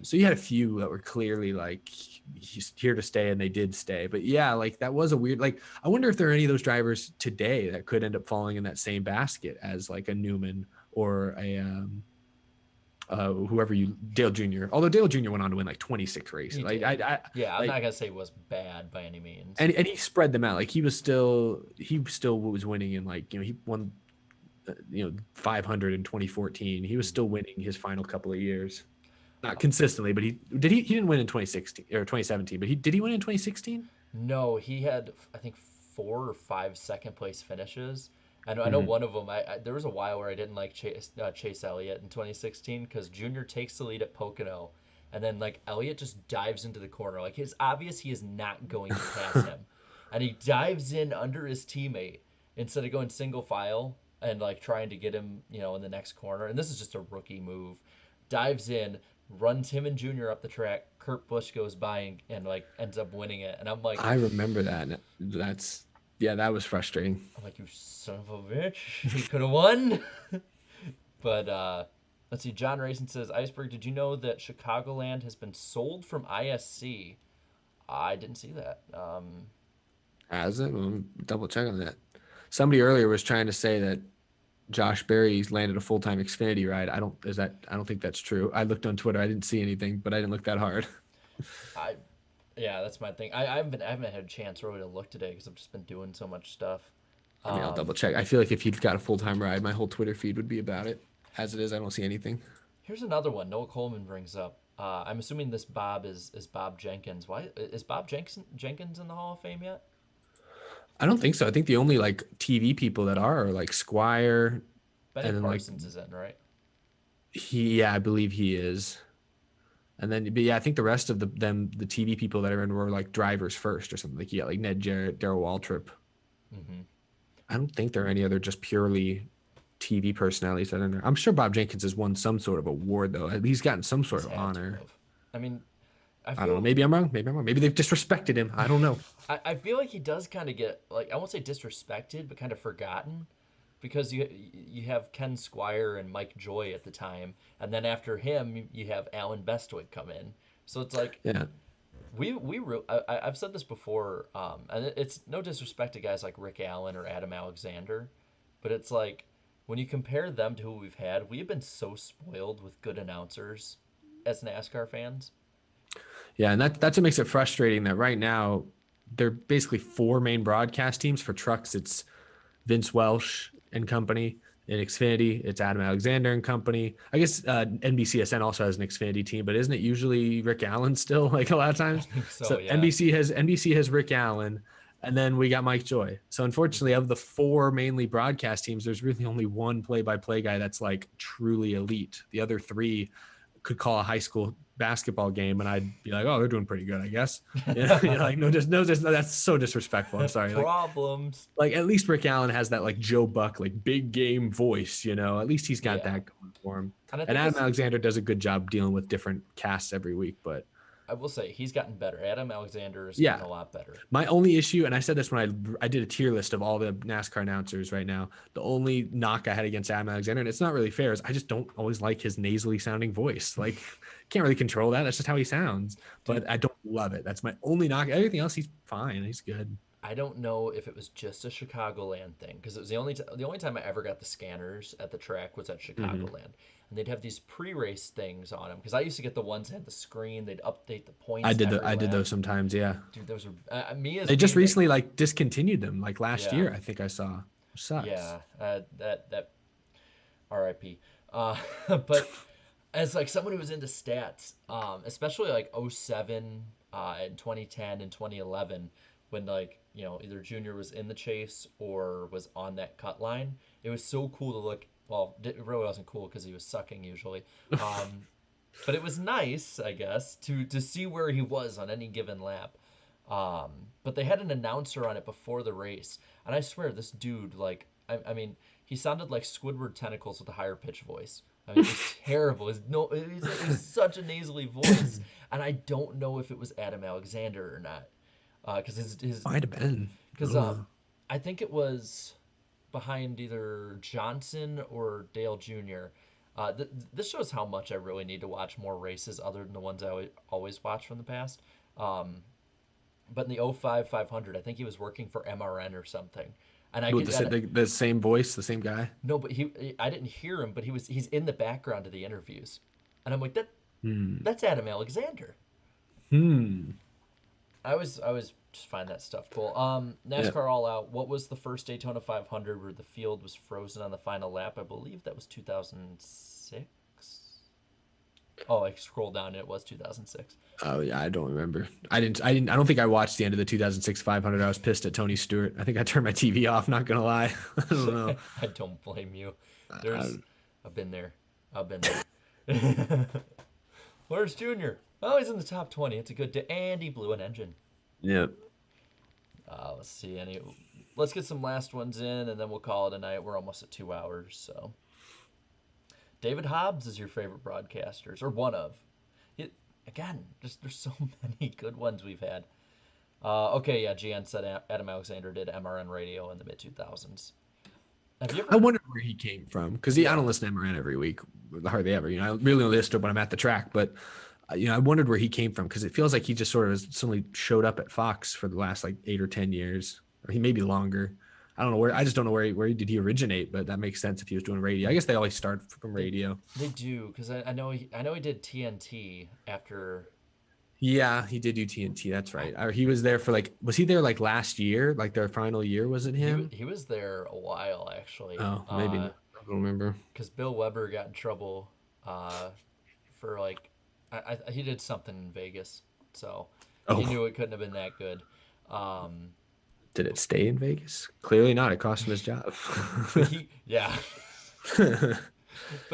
So you had a few that were clearly like he's here to stay, and they did stay. But yeah, like that was a weird. Like I wonder if there are any of those drivers today that could end up falling in that same basket as like a Newman or a whoever you Dale Jr. Although Dale Jr. went on to win like 26 races. He Like did. I Yeah, I'm like not gonna say it was bad by any means. and he spread them out. Like he still was winning in like he won 500 in 2014. He was still winning his final couple of years. Not consistently, but he didn't win in 2016 or 2017, but he win in 2016? No, he had I think 4 or 5 second place finishes. I know Mhm. one of them. There was a while where I didn't like Chase Elliott in 2016 because Junior takes the lead at Pocono, and then like Elliott just dives into the corner. Like it's obvious he is not going to pass him, and he dives in under his teammate instead of going single file and like trying to get him, in the next corner. And this is just a rookie move. Dives in, runs him and Junior up the track. Kurt Busch goes by and like ends up winning it. And I remember that. That was frustrating. I'm like, you son of a bitch. He could have won. But let's see. John Racing says, Iceberg, did you know that Chicagoland has been sold from ISC? I didn't see that. Has it? Well, double check on that. Somebody earlier was trying to say that Josh Berry's landed a full-time Xfinity ride. I don't think that's true. I looked on Twitter. I didn't see anything, but I didn't look that hard. I Yeah, that's my thing. I haven't had a chance really to look today because I've just been doing so much stuff. I mean, I'll Um, double check. I feel like if he'd got a full-time ride, my whole Twitter feed would be about it. As it is, I don't see anything. Here's another one. Noah Coleman brings up. I'm assuming this Bob is Bob Jenkins. Why is Bob Jenkins in the Hall of Fame yet? I don't think so. I think the only like TV people that are like Squire, Benny and then like Parsons is in, right? yeah, I believe he is. And then, but yeah, I think the rest of the TV people that are in were like drivers first or something. Like yeah, like Ned Jarrett, Darrell Waltrip. Mm-hmm. I don't think there are any other just purely TV personalities that are in there. I'm sure Bob Jenkins has won some sort of award though. He's gotten some sort He's of had to honor. have. I mean, I I don't know. feel Maybe I'm wrong. Maybe I'm wrong. Maybe they've disrespected him. I don't know. I feel like he does kind of get like I won't say disrespected, but kind of forgotten because you have Ken Squire and Mike Joy at the time, and then after him you have Alan Bestwick come in. So it's like Yeah. I've said this before, and it's no disrespect to guys like Rick Allen or Adam Alexander, but it's like when you compare them to who we've had, we've been so spoiled with good announcers as NASCAR fans. Yeah, and that's what makes it frustrating that right now they're basically 4 main broadcast teams for trucks. It's Vince Welsh and company. In Xfinity, it's Adam Alexander and company. I guess NBCSN also has an Xfinity team, but isn't it usually Rick Allen still? Like a lot of I times. think so, So yeah. NBC has Rick Allen, and then we got Mike Joy. So unfortunately, Hmm. of the 4 mainly broadcast teams, there's really only one play-by-play guy that's like truly elite. The other 3 could call a high school basketball game, and I'd be like, "Oh, they're doing pretty good, I guess." Like just that's so disrespectful. I'm sorry. Problems. Like at least Rick Allen has that like Joe Buck like big game voice, At least he's got Yeah. that going for him. And I And think Adam this Alexander does a good job dealing with different casts every week, but I will say he's gotten better. Adam Alexander has Yeah. gotten a lot better. My only issue, and I said this when I did a tier list of all the NASCAR announcers right now, the only knock I had against Adam Alexander, and it's not really fair, is I just don't always like his nasally sounding voice. Like, can't really control that. That's just how he sounds. Dude, But I don't love it. That's my only knock. Everything else, he's fine. He's good. I don't know if it was just a Chicagoland thing because it was the only time I ever got the scanners at the track was at Hmm. Chicagoland, and they'd have these pre-race things on them because I used to get the ones that had the screen. They'd update the points every I did lap. those sometimes. Yeah. Dude, those are me as They just being the recently like discontinued them like last yeah year. I think I saw. Sucks. yeah that R.I.P. But as like someone who was into stats, especially like '07 and 2010 and 2011, when like either Junior was in the chase or was on that cut line, it was so cool to look. Well, it really wasn't cool because he was sucking usually. Um, but it was nice, I guess, to see where he was on any given lap. But they had an announcer on it before the race, and I swear this dude, like, I mean, he sounded like Squidward Tentacles with a higher pitch voice. I mean, it was terrible. It was such a nasally voice, and I don't know if it was Adam Alexander or not, because Might have been. I because don't know. I think it was behind either Johnson or Dale Jr. This shows how much I really need to watch more races other than the ones I always watch from the past. Um, but in the '05 500, I think he was working for MRN or something. And I With get the, and the same voice, the same guy. no, but I didn't hear him, but he's in the background of the interviews, and I'm like Hmm. that's Adam Alexander. Hmm. I was just find that stuff cool. Yeah. NASCAR All Out. What was the first Daytona 500 where the field was frozen on the final lap? I believe that was 2006. Oh, I scrolled down. And it was 2006. Oh yeah, I don't remember. I don't think I watched the end of the 2006 500. I was pissed at Tony Stewart. I think I turned my TV off, not gonna lie. I don't know. I don't blame you. I, There's, I've been there. I've been there. Where's Junior? Oh, he's in the top 20. It's a good day. And he blew an engine. yeah. Let's see. Let's get some last ones in, and then we'll call it a night. We're almost at 2 hours. So, David Hobbs is your favorite broadcasters, or one of. It, again, just there's so many good ones we've had. Okay, yeah. GN said Adam Alexander did MRN radio in the mid 2000s. Have you I ever? wondered where he came from because I Yeah. don't listen to MRN every week, hardly ever. I really only listen to it when I'm at the track. But I wondered where he came from because it feels like he just sort of suddenly showed up at Fox for the last like 8 or 10 years, or he may be longer. I don't know where. I just don't know where did he originate, but that makes sense if he was doing radio. I guess they always start from They radio. they do because I know he did TNT after. Yeah, he did do TNT. That's right. Or he was there for like, was he there like last year? Like their final year? Was it him? He was there a while actually. Oh, maybe not. I don't remember. Because Bill Weber got in trouble for like he did something in Vegas, so he Oh, knew it couldn't have been that good. Um, did it stay in Vegas? Clearly not. It cost him his job. but he yeah, but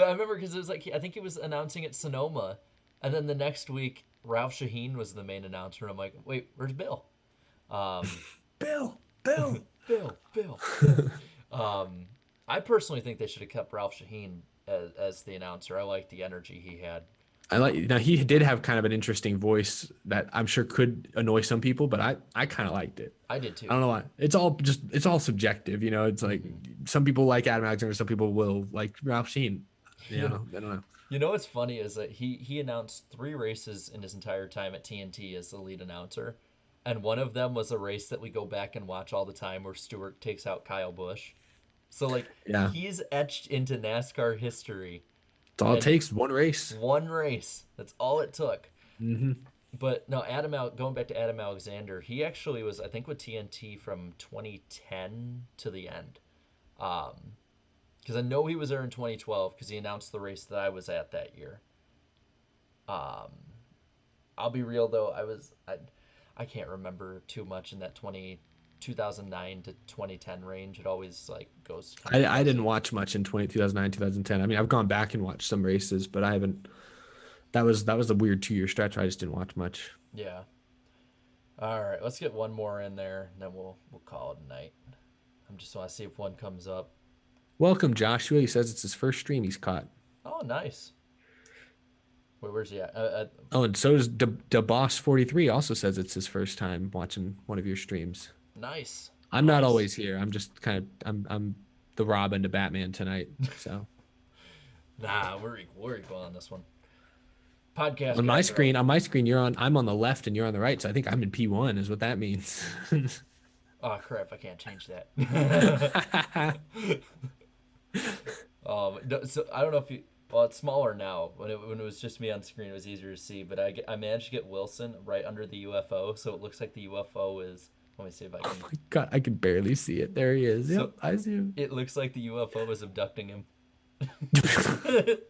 I remember because it was like I think he was announcing at Sonoma, and then the next week Ralph Shaheen was the main announcer. And I'm like, wait, where's Bill? Um, Bill, Bill. Bill. I personally think they should have kept Ralph Shaheen as the announcer. I like the energy he had. I like now he did have kind of an interesting voice that I'm sure could annoy some people, but I kind of liked it. I did I too. don't know why. It's all subjective, It's like Hmm. some people like Adam Alexander, some people will like Ralph Sheen. You know, I don't know. you know what's funny is that he announced 3 races in his entire time at TNT as the lead announcer, and one of them was a race that we go back and watch all the time where Stewart takes out Kyle Busch. So like Yeah, he's etched into NASCAR history, it's all it and takes. One race. one race. That's all it took. Hmm. But no, going back to Adam Alexander, he actually was I think with TNT from 2010 to the end. Um, because I know he was there in 2012 because he announced the race that I was at that year. Um, I'll be real though, I can't remember too much in that 2009 to 2010 range. It always like goes kind of I didn't fuzzy. watch much in 2009, 2010. I mean, I've gone back and watched some races, but I haven't. That was a weird 2 year stretch. I just didn't watch much. Yeah. All right, let's get one more in there, and then we'll call it a night. I'm just want to see if one comes up. Welcome, Joshua. He says it's his first stream he's caught. Oh, nice. Where's he at? Oh, and so does Boss 43 also says it's his first time watching one of your streams. Nice, I'm not nice. always here. I'm just kind of I'm the Robin to Batman tonight. So Nah, we're equal on this one. Podcast on my guys are screen, I'm on the left and you're on the right. So I think I'm in P1 is what that means. oh crap, I can't change that. So I don't know if you. Well, it's smaller now. When it was just me on screen, it was easier to see. But I managed to get Wilson right under the UFO, so it looks like the UFO is. Let me see if I Oh can. my God, I can barely see it. There he is. Yep, So I see him. it looks like the UFO is abducting him. Wait,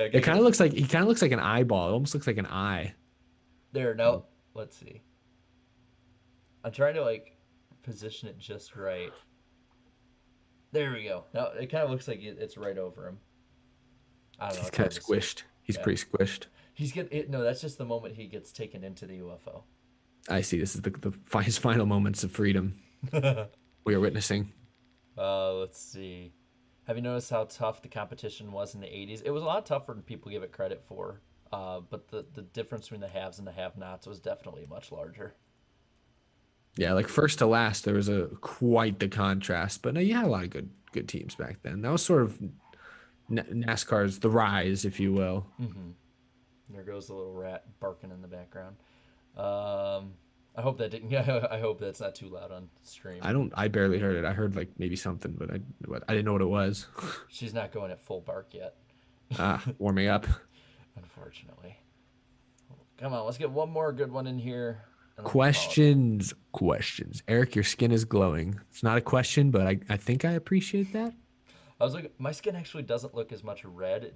I It gotta get kind of it. looks like he kind of looks like an eyeball. It almost looks like an eye. There, now let's see. I'm trying to like position it just right. There we go. Now it kind of looks like it's right over him. I don't know. He's It's kind hard of to see. squished. He's Yeah, pretty squished. he's get it. No, that's just the moment he gets taken into the UFO. I see. This is his final moments of freedom we are witnessing. Let's see. Have you noticed how tough the competition was in the 80s? It was a lot tougher than people give it credit for. But the difference between the haves and the have-nots was definitely much larger. Yeah, like first to last, there was a quite the contrast. But no, you had a lot of good teams back then. That was sort of NASCAR's the rise, if you will. Mm-hmm. There goes the little rat barking in the background. Um, I hope that didn't. I hope that's not too loud on stream. I barely heard it. I heard like maybe something, but I didn't know what it was. She's not going at full bark yet, Warming up. unfortunately. Come on, let's get one more good one in here, and then we'll call it. Questions. Eric, your skin is glowing. It's not a question, but I think I appreciate that. I was like, my skin actually doesn't look as much red.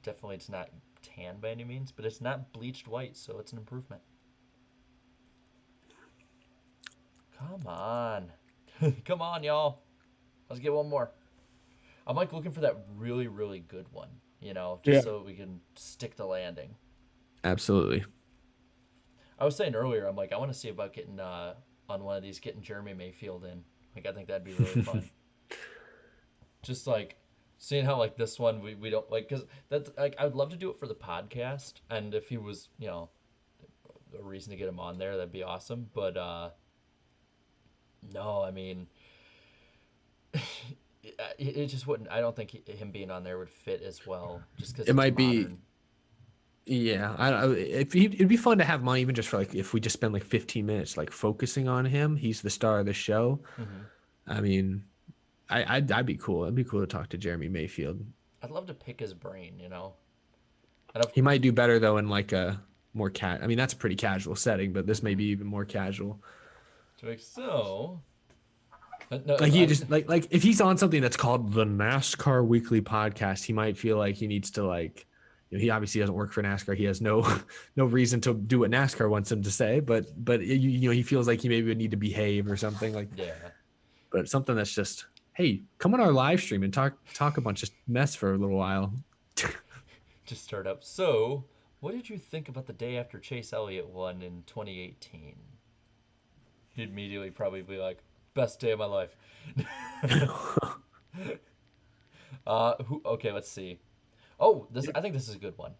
Definitely, it's not tan by any means, but it's not bleached white, so it's an improvement. Come on. Come on, y'all. Let's get one more. I'm like looking for that really, really good one, just Yeah. so we can stick the landing. Absolutely. I was saying earlier, I'm like, I want to see about getting on one of these, getting Jeremy Mayfield in. Like, I think that'd be really fun. Just like seeing how like this one we don't like, because that's like I would love to do it for the podcast, and if he was a reason to get him on there, that'd be awesome. But no, I mean, it just wouldn't. I don't think him being on there would fit as well, just because It it's might be. modern. Yeah, it'd be fun to have him on, even just for like if we just spend like 15 minutes like focusing on him. He's the star of the show. Hmm. I mean, I'd be cool. It'd be cool to talk to Jeremy Mayfield. I'd love to pick his brain. And He might do better though in like a more I mean, that's a pretty casual setting, but this may mhm. be even more casual. So no, Like he just like if he's on something that's called the NASCAR Weekly Podcast, he might feel like he needs to like, he obviously doesn't work for NASCAR. He has no no reason to do what NASCAR wants him to say, but he feels like he maybe would need to behave or something like. yeah. But something that's just, hey, come on our live stream and talk a bunch of mess for a little while. To start up. So, what did you think about the day after Chase Elliott won in 2018? You'd immediately probably be like, best day of my life. Okay, let's see. Oh, I think this is a good one.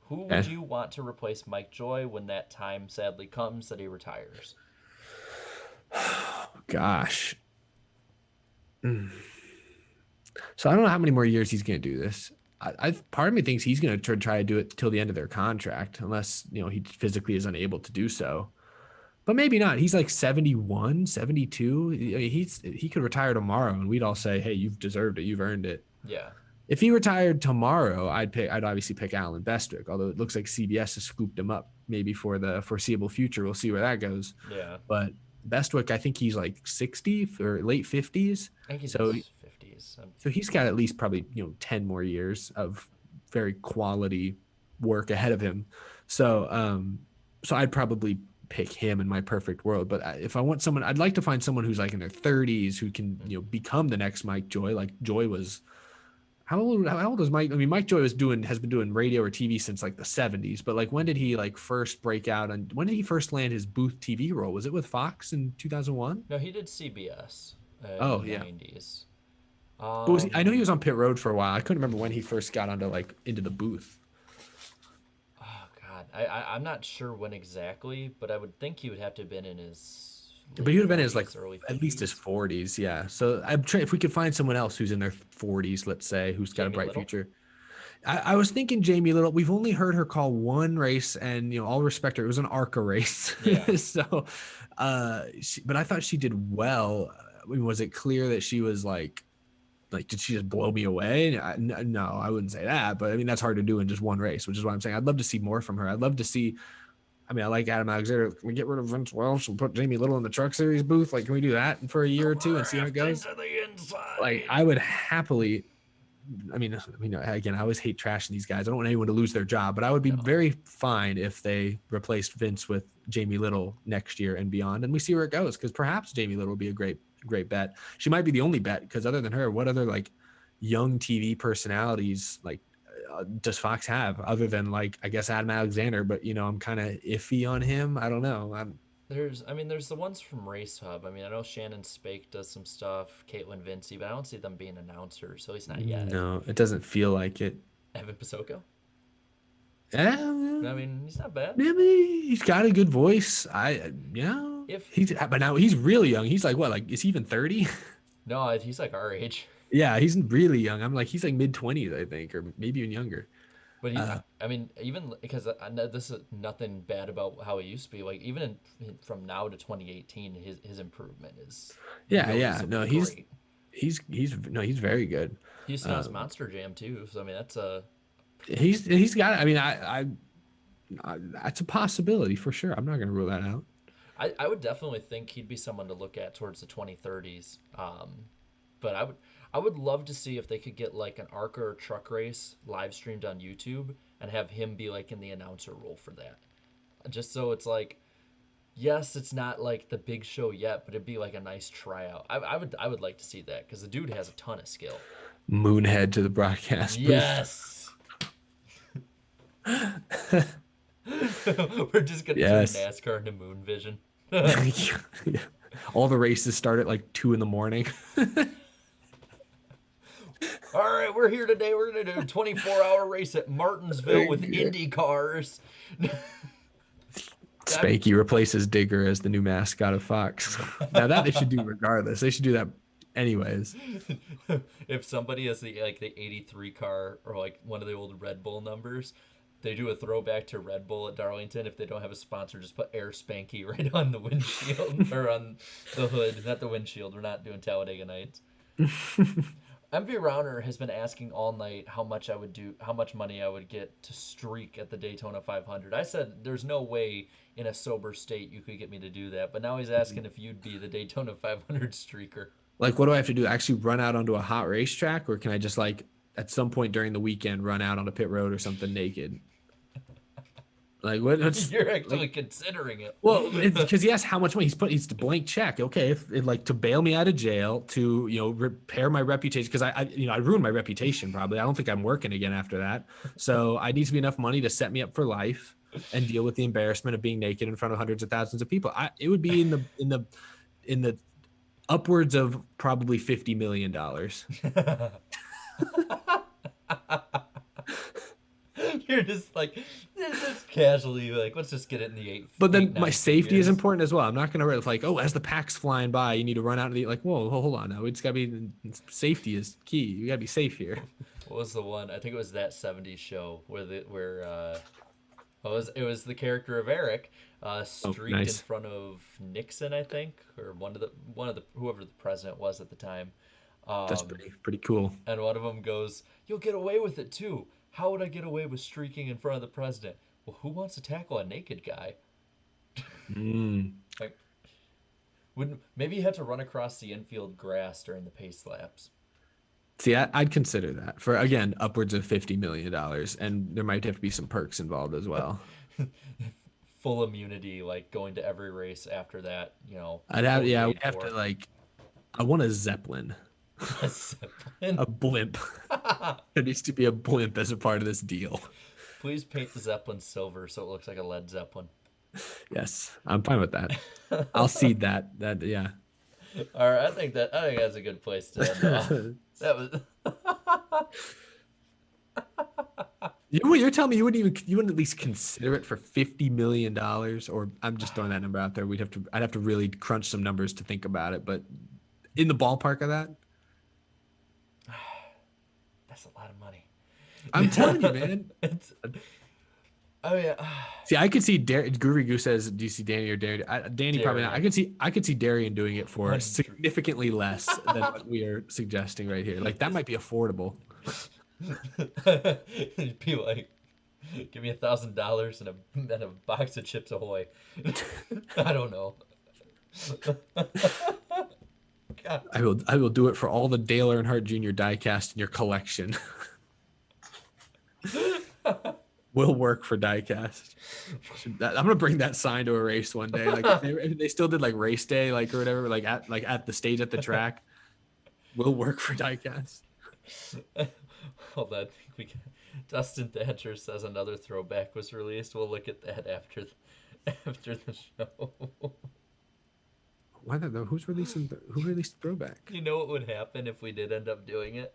Who would Okay. you want to replace Mike Joy when that time sadly comes that he retires? Gosh. So I don't know how many more years he's going to do this. Part of me thinks he's going to try to do it till the end of their contract, unless he physically is unable to do so. But maybe not. He's like 71, 72. I mean, he could retire tomorrow, and we'd all say, "Hey, you've deserved it. You've earned it." Yeah. If he retired tomorrow, I'd obviously pick Alan Bestwick. Although it looks like CBS has scooped him up, maybe for the foreseeable future. We'll see where that goes. Yeah. But Bestwick, I think he's like 60 or late 50s. I think he's in So his 50s. so he's got at least probably 10 more years of very quality work ahead of him. So I'd probably pick him in my perfect world. But if I want someone, I'd like to find someone who's like in their 30s who can become the next Mike Joy. Like Joy was, how old is Mike? I mean, Mike Joy has been doing radio or TV since like the 70s. But like when did he like first break out, and when did he first land his booth TV role? Was it with Fox in 2001? No, he did CBS Oh in the yeah. 90s. But I know he was on pit road for a while. I couldn't remember when he first got onto like into the booth. I'm not sure when exactly, but I would think he would have to have been in his But he late would have been in his like 40s, early at least his 50s. 40s, yeah. So I'm trying if we could find someone else who's in their 40s, let's say, who's got a Jamie bright Little? future. I was thinking Jamie Little. We've only heard her call one race, and all respect her, it was an ARCA race. Yeah. So, but I thought she did well. I mean, was it clear that she was like did she just blow me away? No, I wouldn't say that. But I mean, that's hard to do in just one race, which is why I'm saying I'd love to see more from her. I'd love to see. I mean, I like Adam Alexander. Can we get rid of Vince Welch and put Jamie Little in the Truck Series booth? Like, can we do that for a year or two and see how it Grafting goes? to the Like, inside. I would happily again, I always hate trashing these guys. I don't want anyone to lose their job, but I would be No. very fine if they replaced Vince with Jamie Little next year and beyond, and we see where it goes. Because perhaps Jamie Little will be a great bet. She might be the only bet. Because other than her, what other like young TV personalities does Fox have other than like I guess Adam Alexander? But I'm kind of iffy on him. I don't know. There's the ones from Race Hub. I mean, I know Shannon Spake does some stuff, Caitlin Vincey, but I don't see them being announcers, so at least not yet. No, it doesn't feel like it. Evan Pasoko? I Yeah, mean, he's not bad. maybe he's got a good voice. If But now he's really young. He's like what? Like is he even 30? No, he's like our age. Yeah, he's really young. I'm like he's like mid-20s, I think, or maybe even younger. But Uh, I mean, even because I know this is nothing bad about how he used to be. Like even from now to 2018, his improvement is yeah, yeah. No, noticeably great. he's very good. He used to announce Um, Monster Jam too, so I mean that's a he's got. I mean, that's a possibility for sure. I'm not gonna rule that out. I would definitely think he'd be someone to look at towards the 2030s. But I would love to see if they could get like an ARCA or truck race live streamed on YouTube and have him be like in the announcer role for that. Just so it's like, yes, it's not like the big show yet, but it'd be like a nice tryout. I would like to see that because the dude has a ton of skill. Moonhead to the broadcast booth. Yes. We're just gonna turn Yes. NASCAR into Moon Vision. Yeah. All the races start at like 2 in the morning. All right, we're here today. We're gonna do a 24-hour race at Martinsville with Yeah. Indy cars. Spanky replaces Digger as the new mascot of Fox. Now that they should do regardless. They should do that anyways. If somebody has the 83 car or like one of the old Red Bull numbers, they do a throwback to Red Bull at Darlington. If they don't have a sponsor, just put Air Spanky right on the windshield or on the hood, not the windshield. We're not doing Talladega Nights. MV Rauner has been asking all night how much money I would get to streak at the Daytona 500. I said there's no way in a sober state you could get me to do that, but now he's asking if you'd be the Daytona 500 streaker. Like, what do I have to do? Actually run out onto a hot racetrack, or can I just like at some point during the weekend run out on a pit road or something naked? Like what's You're actually like? considering it. Well, because he asked how much money he's the blank check. Okay, if like to bail me out of jail, to repair my reputation, because I ruined my reputation probably. I don't think I'm working again after that. So I need to be enough money to set me up for life and deal with the embarrassment of being naked in front of hundreds of thousands of people. It would be in the upwards of probably $50 million. You're just casually like, let's just get it in the But then my nine safety is figures. important as well. I'm not going to like, oh, as the pack's flying by, you need to run out of the like, whoa, hold on now. It's got to be safety is key. You got to be safe here. What was the one? I think it was that '70s show it was the character of Eric Oh, streaked in nice. front of Nixon, I think, or one of the whoever the president was at the time. That's Um, pretty cool. and one of them goes, "You'll get away with it too. How would I get away with streaking in front of the president? Well, who wants to tackle a naked guy? Mm. Like, wouldn't maybe you had to run across the infield grass during the pace laps? See, I'd consider that for again upwards of $50 million, and there might have to be some perks involved as well. Full immunity, like going to every race after that, Yeah, fully we paid have to for. like. I want a zeppelin, A Zeppelin. a blimp. There needs to be a blimp as a part of this deal. Please paint the Zeppelin silver so it looks like a Led Zeppelin. Yes, I'm fine with that. I'll seed that. That yeah. All right, I think that's a good place to end off. That was You're telling me you wouldn't at least consider it for $50 million, or I'm just throwing that number out there. I'd have to really crunch some numbers to think about it, but in the ballpark of that, That's a lot of money. I'm telling you, man. It's, oh yeah. See, I could see Guru Goo says, "Do you see Danny or Darian?" Danny probably not. Darian. I could see Darian doing it for 100. significantly less than what we are suggesting right here. Like that might be affordable. Be like, give me $1,000 and a box of Chips Ahoy. I don't know. God. I will do it for all the Dale Earnhardt Jr. diecast in your collection. Will work for diecast. I'm gonna bring that sign to a race one day. Like if they still did like race day, like or whatever, like at the stage at the track. Will work for diecast. Hold on, I think we can... Dustin Thatcher says another throwback was released. We'll look at that after the show. Why not though? Who released throwback? You know what would happen if we did end up doing it?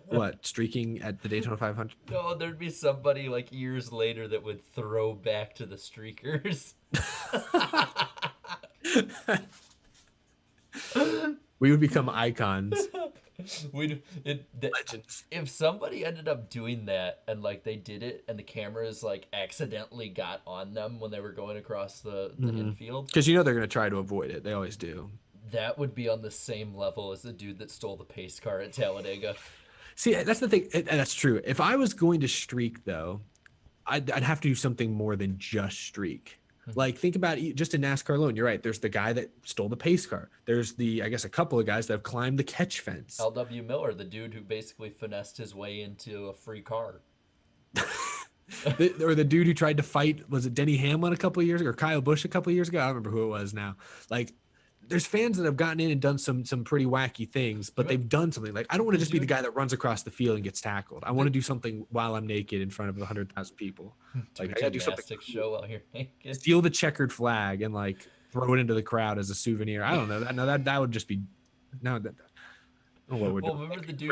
What, streaking at the Daytona 500? No, there'd be somebody like years later that would throw back to the streakers. We would become icons. Legends. If somebody ended up doing that and like they did it and the cameras like accidentally got on them when they were going across the infield, because they're going to try to avoid it. They always do. That would be on the same level as the dude that stole the pace car at Talladega. See, that's the thing. And that's true. If I was going to streak, though, I'd have to do something more than just streak. Like, think about just in NASCAR alone. You're right. There's the guy that stole the pace car. There's I guess, a couple of guys that have climbed the catch fence. L.W. Miller, the dude who basically finessed his way into a free car. Or the dude who tried to fight, was it Denny Hamlin a couple of years ago, or Kyle Busch a couple of years ago? I don't remember who it was now. Like, there's fans that have gotten in and done some pretty wacky things, but they've done something. Like, I don't want to just be the guy that runs across the field and gets tackled. I want to do something while I'm naked in front of 100,000 people. Like, I gotta do something. Show while you're naked. Steal the checkered flag and like throw it into the crowd as a souvenir. I don't know. That would just be what we're doing. Remember the dude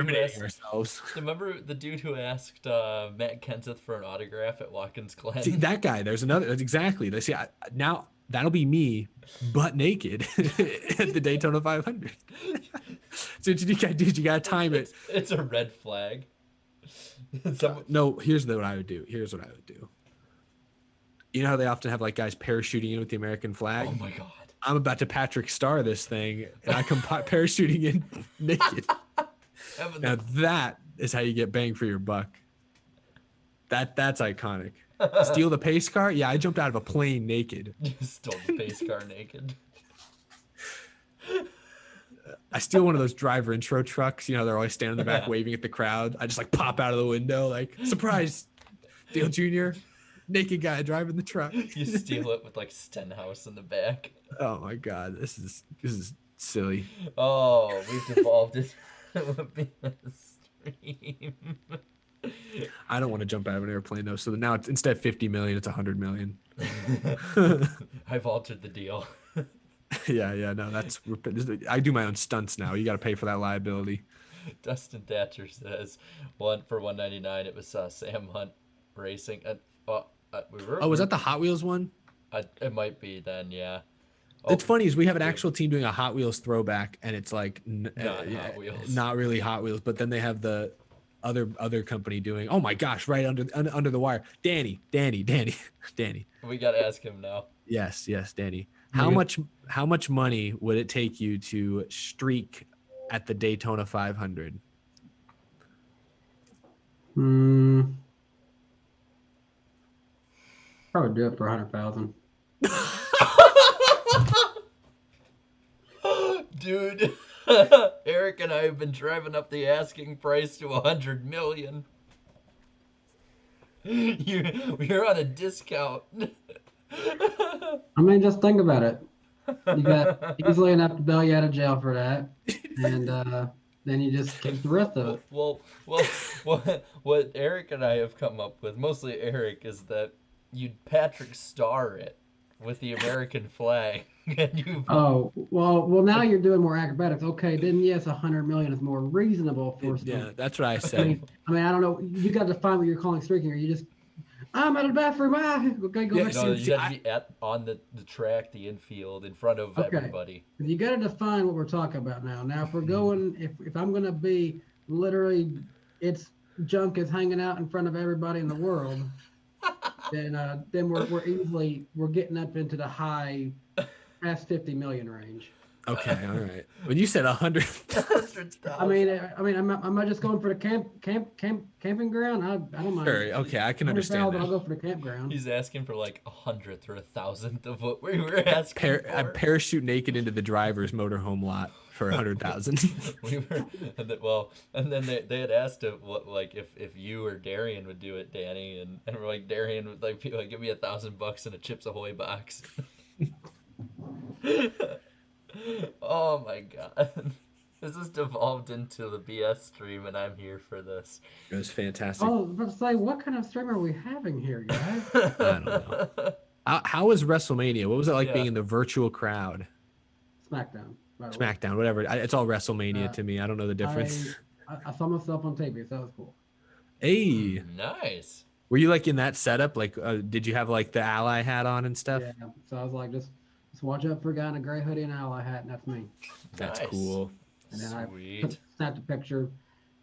remember the dude who asked Matt Kenseth for an autograph at Watkins Glen? See, that guy. There's another. That's exactly. They see now. That'll be me, butt naked at the Daytona 500. So what you gotta do? You gotta time it. It's a red flag. No, here's what I would do. You know how they often have like guys parachuting in with the American flag? Oh my god! I'm about to Patrick Star this thing, and I come parachuting in naked. Now that is how you get bang for your buck. That's iconic. Steal the pace car? Yeah, I jumped out of a plane naked. You stole the pace car naked. I steal one of those driver intro trucks. They're always standing in the back waving at the crowd. I just like pop out of the window, like, surprise, Dale Jr., naked guy driving the truck. You steal it with like Stenhouse in the back. Oh my god, this is silly. Oh, we've devolved it being a stream. I don't want to jump out of an airplane though, so now instead of 50 million, it's 100 million. I've altered the deal. Yeah, no, I do my own stunts now. You got to pay for that liability. Dustin Thatcher says for 199. It was Sam Hunt Racing. Was that the Hot Wheels one? It might be then, yeah. It's funny is we have an actual team doing a Hot Wheels throwback, and it's like Hot Wheels. Not really Hot Wheels, but then they have the other company doing. Oh my gosh! Right under the wire, Danny. We gotta ask him now. Yes, Danny. How much money would it take you to streak at the Daytona 500? Probably do it for 100,000. Dude, Eric and I have been driving up the asking price to 100 million. You're on a discount. I mean, just think about it. You got easily enough to bail you out of jail for that, and then you just keep the rest of it. Well, what Eric and I have come up with, mostly Eric, is that you'd Patrick Star it with the American flag. Can you? Oh, well, now you're doing more acrobatics. Okay, then yes, 100 million is more reasonable for some. Yeah, that's what I I said. mean, I don't know. You got to define what you're calling streaking, or you just, I'm at the bathroom. Okay, go Yeah, back. No, see, you have to be on the track, the infield, in front of Okay, everybody. you got to define what we're talking about now. Now, if we're Mhm. going, if I'm gonna be literally, it's junk is hanging out in front of everybody in the world, then we're getting up into the high past 50 million range. Okay, all right. When you said 100, 100,000. Am I just going for the camping ground? I don't mind. sure, okay, I can understand 100,000, I'll that. go for the campground. He's asking for like 100th or 1,000th of what we were asking I for. parachute naked into the driver's motorhome lot for 100,000. We were, and then they had asked if what like if you or Darian would do it, Danny, and we're like Darian would like be like give me $1,000 and a Chips Ahoy box. Oh my god. This has devolved into the BS stream, and I'm here for this. It was fantastic. Oh, but say, what kind of stream are we having here, guys? I don't know. How was WrestleMania? What was it like being Yeah. in the virtual crowd? SmackDown, by the way. SmackDown, whatever. It's all WrestleMania to me. I don't know the difference. I saw myself on TV, so that was cool. Hey, Nice. were you like in that setup? Like, did you have like the ally hat on and stuff? Yeah, so I was like, just watch out for a guy in a gray hoodie and ally hat, and that's me. That's Nice. cool. And then Sweet. I snapped a picture,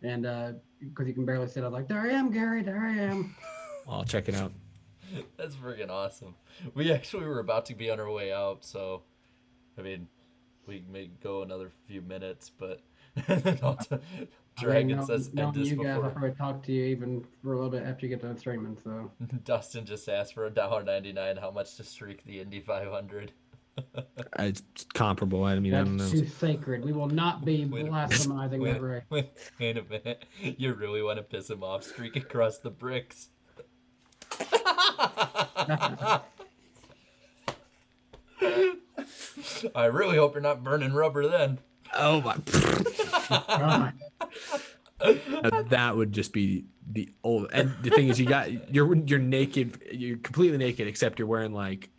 and because you can barely see it, I was like, there I am, Gary, there I am. I'll check it out. That's freaking awesome. We actually were about to be on our way out, so I mean, we may go another few minutes, but Dragon says end knowing this you guys, I'll before. probably talk to you even for a little bit after you get done streaming. So Dustin just asked for $1.99. How much to streak the Indy 500? It's comparable. I mean, I don't know. that's too sacred. We will not be Wait a- blasphemizing that race. Wait a minute. You really want to piss him off? Streak across the bricks. I really hope you're not burning rubber then. Oh my! God. Now, that would just be the old. And the thing is, you're naked. You're completely naked, except you're wearing like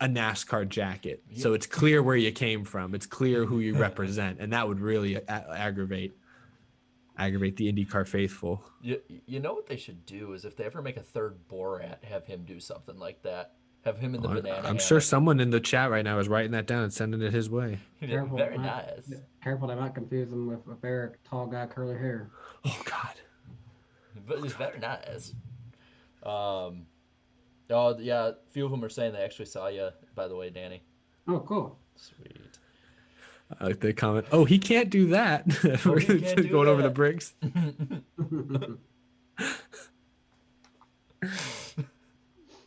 a NASCAR jacket, so it's clear where you came from. It's clear who you represent, and that would really aggravate the IndyCar faithful. You know what they should do is if they ever make a third Borat, have him do something like that. Have him in the banana. I'm sure hammock. someone in the chat right now is writing that down and sending it his way. Careful, Very Mike. nice. Careful, they might confuse him with Eric, tall guy, curly hair. Oh God. But it's very nice. Oh yeah, a few of them are saying they actually saw you. By the way, Danny. Oh, cool. Sweet. I like the comment. Oh, he can't do that. Oh, We're he can't do going over the that. bricks.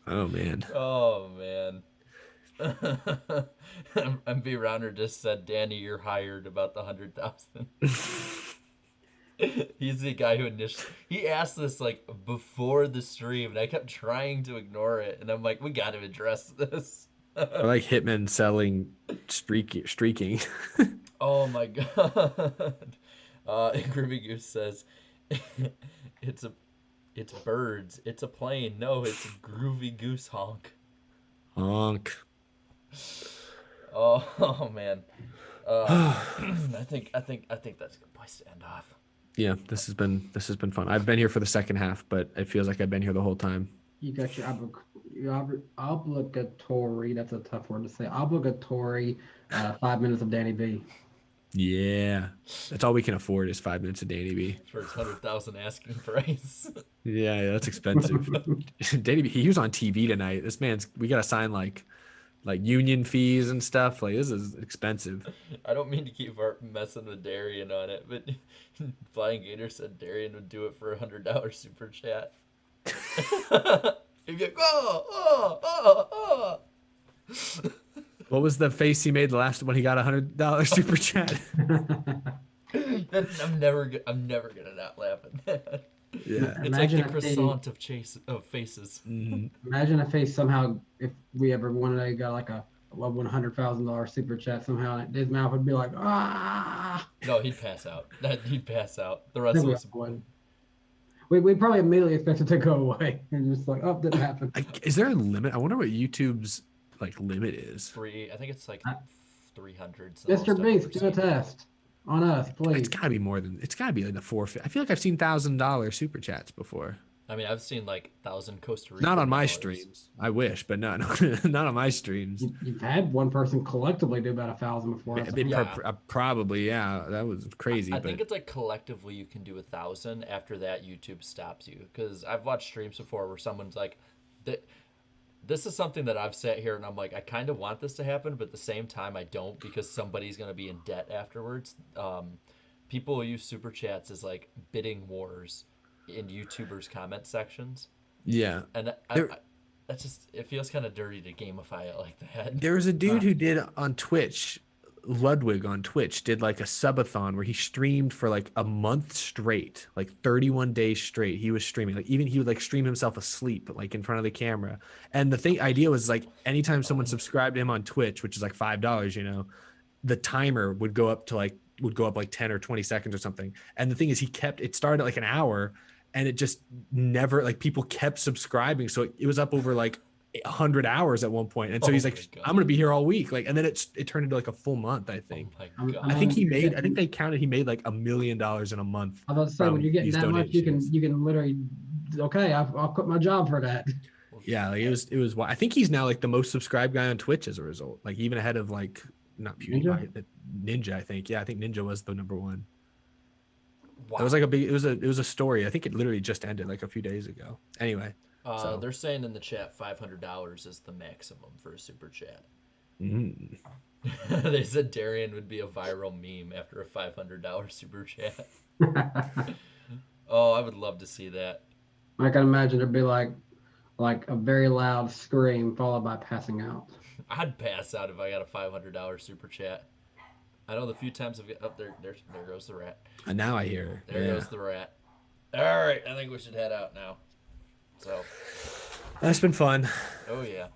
Oh man. Oh man. MV Rounder just said, Danny, you're hired about the 100,000. He's the guy who he asked this like before the stream, and I kept trying to ignore it, and I'm like, we got to address this. I like Hitman selling streaking. Oh my god. Groovy Goose says, it's birds. It's a plane. No, it's Groovy Goose honk. Honk. Oh man. I think that's a good place to end off. Yeah, this has been fun. I've been here for the second half, but it feels like I've been here the whole time. You got your obligatory, that's a tough word to say, obligatory 5 minutes of Danny B. Yeah, that's all we can afford is 5 minutes of Danny B. For his 100,000 asking price. Yeah, that's expensive. Danny B, he was on TV tonight. This man's, we gotta sign like union fees and stuff. Like, this is expensive. I don't mean to keep messing with Darian on it, but Flying Gator said Darian would do it for $100 super chat. He'd be like, oh. What was the face he made the last when he got $100 super chat? I'm never gonna not laugh at that. Yeah. It's Imagine like the if they- croissant of faces. Imagine if he somehow, if we ever one day got like a $100,000 super chat somehow, and his mouth would be like, ah. No, he'd pass out. He'd pass out. The rest Then of we us. would. We'd probably immediately expect it to go away. And just like, oh, didn't happen. Is there a limit? I wonder what YouTube's like limit is. I think it's like I- 300. Mr. Beast, do a test on us, It's please. got to be more than. It's got to be like the 450. I feel like I've seen $1,000 super chats before. I mean, I've seen like 1,000 Costa Rican Not on my dollars. streams. I wish, but no, not on my streams. You've had one person collectively do about 1,000 before. Yeah. Probably, yeah. That was crazy. I but think it's like collectively you can do 1,000. After that, YouTube stops you. Because I've watched streams before where someone's like, this is something that I've sat here and I'm like, I kind of want this to happen, but at the same time, I don't because somebody's going to be in debt afterwards. People use super chats as like bidding wars in YouTubers' comment sections. yeah. And that's just, it feels kind of dirty to gamify it like that. There was a dude who did on Twitch, Ludwig on Twitch, did like a subathon where he streamed for like a month straight, like 31 days straight. He was streaming, like even he would like stream himself asleep, like in front of the camera. And the idea was like anytime someone subscribed to him on Twitch, which is like $5, you know, the timer would go up like 10 or 20 seconds or something. And the thing is, it started at like an hour, and it just never, like, people kept subscribing, so it was up over like 100 hours at one point. And so he's like, I'm gonna be here all week, like, and then it turned into like a full month, I think. Oh my God. I think they counted he made like $1 million in a month. I was about to say, when you're getting that much, you can literally, okay, I'll quit my job for that. Yeah, like it was. I think he's now like the most subscribed guy on Twitch as a result, like even ahead of like not PewDiePie, Ninja. I think Ninja was the number one. Wow. That was like it was a story. I think it literally just ended like a few days ago. Anyway, they're saying in the chat $500 is the maximum for a super chat. Mm. They said Darian would be a viral meme after a $500 super chat. Oh, I would love to see that. I can imagine it'd be like a very loud scream followed by passing out. I'd pass out if I got a $500 super chat. I know the few times I've got there goes the rat. And now I hear her. There goes the rat. All right, I think we should head out now. So that's been fun. Oh yeah.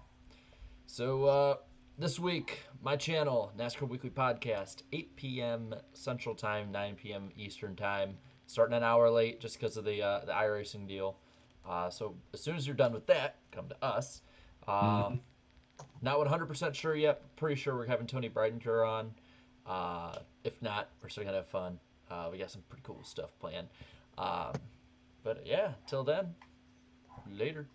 So this week, my channel, NASCAR Weekly Podcast, 8 p.m. Central Time, 9 p.m. Eastern Time. Starting an hour late just because of the iRacing deal. So as soon as you're done with that, come to us. Not 100% sure yet. Pretty sure we're having Tony Breidenker on. If not, we're still gonna have fun. We got some pretty cool stuff planned. But yeah, till then, later.